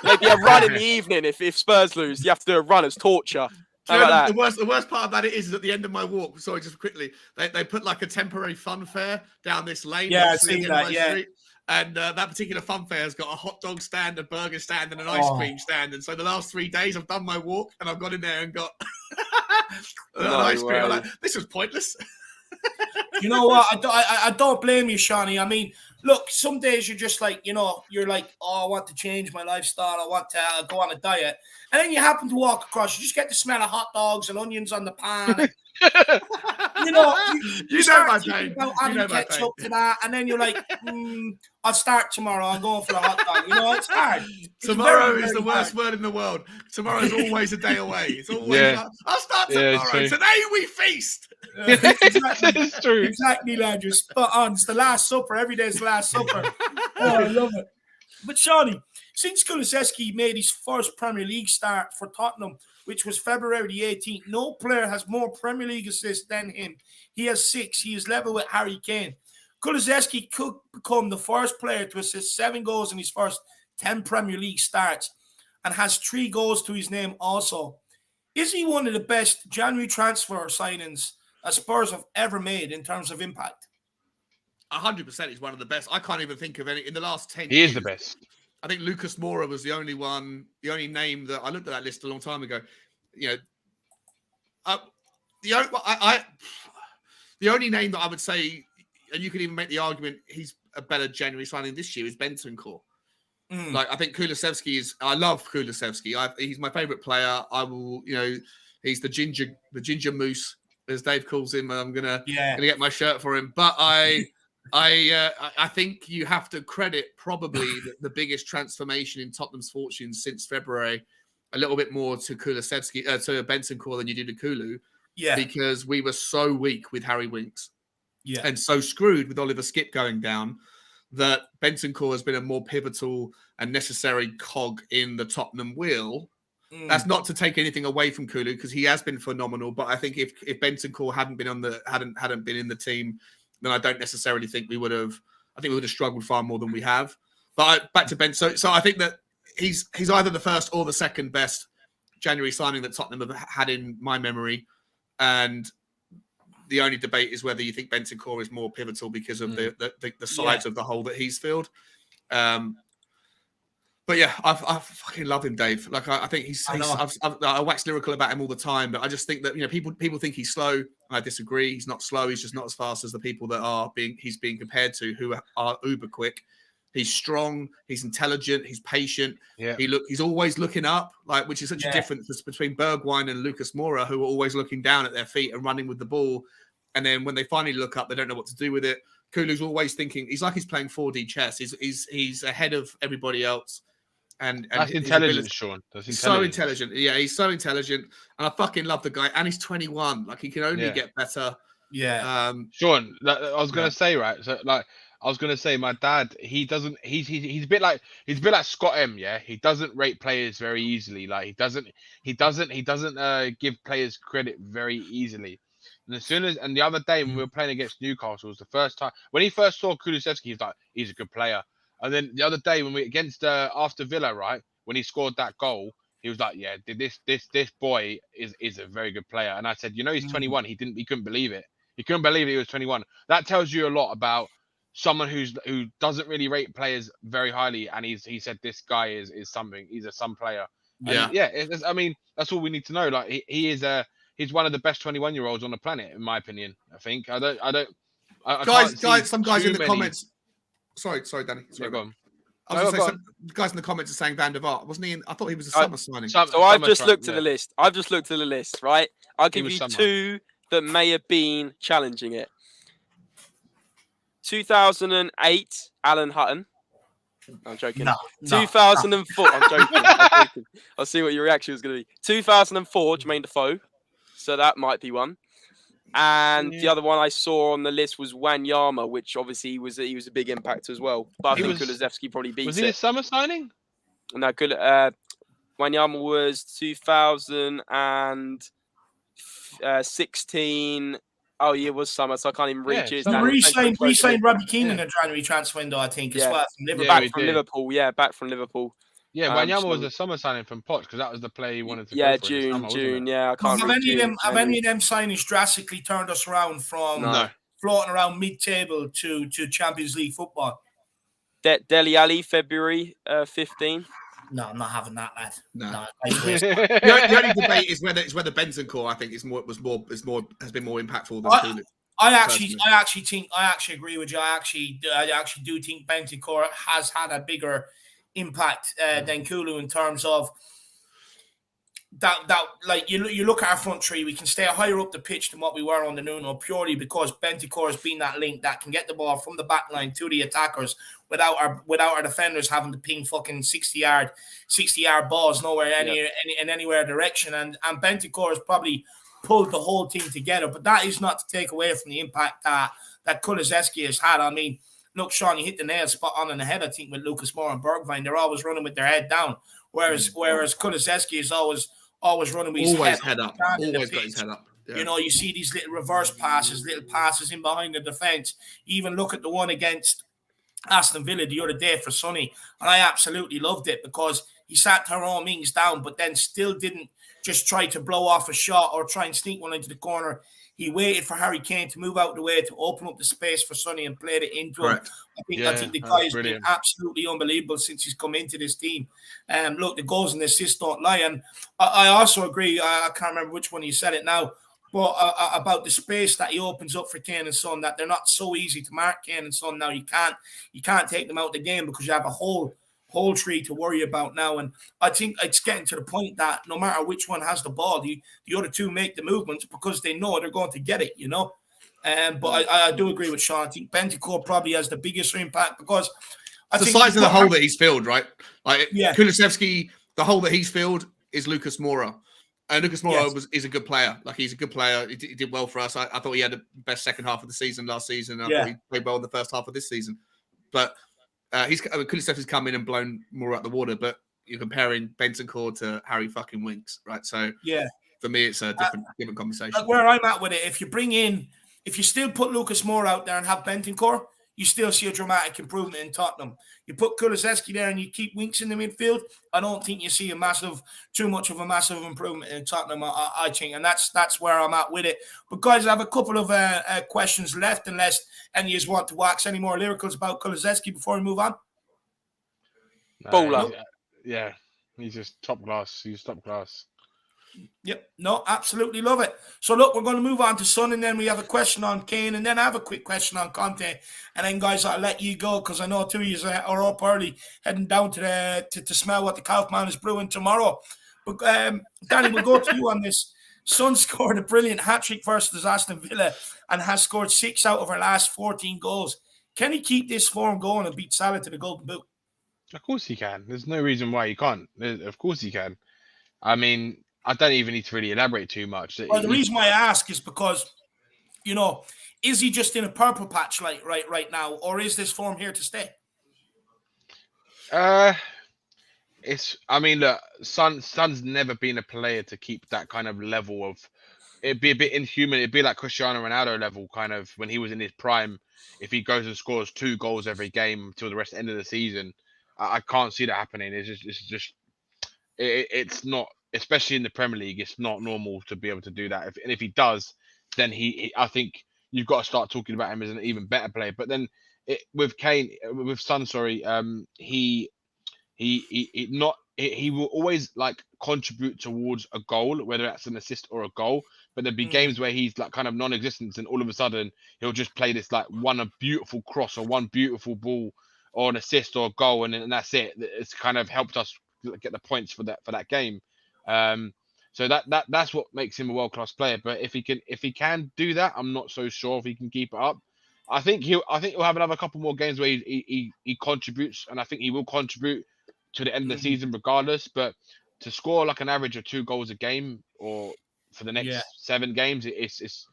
Maybe a run in the evening if Spurs lose. You have to do a run as torture. The worst part about it is at the end of my walk, sorry, just quickly, they put like a temporary fun fair down this lane. Yeah, I see that, street, and that particular fun fair has got a hot dog stand, a burger stand, and an ice cream stand. And so the last 3 days I've done my walk and I've got in there and got an ice cream. I'm like, this was pointless. You know what? I don't blame you, Shawnee. I mean, look, some days you're just like, you're like, oh, I want to change my lifestyle. I want to go on a diet. And then you happen to walk across. You just get the smell of hot dogs and onions on the pan. And, you start my thinking pain. about adding ketchup to that. And then you're like, I'll start tomorrow. I'm going for a hot dog. It's hard. Tomorrow is the worst word in the world. Tomorrow is always a day away. It's always I'll start tomorrow. Today we feast. Exactly. It's true. Exactly, lad. You're spot on. It's the Last Supper. Every day is the Last Supper. Oh, I love it. But Shawnee, since Kulusevski made his first Premier League start for Tottenham, which was February the 18th, no player has more Premier League assists than him. He has 6. He is level with Harry Kane. Kulusevski could become the first player to assist 7 goals in his first 10 Premier League starts and has 3 goals to his name also. Is he one of the best January transfer signings Spurs have ever made in terms of impact? 100% he's one of the best. I can't even think of any in the last 10 years. He is the best. I think Lucas Moura was the only name that I looked at that list a long time ago. The only name that I would say, and you could even make the argument, he's a better January signing this year, is Bentancur. Like, I think Kulusevski is. I love Kulusevski. He's my favorite player. I will, he's the ginger moose, as Dave calls him. I'm gonna get my shirt for him. But I think you have to credit probably the biggest transformation in Tottenham's fortunes since February, a little bit more to Kulusevski, to Bentancur than you did to Kulu. Yeah, because we were so weak with Harry Winks. Yeah, and so screwed with Oliver Skip going down that Bentancur has been a more pivotal and necessary cog in the Tottenham wheel. That's not to take anything away from Kulu, because he has been phenomenal. But I think if Bentancur hadn't been hadn't been in the team, then I don't necessarily think we would have. I think we would have struggled far more than we have. But back to Ben. So I think that he's either the first or the second best January signing that Tottenham have had in my memory, and the only debate is whether you think Bentancur is more pivotal because of the sides of the hole that he's filled. But yeah, I fucking love him, Dave. Like, I think I wax lyrical about him all the time, but I just think that, people think he's slow. I disagree. He's not slow. He's just not as fast as the people that he's being compared to, who are uber quick. He's strong. He's intelligent. He's patient. Yeah. He's always looking up, which is such a difference between Bergwijn and Lucas Moura, who are always looking down at their feet and running with the ball. And then when they finally look up, they don't know what to do with it. Kulu's always thinking. He's like he's playing 4D chess. He's ahead of everybody else. And that's intelligent, Sean. He's so intelligent. Yeah, he's so intelligent. And I fucking love the guy. And he's 21. Like, he can only get better. Yeah. Sean, I was gonna say, right. So, I was gonna say, my dad, he's a bit like Scott M. Yeah, he doesn't rate players very easily. Like, he doesn't give players credit very easily. And the other day when we were playing against Newcastle, was the first time when he first saw Kulusevski, he was like, he's a good player. And then the other day when we against after Villa, right, when he scored that goal, he was like, yeah, this boy is a very good player. And I said, he's 21. He couldn't believe it. He couldn't believe he was 21. That tells you a lot about someone who doesn't really rate players very highly. And he said this guy is something. He's some player. And I mean, that's all we need to know. Like, he's one of the best 21-year-olds on the planet, in my opinion. I think. Some guys in the comments. Sorry, Danny. Sorry, go on. I was going to say, some guys in the comments are saying Van der Vaart. Wasn't he? I thought he was a summer signing. So I've just looked at the list. Right? I'll give you two that may have been challenging it. 2008, Alan Hutton. I'm joking. No, 2004. I'm joking. I'll see what your reaction was going to be. 2004, Jermaine Defoe. So that might be one. And the other one I saw on the list was Wanyama, which obviously was a big impact as well. But I think Kulusevski probably beats it. Was he a summer signing? No, Wanyama was 2016. Oh, yeah, it was summer, so I can't even reach it. Re-signed Robbie Keane in a January transfer window, I think, as well. Back from Liverpool. Yeah, Wanyama was a summer signing from Poch, because that was the play he wanted to go for. June. Yeah, I can't. Have any of them signings drastically turned us around from floating around mid-table to Champions League football? Dele Alli, February 15. No, I'm not having that, lad. No. The only debate is whether Bentancur, I think, has been more impactful than Kulu. I actually agree with you. I actually do think Bentancur has had a bigger impact than Kulu in terms of that like you look at our front three, we can stay higher up the pitch than what we were on the Nuno, purely because Bentancur has been that link that can get the ball from the back line to the attackers without our defenders having to ping fucking 60-yard balls in anywhere direction, and Bentancur has probably pulled the whole team together. But that is not to take away from the impact that Kulusevski has had. I mean, look, Sean, you hit the nail spot on in the head, I think, with Lucas Moura and Bergwijn. They're always running with their head down, whereas Kulusevski is always running with his head up. Always got his head up. Yeah. You see these little reverse passes, little passes in behind the defence. Even look at the one against Aston Villa the other day for Sonny, and I absolutely loved it because he sat Tyrone Mings down, but then still didn't just try to blow off a shot or try and sneak one into the corner. He waited for Harry Kane to move out the way to open up the space for Sonny and played it into him. I think the guy has been absolutely unbelievable since he's come into this team. Look, the goals and the assists don't lie. And I also agree, I can't remember which one you said it now, but about the space that he opens up for Kane and Son, that they're not so easy to mark Kane and Son now. You can't take them out of the game because you have a whole poultry to worry about now. And I think it's getting to the point that no matter which one has the ball, the other two make the movements because they know they're going to get it, you know. But I do agree with Sean. I think Bentancur probably has the biggest impact because I think the size of the hole that he's filled, right? Like Kulusevski, the hole that he's filled is Lucas Moura. And Lucas Moura is a good player. Like, he's a good player. He did well for us. I thought he had the best second half of the season last season. I thought he played well in the first half of this season. But Kulusevski's come in and blown Moura out the water. But you're comparing Bentancur to Harry fucking Winks, right? So for me, it's a different conversation. Like where I'm at with it, if you still put Lucas Moura out there and have Bentancur, you still see a dramatic improvement in Tottenham. You put Kulusevski there and you keep Winks in the midfield, I don't think you see too much of a massive improvement in Tottenham, I think. And that's where I'm at with it. But guys, I have a couple of questions left, unless any of you want to wax any more lyricals about Kulusevski before we move on. Baller. Yeah, he's just top class. He's top class. Yep. No, absolutely love it. So look, we're going to move on to Son, and then we have a question on Kane, and then I have a quick question on Conte, and then guys, I'll let you go because I know two of you are up early, heading down to smell what the Kaufman is brewing tomorrow. But Danny, we'll go to you on this. Son scored a brilliant hat-trick versus Aston Villa and has scored 6 out of her last 14 goals. Can he keep this form going and beat Salah to the Golden Boot? Of course he can. There's no reason why he can't. Of course he can. I mean, I don't even need to really elaborate too much. Well, the reason why I ask is because, you know, is he just in a purple patch right now, or is this form here to stay? Look, Son's never been a player to keep that kind of level of. It'd be a bit inhuman. It'd be like Cristiano Ronaldo level, kind of when he was in his prime. If he goes and scores 2 goals every game till the end of the season, I can't see that happening. It's not. Especially in the Premier League, it's not normal to be able to do that. If he does, then I think you've got to start talking about him as an even better player. But then with Son, he will always like contribute towards a goal, whether that's an assist or a goal. But there'll be games where he's like kind of non-existent, and all of a sudden he'll just play this like a beautiful cross or one beautiful ball or an assist or a goal, and that's it. It's kind of helped us get the points for that game. So that's what makes him a world-class player. But if he can do that, I'm not so sure if he can keep it up. I think he'll have another couple more games where he contributes, and I think he will contribute to the end of the season regardless. But to score like an average of 2 goals a game or for the next 7 games, it's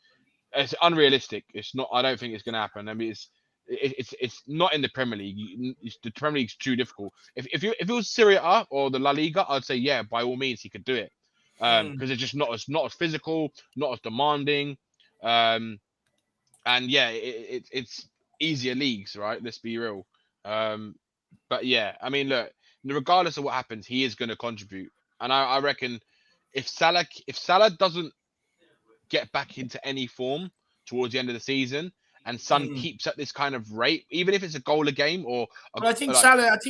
unrealistic. It's not. I don't think it's going to happen. I mean, it's not in the Premier League. The Premier League's too difficult. If it was Serie A or the La Liga, I'd say by all means he could do it, because it's just not as physical, not as demanding, and it's easier leagues, right? Let's be real. But I mean, look, regardless of what happens, he is going to contribute, and I reckon if Salah doesn't get back into any form towards the end of the season, and Son keeps at this kind of rate, even if it's a goal a game or. I think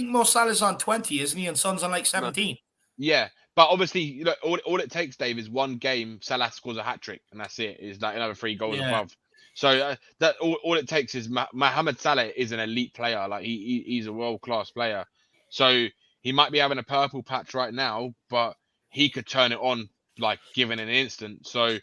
Mo Salah's on 20, isn't he? And Son's on like 17. Yeah, but obviously, all it takes, Dave, is one game. Salah scores a hat trick, and that's it. It's like another 3 goals above. So that all it takes is Mohamed Salah is an elite player. Like he's a world class player. So he might be having a purple patch right now, but he could turn it on like given an instant. So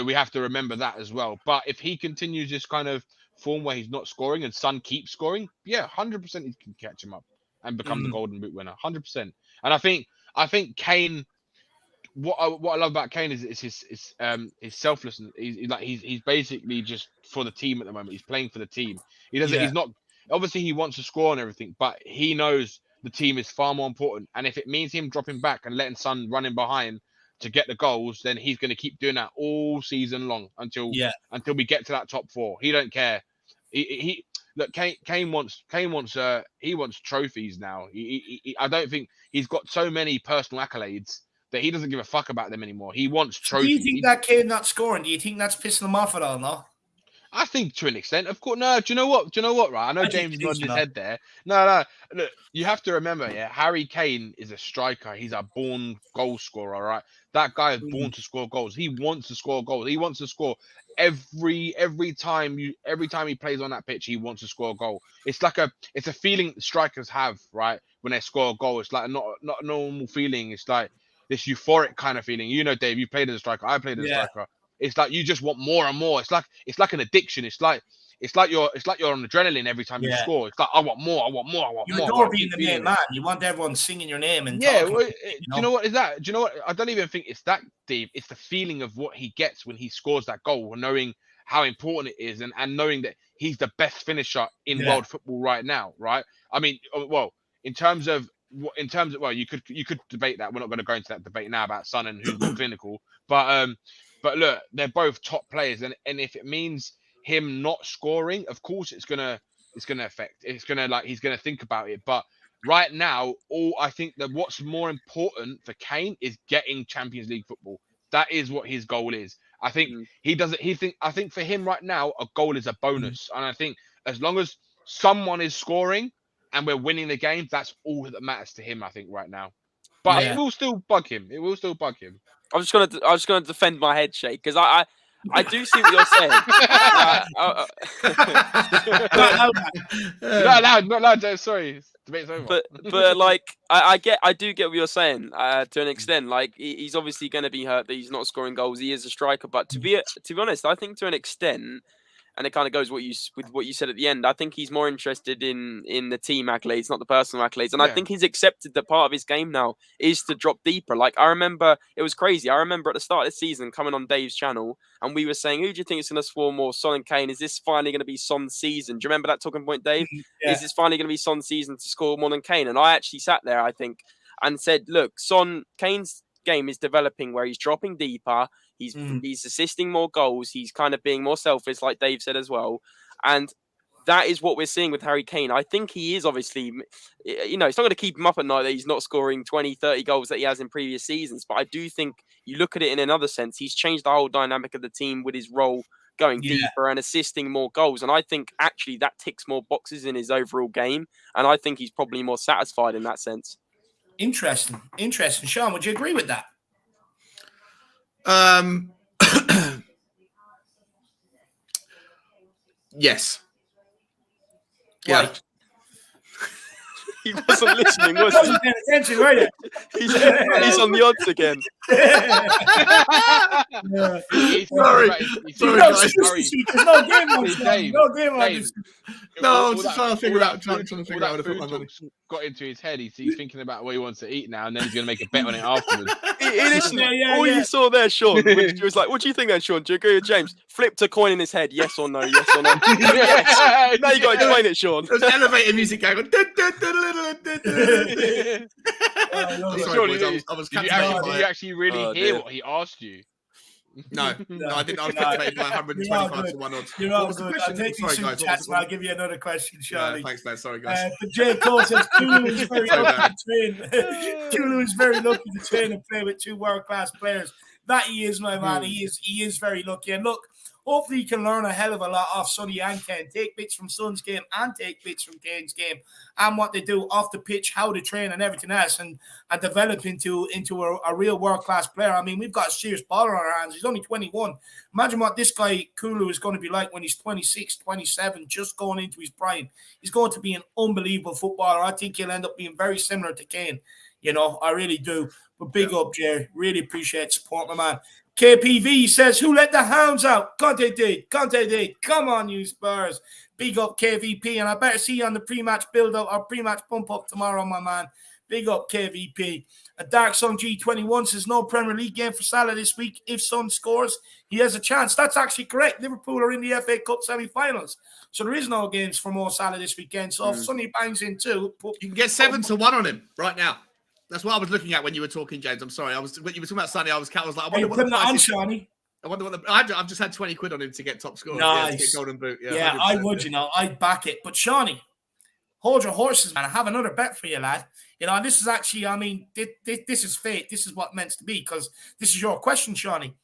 we have to remember that as well. But if he continues this kind of form where he's not scoring and Son keeps scoring, 100% he can catch him up and become the Golden Boot winner, 100%. And I think Kane. What I love about Kane is his selflessness. He's basically just for the team at the moment. He's playing for the team. He doesn't. He's not. Obviously, he wants to score and everything, but he knows the team is far more important. And if it means him dropping back and letting Son run in behind to get the goals, then he's going to keep doing that all season long until we get to that top 4. He don't care. Look, Kane wants trophies now. I don't think he's got so many personal accolades that he doesn't give a fuck about them anymore. He wants trophies. Do you think that Kane not scoring? Do you think that's pissing him off at all? No. I think to an extent, of course. No, do you know what? Right, I know James nodding his head there. No. Look, you have to remember, Harry Kane is a striker. He's a born goal scorer, right? That guy is born to score goals. He wants to score goals. He wants to score every time he plays on that pitch. He wants to score a goal. It's a feeling strikers have, right? when they score a goal. It's like not a normal feeling. It's like this euphoric kind of feeling. You know, Dave, you played as a striker. I played as a striker. It's like you just want more and more. It's like an addiction. It's like you're on adrenaline every time you score. It's like I want more. You adore being the main man. You want everyone singing your name and talking. Well, do you know what is that? Do you know what? I don't even think it's that deep. It's the feeling of what he gets when he scores that goal, knowing how important it is, and knowing that he's the best finisher in world football right now. Right? I mean, well, in terms of well, you could debate that. We're not going to go into that debate now about Son and who's more clinical, but look, they're both top players, and if it means him not scoring, of course it's gonna affect. It's gonna he's gonna think about it. But right now, I think that what's more important for Kane is getting Champions League football. That is what his goal is. I think I think for him right now, a goal is a bonus, and I think as long as someone is scoring and we're winning the game, that's all that matters to him. I think right now, but it will still bug him. I'm just gonna defend my head shake because I do see what you're saying. Not allowed, Joe. Sorry, debate's over. But like I do get what you're saying to an extent. Like he's obviously going to be hurt that he's not scoring goals. He is a striker, but to be honest, I think to an extent. And it kind of goes with what you said at the end. I think he's more interested in the team accolades, not the personal accolades. And I think he's accepted that part of his game now is to drop deeper. Like I remember, it was crazy. I remember at the start of the season coming on Dave's channel, and we were saying, "Who do you think is going to score more, Son and Kane? Is this finally going to be Son's season?" Do you remember that talking point, Dave? Is this finally going to be Son's season to score more than Kane? And I actually sat there, I think, and said, "Look, Kane's game is developing where he's dropping deeper. He's assisting more goals. He's kind of being more selfish, like Dave said as well. And that is what we're seeing with Harry Kane. I think he is obviously, it's not going to keep him up at night that he's not scoring 20, 30 goals that he has in previous seasons. But I do think you look at it in another sense. He's changed the whole dynamic of the team with his role going deeper and assisting more goals. And I think actually that ticks more boxes in his overall game. And I think he's probably more satisfied in that sense. Interesting. Sean, would you agree with that? Yes. Right. Yeah. He wasn't listening, was he? Wasn't paying attention, were you? He's on the odds again. Sorry, There's no game on this. No game on this. No, I'm just trying to figure out how to put my money. Got into his head. He's thinking about what he wants to eat now, and then he's going to make a bet on it afterwards. All you saw there, Sean, which was like, what do you think then, Sean? Do you agree with James? Flipped a coin in his head. Yes or no? Yes or no? Yes. Now you got to explain it, Sean. There's elevator music going on. Did you actually really hear what he asked you? No, I didn't. I was captivated by 125 to 1 odds. You're all good. I'll take you some chats, and I'll give you another question, Charlie. Thanks, man. Sorry, guys. But Jay Cole says Kulu is very lucky to train. Kulu is very lucky to train and play with two world-class players. That he is, my man. He is very lucky. And look, hopefully he can learn a hell of a lot off Sonny and Ken. Take bits from Son's game and take bits from Kane's game and what they do off the pitch, how they train and everything else, and develop into a real world-class player. I mean, we've got a serious baller on our hands. He's only 21. Imagine what this guy, Kulu, is going to be like when he's 26, 27, just going into his prime. He's going to be an unbelievable footballer. I think he'll end up being very similar to Kane. I really do. But big up, Jerry. Really appreciate support, my man. KPV says, who let the hounds out? Conte did. Come on, you Spurs. Big up, KVP. And I better see you on the pre-match build-up or pre-match pump-up tomorrow, my man. Big up, KVP. A Dark Sun G21 says, no Premier League game for Salah this week. If Son scores, he has a chance. That's actually correct. Liverpool are in the FA Cup semi-finals. So there is no games for Mo Salah this weekend. So if Sonny bangs in too. You can get 7-1 on him right now. That's what I was looking at when you were talking, James. I'm sorry. When you were talking about Sonny, I was like, I wonder what the price is. Shawnee? I wonder what I've just had 20 quid on him to get top score. Nice. To get golden boot. Yeah, I would, I'd back it. But Shawnee, hold your horses, man. I have another bet for you, lad. This is actually, I mean, this is fate. This is what meant to be, because this is your question, Shawnee.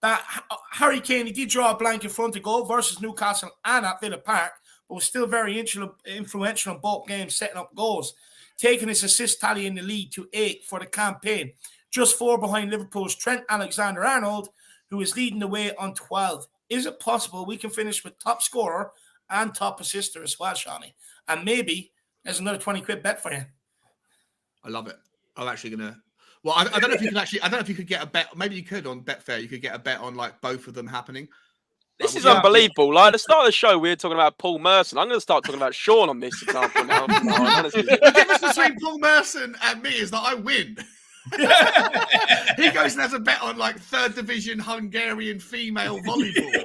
That Harry Kane, he did draw a blank in front of goal versus Newcastle and at Villa Park, but was still very influential in both games, setting up goals, taking his assist tally in the league to 8 for the campaign. Just 4 behind Liverpool's Trent Alexander-Arnold, who is leading the way on 12. Is it possible we can finish with top scorer and top assister as well, Shawnee? And maybe There's another 20 quid bet for you. I love it. I'm actually gonna. Well, I don't know if you can actually. I don't know if you could get a bet. Maybe you could on Betfair. You could get a bet on like both of them happening. This is unbelievable. Like at the start of the show, we were talking about Paul Merson. I'm going to start talking about Sean on this example now. Honestly. The difference between Paul Merson and me is that I win. He goes and has a bet on like 3rd division Hungarian female volleyball.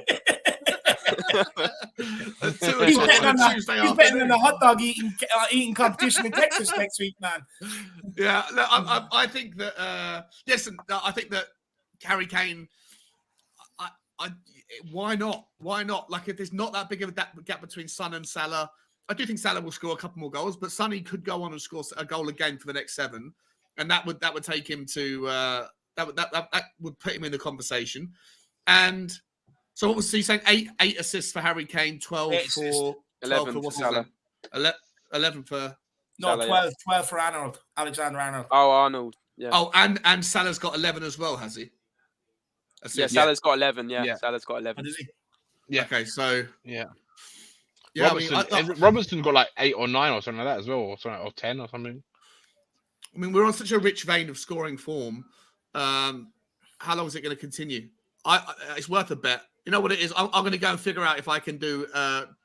He's betting on the hot dog eating competition in Texas next week, man. Yeah, I think that. Listen, I think that Harry Kane. Why not? Why not? Like, if there's not that big of a gap between Son and Salah, I do think Salah will score a couple more goals, but Sonny could go on and score a goal again for the next 7, and that would take him to that would put him in the conversation. And so, what was he saying? 8 assists for Harry Kane, 12 for 11 for what's Salah. 11 for Salah, 12 for Arnold, Alexander Arnold. Oh, Arnold. Yeah. Oh, and Salah's got 11 as well, has he? Yeah, Salah's got 11. Yeah, Salah's got 11. What is he? Yeah. Okay, so yeah. Robertson, Robertson got like 8 or 9 or something like that as well, or 10 or something. I mean, we're on such a rich vein of scoring form. How long is it going to continue? It's worth a bet. You know what it is? I'm going to go and figure out if I can do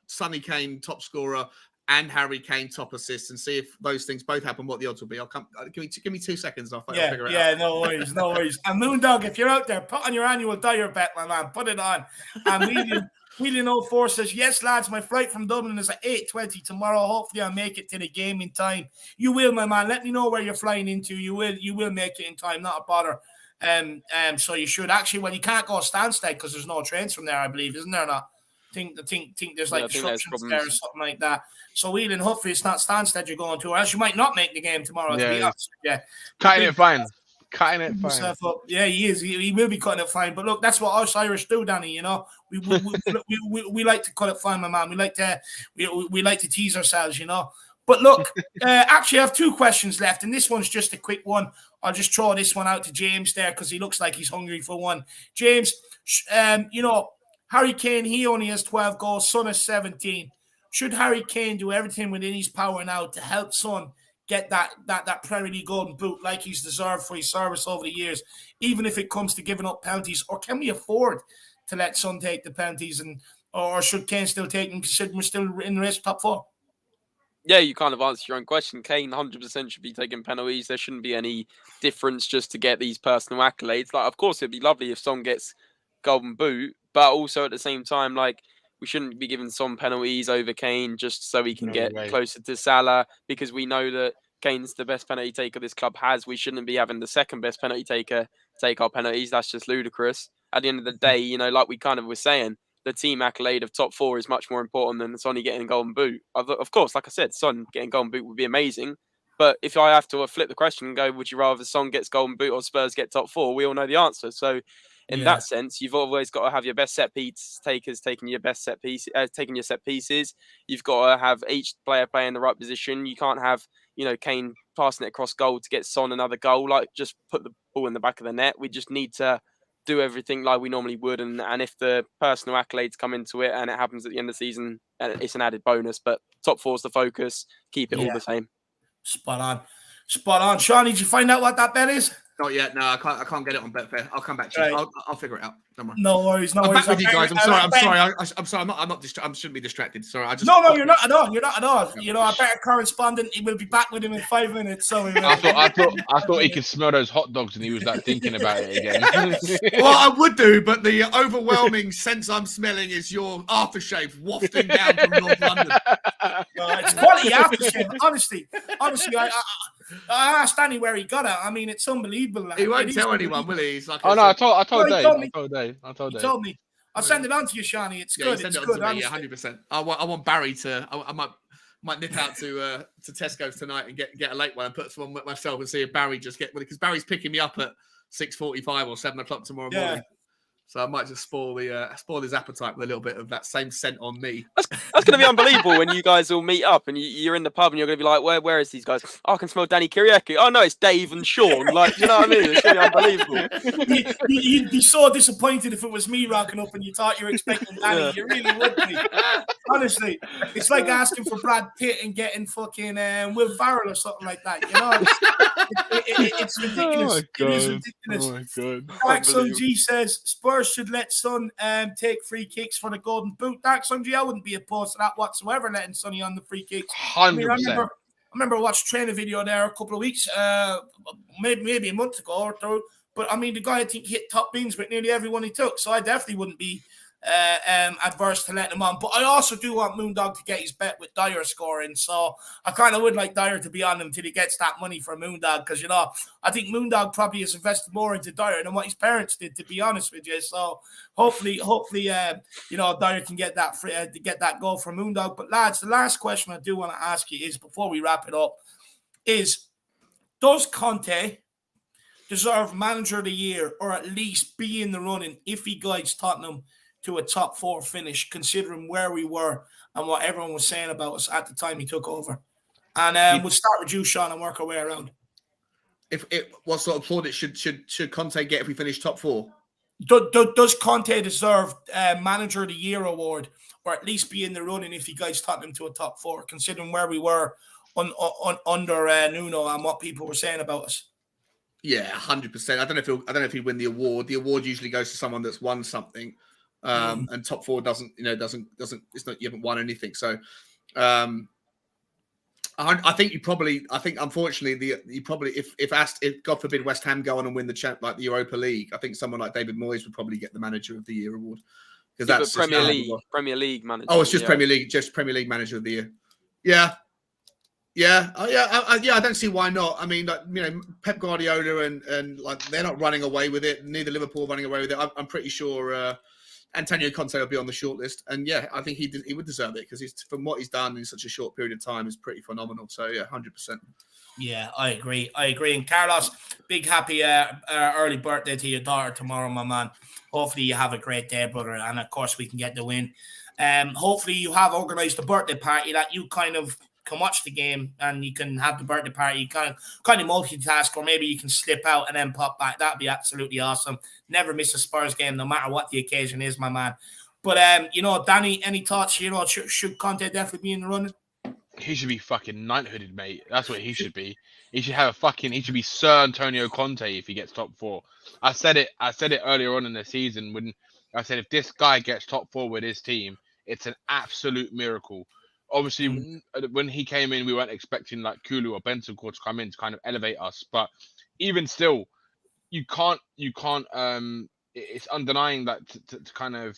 Sonny Kane top scorer and Harry Kane top assist, and see if those things both happen. What the odds will be? I'll come. Give me 2 seconds. I'll figure it out. Yeah, no worries. And Moondog, if you're out there, put on your annual Dyer bet, my man. Put it on. And Wheeling 04 says, yes, lads, my flight from Dublin is at 8:20 tomorrow. Hopefully I'll make it to the game in time. You will, my man. Let me know where you're flying into. You will make it in time, not a bother. So you should actually, well, you can't go Stansted because there's no trains from there, I believe, isn't there? Not. I think there's like disruptions there or something like that. So Wheeling, hopefully it's not Stansted you're going to, or else you might not make the game tomorrow. Cutting it fine. Yeah, he is. He will be cutting it fine. But look, that's what us Irish do, Danny. You know, we like to cut it fine, my man. We like to tease ourselves, you know. But look, actually, I have 2 questions left, and this one's just a quick one. I'll just throw this one out to James there because he looks like he's hungry for one. James, you know, Harry Kane, he only has 12 goals. Son has 17. Should Harry Kane do everything within his power now to help Son get that Premier League golden boot like he's deserved for his service over the years, even if it comes to giving up penalties? Or can we afford to let Son take the penalties, or should Kane still take them, considering we're still in the race for top 4? Yeah, you kind of answered your own question. Kane 100% should be taking penalties. There shouldn't be any difference just to get these personal accolades. Like, of course, it'd be lovely if Son gets golden boot, but also at the same time, like, we shouldn't be giving Son penalties over Kane just so he can get closer to Salah, because we know that Kane's the best penalty taker this club has. We shouldn't be having the second best penalty taker take our penalties. That's just ludicrous. At the end of the day, you know, like we kind of were saying, the team accolade of top 4 is much more important than Sonny getting a golden boot. Of course, like I said, Son getting golden boot would be amazing. But if I have to flip the question and go, would you rather Son gets golden boot or Spurs get top 4? We all know the answer. So in that sense, you've always got to have your best set piece takers taking your best set piece, taking your set pieces. You've got to have each player playing in the right position. You can't have, you know, Kane passing it across goal to get Son another goal. Like, just put the ball in the back of the net. We just need to do everything like we normally would, and if the personal accolades come into it and it happens at the end of the season, it's an added bonus. But top 4 is the focus. Keep it all the same. Spot on. Sean, did you find out what that bet is? Not yet. No, I can't get it on Betfair. I'll come back to you. I'll figure it out. Don't worry. No worries. I'm back with you guys. I'm sorry. I'm sorry. I'm not. I shouldn't be distracted. Sorry. No, you're not at all. You're not at all. You know, our better correspondent, he will be back with him in 5 minutes. So I thought he could smell those hot dogs, and he was like thinking about it again. Well, I would do, but the overwhelming sense I'm smelling is your aftershave wafting down from North London. It's quality aftershave. Honestly, I asked Danny where he got it. I mean, it's unbelievable. He won't tell anyone, will he? He's like, I told Dave. He told me. I'll send it on to you, Shani. It's good. Send it's it good. On to me, 100%. I want Barry to. I might nip out to Tesco's tonight and get a late one and put some on myself and see if Barry just because Barry's picking me up at 6:45 or 7 o'clock tomorrow morning. So I might just spoil his appetite with a little bit of that same scent on me. That's That's going to be unbelievable when you guys all meet up and you're in the pub and you're going to be like, where is these guys? Oh, I can smell Danny Kiriaki. Oh, no, it's Dave and Sean. Like, you know what I mean? It's going to be unbelievable. You'd be so disappointed if it was me rocking up and you thought you were expecting Danny. Yeah. You really would be. Honestly, it's like asking for Brad Pitt and getting fucking Will Ferrell or something like that. You know, it's ridiculous. It is ridiculous. Oh my god! Dark Sun G says Spurs should let Son take free kicks for the Golden Boot. Dark Sun G, I wouldn't be opposed to that whatsoever, letting Sonny on the free kicks. 100%. I remember watching training video there a couple of weeks, maybe a month ago or two. But I mean, the guy I think hit top bins with nearly everyone he took, so I definitely wouldn't be adverse to letting him on. But I also do want Moondog to get his bet with Dyer scoring, so I kind of would like Dyer to be on him till he gets that money for Moondog, because, you know, I think Moondog probably has invested more into Dyer than what his parents did, to be honest with you. So hopefully, you know, Dyer can get that free, get that goal for Moondog. But lads, the last question I do want to ask you is, before we wrap it up, is does Conte deserve Manager of the Year, or at least be in the running if he guides Tottenham to a top 4 finish, considering where we were and what everyone was saying about us at the time he took over? And we'll start with you, Sean, and work our way around. What sort of plaudits should Conte get if we finish top 4? Does Conte deserve Manager of the Year award, or at least be in the running if he guides Tottenham to a top 4, considering where we were under Nuno and what people were saying about us? Yeah, 100%. I don't know if he'd win the award. The award usually goes to someone that's won something, and top 4 doesn't. It's not, you haven't won anything. So, I think unfortunately if God forbid West Ham go on and win the Europa League, I think someone like David Moyes would probably get the Manager of the Year award, because that's Premier League manager. Oh, it's just Premier League Manager of the Year. Yeah. I don't see why not. I mean, like, you know, Pep Guardiola and like, they're not running away with it. Neither Liverpool running away with it. I'm pretty sure Antonio Conte will be on the shortlist, and yeah, I think he would deserve it, because from what he's done in such a short period of time is pretty phenomenal. So yeah, 100%. Yeah, I agree. And Carlos, big happy early birthday to your daughter tomorrow, my man. Hopefully you have a great day, brother, and of course we can get the win. Hopefully you have organised a birthday party that you kind of can watch the game and you can have the birthday party. You kind of multitask, or maybe you can slip out and then pop back. That'd be absolutely awesome. Never miss a Spurs game, no matter what the occasion is, my man. But you know, Danny, any thoughts? You know, should Conte definitely be in the running? He should be fucking knighthooded, mate. That's what he should be. He should be Sir Antonio Conte if he gets top 4. I said it earlier on in the season when I said, if this guy gets top 4 with his team, it's an absolute miracle. Obviously, when he came in, we weren't expecting like Kulu or Bentancur to come in to kind of elevate us. But even still, you can't. It's undenying that to kind of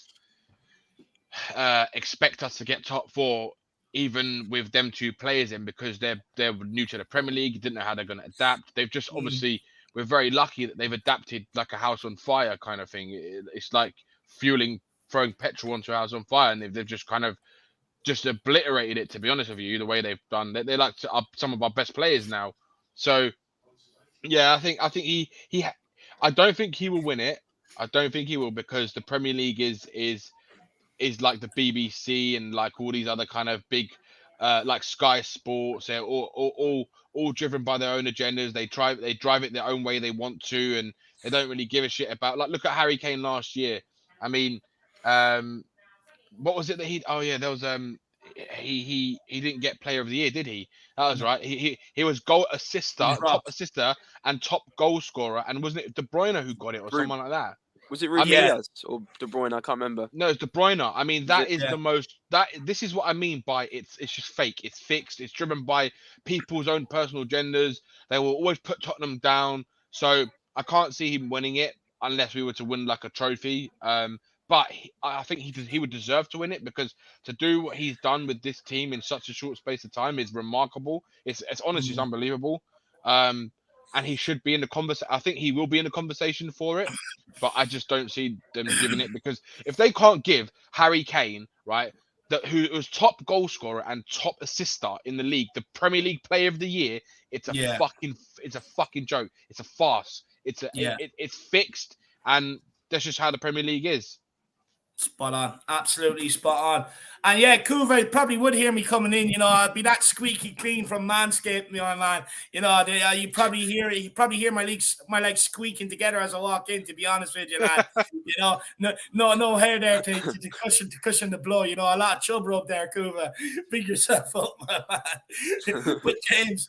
expect us to get top 4, even with them 2 players in, because they're new to the Premier League, didn't know how they're going to adapt. They've just obviously, we're very lucky that they've adapted like a house on fire kind of thing. It's like throwing petrol onto a house on fire, and they've just kind of just obliterated it, to be honest with you, the way they've done. They're like some of our best players now. So yeah, I think he I don't think he will win it. I don't think he will, because the Premier League is like the BBC and like all these other kind of big like Sky Sports. They're all driven by their own agendas. They drive it their own way they want to, and they don't really give a shit about, like, look at Harry Kane last year. I mean, what was it that there was he didn't get Player of the Year, did he? That was right. He was top assister and top goal scorer, and wasn't it De Bruyne who got it, or someone like that? Was it Ruben Diaz or De Bruyne? I can't remember. No, it's De Bruyne. I mean, this is what I mean by it's just fake. It's fixed. It's driven by people's own personal agendas. They will always put Tottenham down. So I can't see him winning it unless we were to win like a trophy. But I think he would deserve to win it, because to do what he's done with this team in such a short space of time is remarkable. It's honestly it's unbelievable. And he should be in the conversation. I think he will be in the conversation for it, but I just don't see them giving it, because if they can't give Harry Kane, right, who was top goal scorer and top assister in the league, the Premier League Player of the Year, it's a fucking joke. It's a farce. It's fixed, and that's just how the Premier League is. Spot on, absolutely spot on. And yeah, Kuva probably would hear me coming in. I'd be that squeaky clean from Manscaped, man. You probably hear my legs squeaking together as I walk in. To be honest with you, lad, no hair there to cushion the blow. A lot of chub rub there, Kuva. Big yourself up, my man. But James,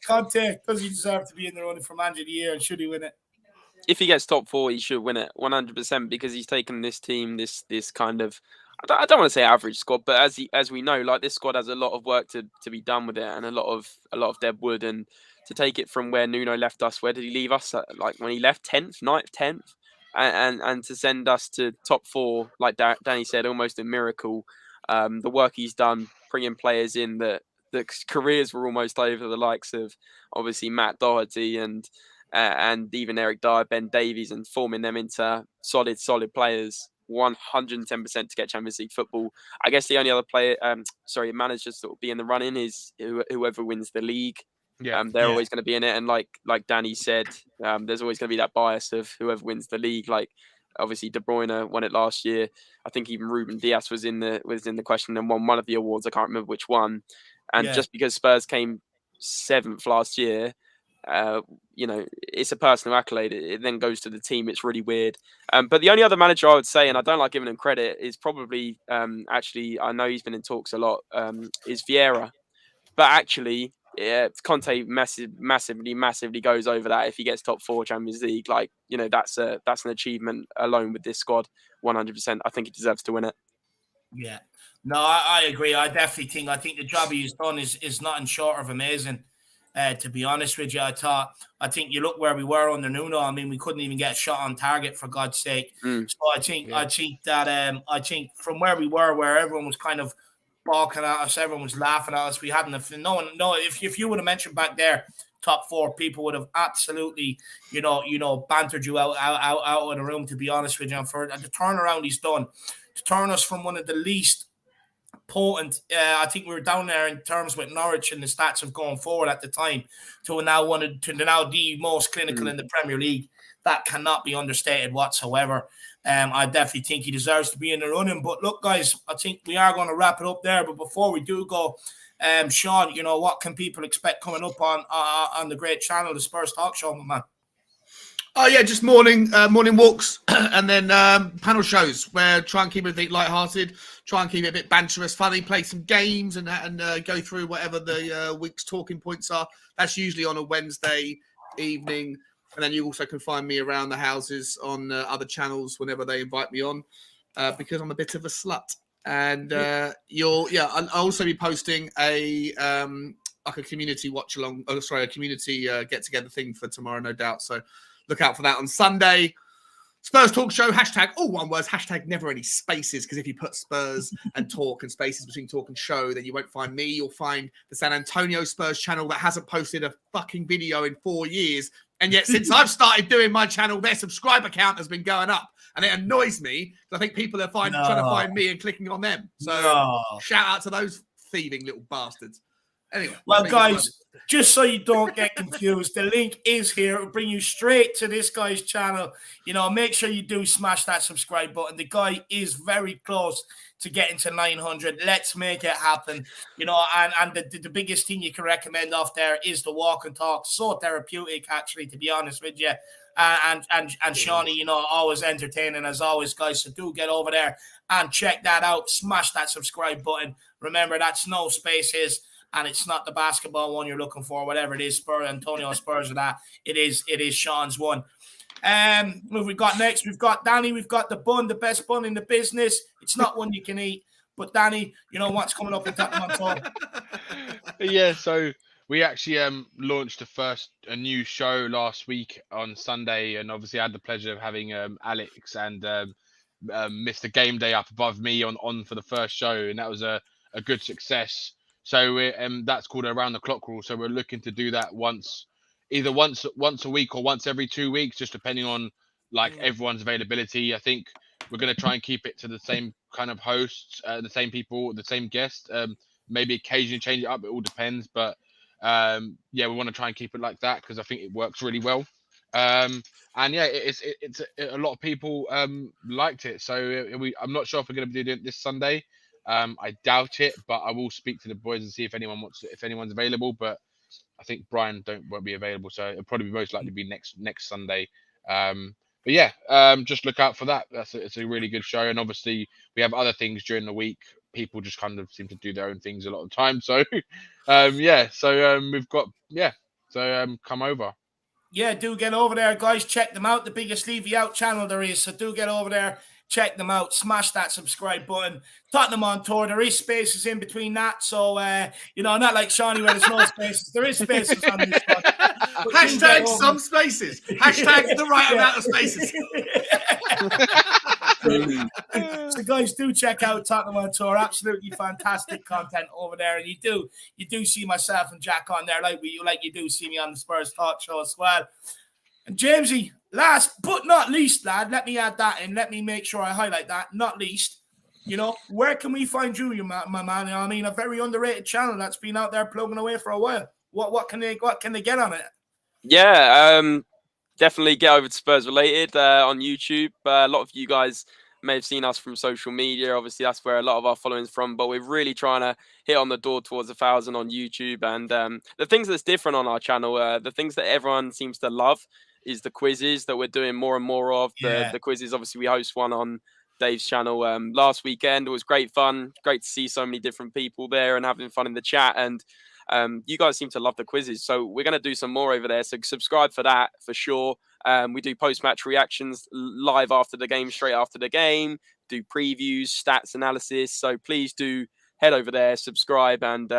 Conte, does he deserve to be in the running for Manager of the Year, and should he win it? If he gets top 4, he should win it 100% because he's taken this team, this kind of, I don't want to say average squad, but as we know, like, this squad has a lot of work to be done with it, and a lot of dead wood, and to take it from where Nuno left us. Where did he leave us? Like, when he left 10th, 9th, 10th, and to send us to top 4, like Danny said, almost a miracle. The work he's done, bringing players in that the careers were almost over, the likes of obviously Matt Doherty and even Eric Dyer, Ben Davies, and forming them into solid players, 110% to get Champions League football. I guess the only other managers that will be in the running is whoever wins the league. Yeah, they're always going to be in it, and like Danny said, there's always going to be that bias of whoever wins the league. Like, obviously De Bruyne won it last year. I think even Ruben Dias was in the question and won one of the awards. I can't remember which one. And just because Spurs came 7th last year, it's a personal accolade. It then goes to the team. It's really weird. But the only other manager I would say, and I don't like giving him credit, is probably actually, I know he's been in talks a lot, is Vieira. But actually, Conte massively goes over that if he gets top 4 Champions League. Like, that's an achievement alone with this squad. 100%. I think he deserves to win it. Yeah. No, I agree. I think the job he's done is nothing short of amazing. To be honest with you, I think you look where we were under Nuno. I mean, we couldn't even get a shot on target, for God's sake. So I think that from where we were, where everyone was kind of balking at us, everyone was laughing at us. We hadn't if you would have mentioned back there top 4, people would have absolutely bantered you out of the room. To be honest with you, and for the turnaround he's done to turn us from one of the least potent. I think we were down there in terms with Norwich and the stats of going forward at the time to now the most clinical in the Premier League. That cannot be understated whatsoever. I definitely think he deserves to be in the running. But look, guys, I think we are going to wrap it up there. But before we do go, Sean, what can people expect coming up on the great channel, the Spurs Talk Show, my man? Oh yeah, just morning walks and then panel shows where try and keep it a bit lighthearted, try and keep it a bit banterous, funny, play some games and go through whatever the week's talking points are. That's usually on a Wednesday evening, and then you also can find me around the houses on other channels whenever they invite me on, because I'm a bit of a slut. And I'll also be posting a community watch along. Oh, sorry, a community get together thing for tomorrow, no doubt. So look out for that on Sunday. Spurs Talk Show, hashtag, all one word, hashtag never any spaces, because if you put Spurs and talk and spaces between talk and show, then you won't find me. You'll find the San Antonio Spurs channel that hasn't posted a fucking video in 4 years. And yet since I've started doing my channel, their subscriber count has been going up. And it annoys me because I think people are trying to find me and clicking on them. So shout out to those thieving little bastards. Anyway. Well, guys, just so you don't get confused, the link is here. It'll bring you straight to this guy's channel. Make sure you do smash that subscribe button. The guy is very close to getting to 900. Let's make it happen. And the biggest thing you can recommend off there is the walk and talk. So therapeutic, actually, to be honest with you. And Shawnee, always entertaining as always, guys. So do get over there and check that out. Smash that subscribe button. Remember, that's no spaces. And it's not the basketball one you're looking for, whatever it is, Spurs, Antonio Spurs or that. It is Sean's one. What we got next? We've got Danny. We've got the bun, the best bun in the business. It's not one you can eat. But Danny, what's coming up with Tottenham Talk? Yeah, so we actually launched a new show last week on Sunday, and obviously I had the pleasure of having Alex and Mr. Game Day up above me on for the first show, and that was a good success. So that's called Around the Clock Rule. So we're looking to do that either once a week or once every 2 weeks, just depending on everyone's availability. I think we're going to try and keep it to the same kind of hosts, the same people, the same guests. Maybe occasionally change it up. It all depends. But we want to try and keep it like that because I think it works really well. And yeah, it's a lot of people liked it. So I'm not sure if we're going to be doing it this Sunday. I doubt it, but I will speak to the boys and see if anyone's available. But I think Brian won't be available, so it'll probably most likely be next Sunday. But yeah, just look out for that. It's a really good show, and obviously we have other things during the week. People just kind of seem to do their own things a lot of the time. So we've got come over. Yeah, do get over there, guys. Check them out. The biggest Leave You Out channel there is. So do get over there. Check them out. Smash that subscribe button. Tottenham on tour. There is spaces in between that. So, not like Shawnee where there's no spaces. There is spaces on this one. Hashtag some spaces. Hashtag the right amount of spaces. So guys, do check out Tottenham on tour. Absolutely fantastic content over there, and you do see myself and Jack on there, like you do see me on the Spurs Talk show as well. And Jamesy, last but not least, lad, let me add that in. Let me make sure I highlight that. Not least, where can we find you, my man? I mean, a very underrated channel that's been out there plugging away for a while. What can they get on it? Yeah, definitely get over to Spurs Related on YouTube. A lot of you guys may have seen us from social media. Obviously, that's where a lot of our following is from. But we're really trying to hit on the door towards 1,000 on YouTube. And the things that's different on our channel, the things that everyone seems to love, is the quizzes that we're doing more and more of. The quizzes, obviously, we host one on Dave's channel last weekend. It was great fun. Great to see so many different people there and having fun in the chat. And you guys seem to love the quizzes, so we're going to do some more over there. So subscribe for that for sure. We do post-match reactions live after the game, straight after the game, do previews, stats analysis. So please do head over there, subscribe, and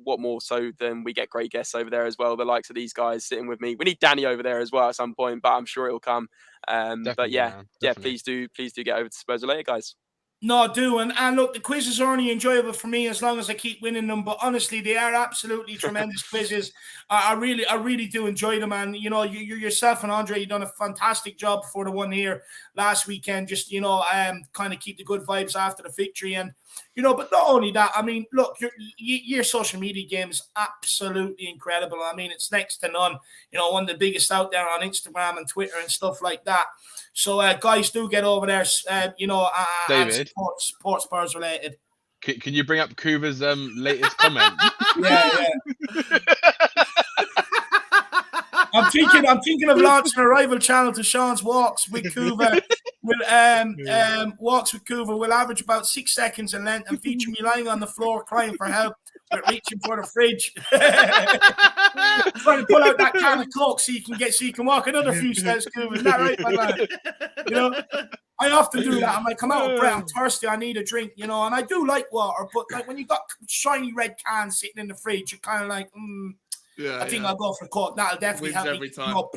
what more so than we get great guests over there as well, the likes of these guys sitting with me. We need Danny over there as well at some point, but I'm sure it'll come. But yeah, please do get over to Spurs Related, guys. No, do. And look, the quizzes are only enjoyable for me as long as I keep winning them. But honestly, they are absolutely tremendous quizzes. I really do enjoy them. And, you yourself and Andre, you've done a fantastic job before the one here last weekend. Just, kind of keep the good vibes after the victory. And, but not only that, I mean, look, your social media game is absolutely incredible. I mean, it's next to none. One of the biggest out there on Instagram and Twitter and stuff like that. So, guys, do get over there, David, and support Spurs Related. Can you bring up Kuva's latest comment? Yeah. I'm thinking of launching a rival channel to Sean's Walks with Kuva. Walks with Kuva will average about 6 seconds in length and feature me lying on the floor crying for help, but reaching for the fridge, trying to pull out that can of Coke so you can walk another few steps. Kuva, is that right, my man? I often do that. I'm like, I'm out of breath, I'm thirsty, I need a drink, and I do like water, but like when you got shiny red cans sitting in the fridge, you're kind of like, I think I'll go for Coke. That'll definitely help me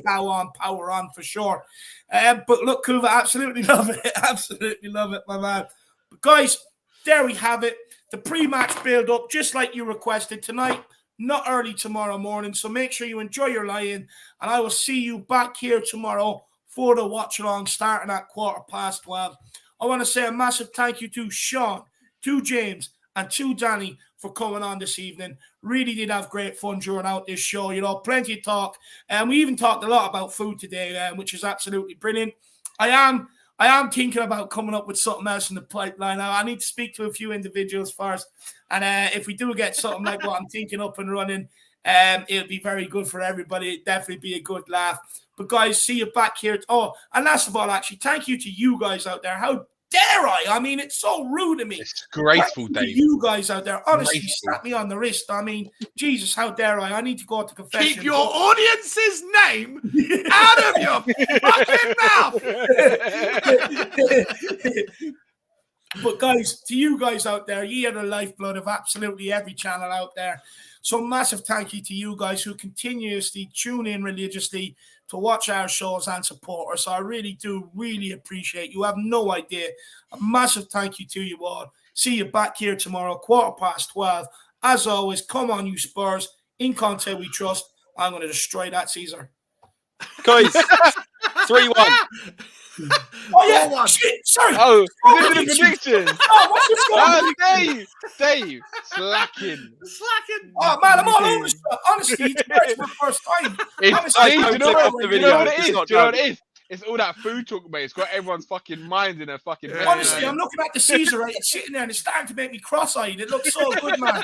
power on for sure. But look, Kuva, absolutely love it. Absolutely love it, my man. But guys, there we have it. The pre-match build-up, just like you requested tonight, not early tomorrow morning. So make sure you enjoy your lie-in, and I will see you back here tomorrow for the watch-along starting at 12:15. I want to say a massive thank you to Sean, to James, and to Danny for coming on this evening. Really did have great fun during out this show. Plenty of talk. And we even talked a lot about food today, which is absolutely brilliant. I am thinking about coming up with something else in the pipeline. I need to speak to a few individuals first. And if we do get something like what I'm thinking up and running, it'll be very good for everybody. It'll definitely be a good laugh. But guys, see you back here. Oh, and last of all, actually, thank you to you guys out there. How dare I? I mean, it's so rude of me. It's graceful, Dave. You guys out there, honestly, slap me on the wrist. I mean, Jesus, how dare I? I need to go to confession. Keep your audience's name out of your fucking mouth. But guys, to you guys out there, you are the lifeblood of absolutely every channel out there. So massive thank you to you guys who continuously tune in religiously to watch our shows and support us. I really do appreciate you. Have no idea. A massive thank you to you all. See you back here tomorrow, 12:15. As always, come on, you Spurs. In Conte we trust. I'm going to destroy that Caesar. Guys, 3-1. Oh yeah, 4-1. shit. Sorry. Oh, is Score this the predictions? Oh, what's the score? Oh, Dave, slacking. Slacking. Oh man, I'm all over the stuff. Honestly, it's my first time. It's Honestly, see, do you know click what, off the do you know video. what it It's is? not Do you know what done. it is? It's all that food talk, mate. It's got everyone's fucking mind in their fucking head. honestly, Yeah. I'm looking at the Caesar, right? It's sitting there and it's starting to make me cross-eyed. It looks so good, man.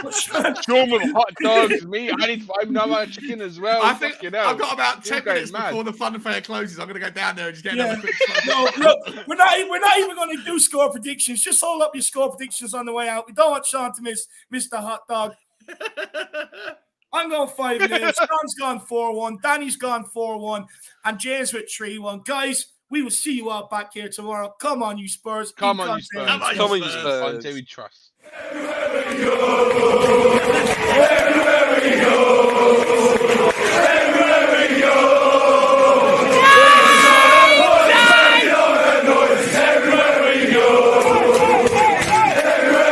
But, Shawarma with hot dogs, meat. I need 5 number chicken as well. I think Fucking hell. I've got about You're 10 going minutes mad. before the fun fair closes. I'm going to go down there and just get Yeah. another quick. no, look, we're not even going to do score predictions. Just hold up your score predictions on the way out. We don't want Sean to miss the hot dog. I'm going 5-0. Sean's gone 4-1. Danny's gone 4-1. And James with 3-1. Guys, we will see you all back here tomorrow. Come on, you Spurs. Come on, you Spurs. Come on, Come on, you Spurs. Spurs. Until we trust. Everywhere we go.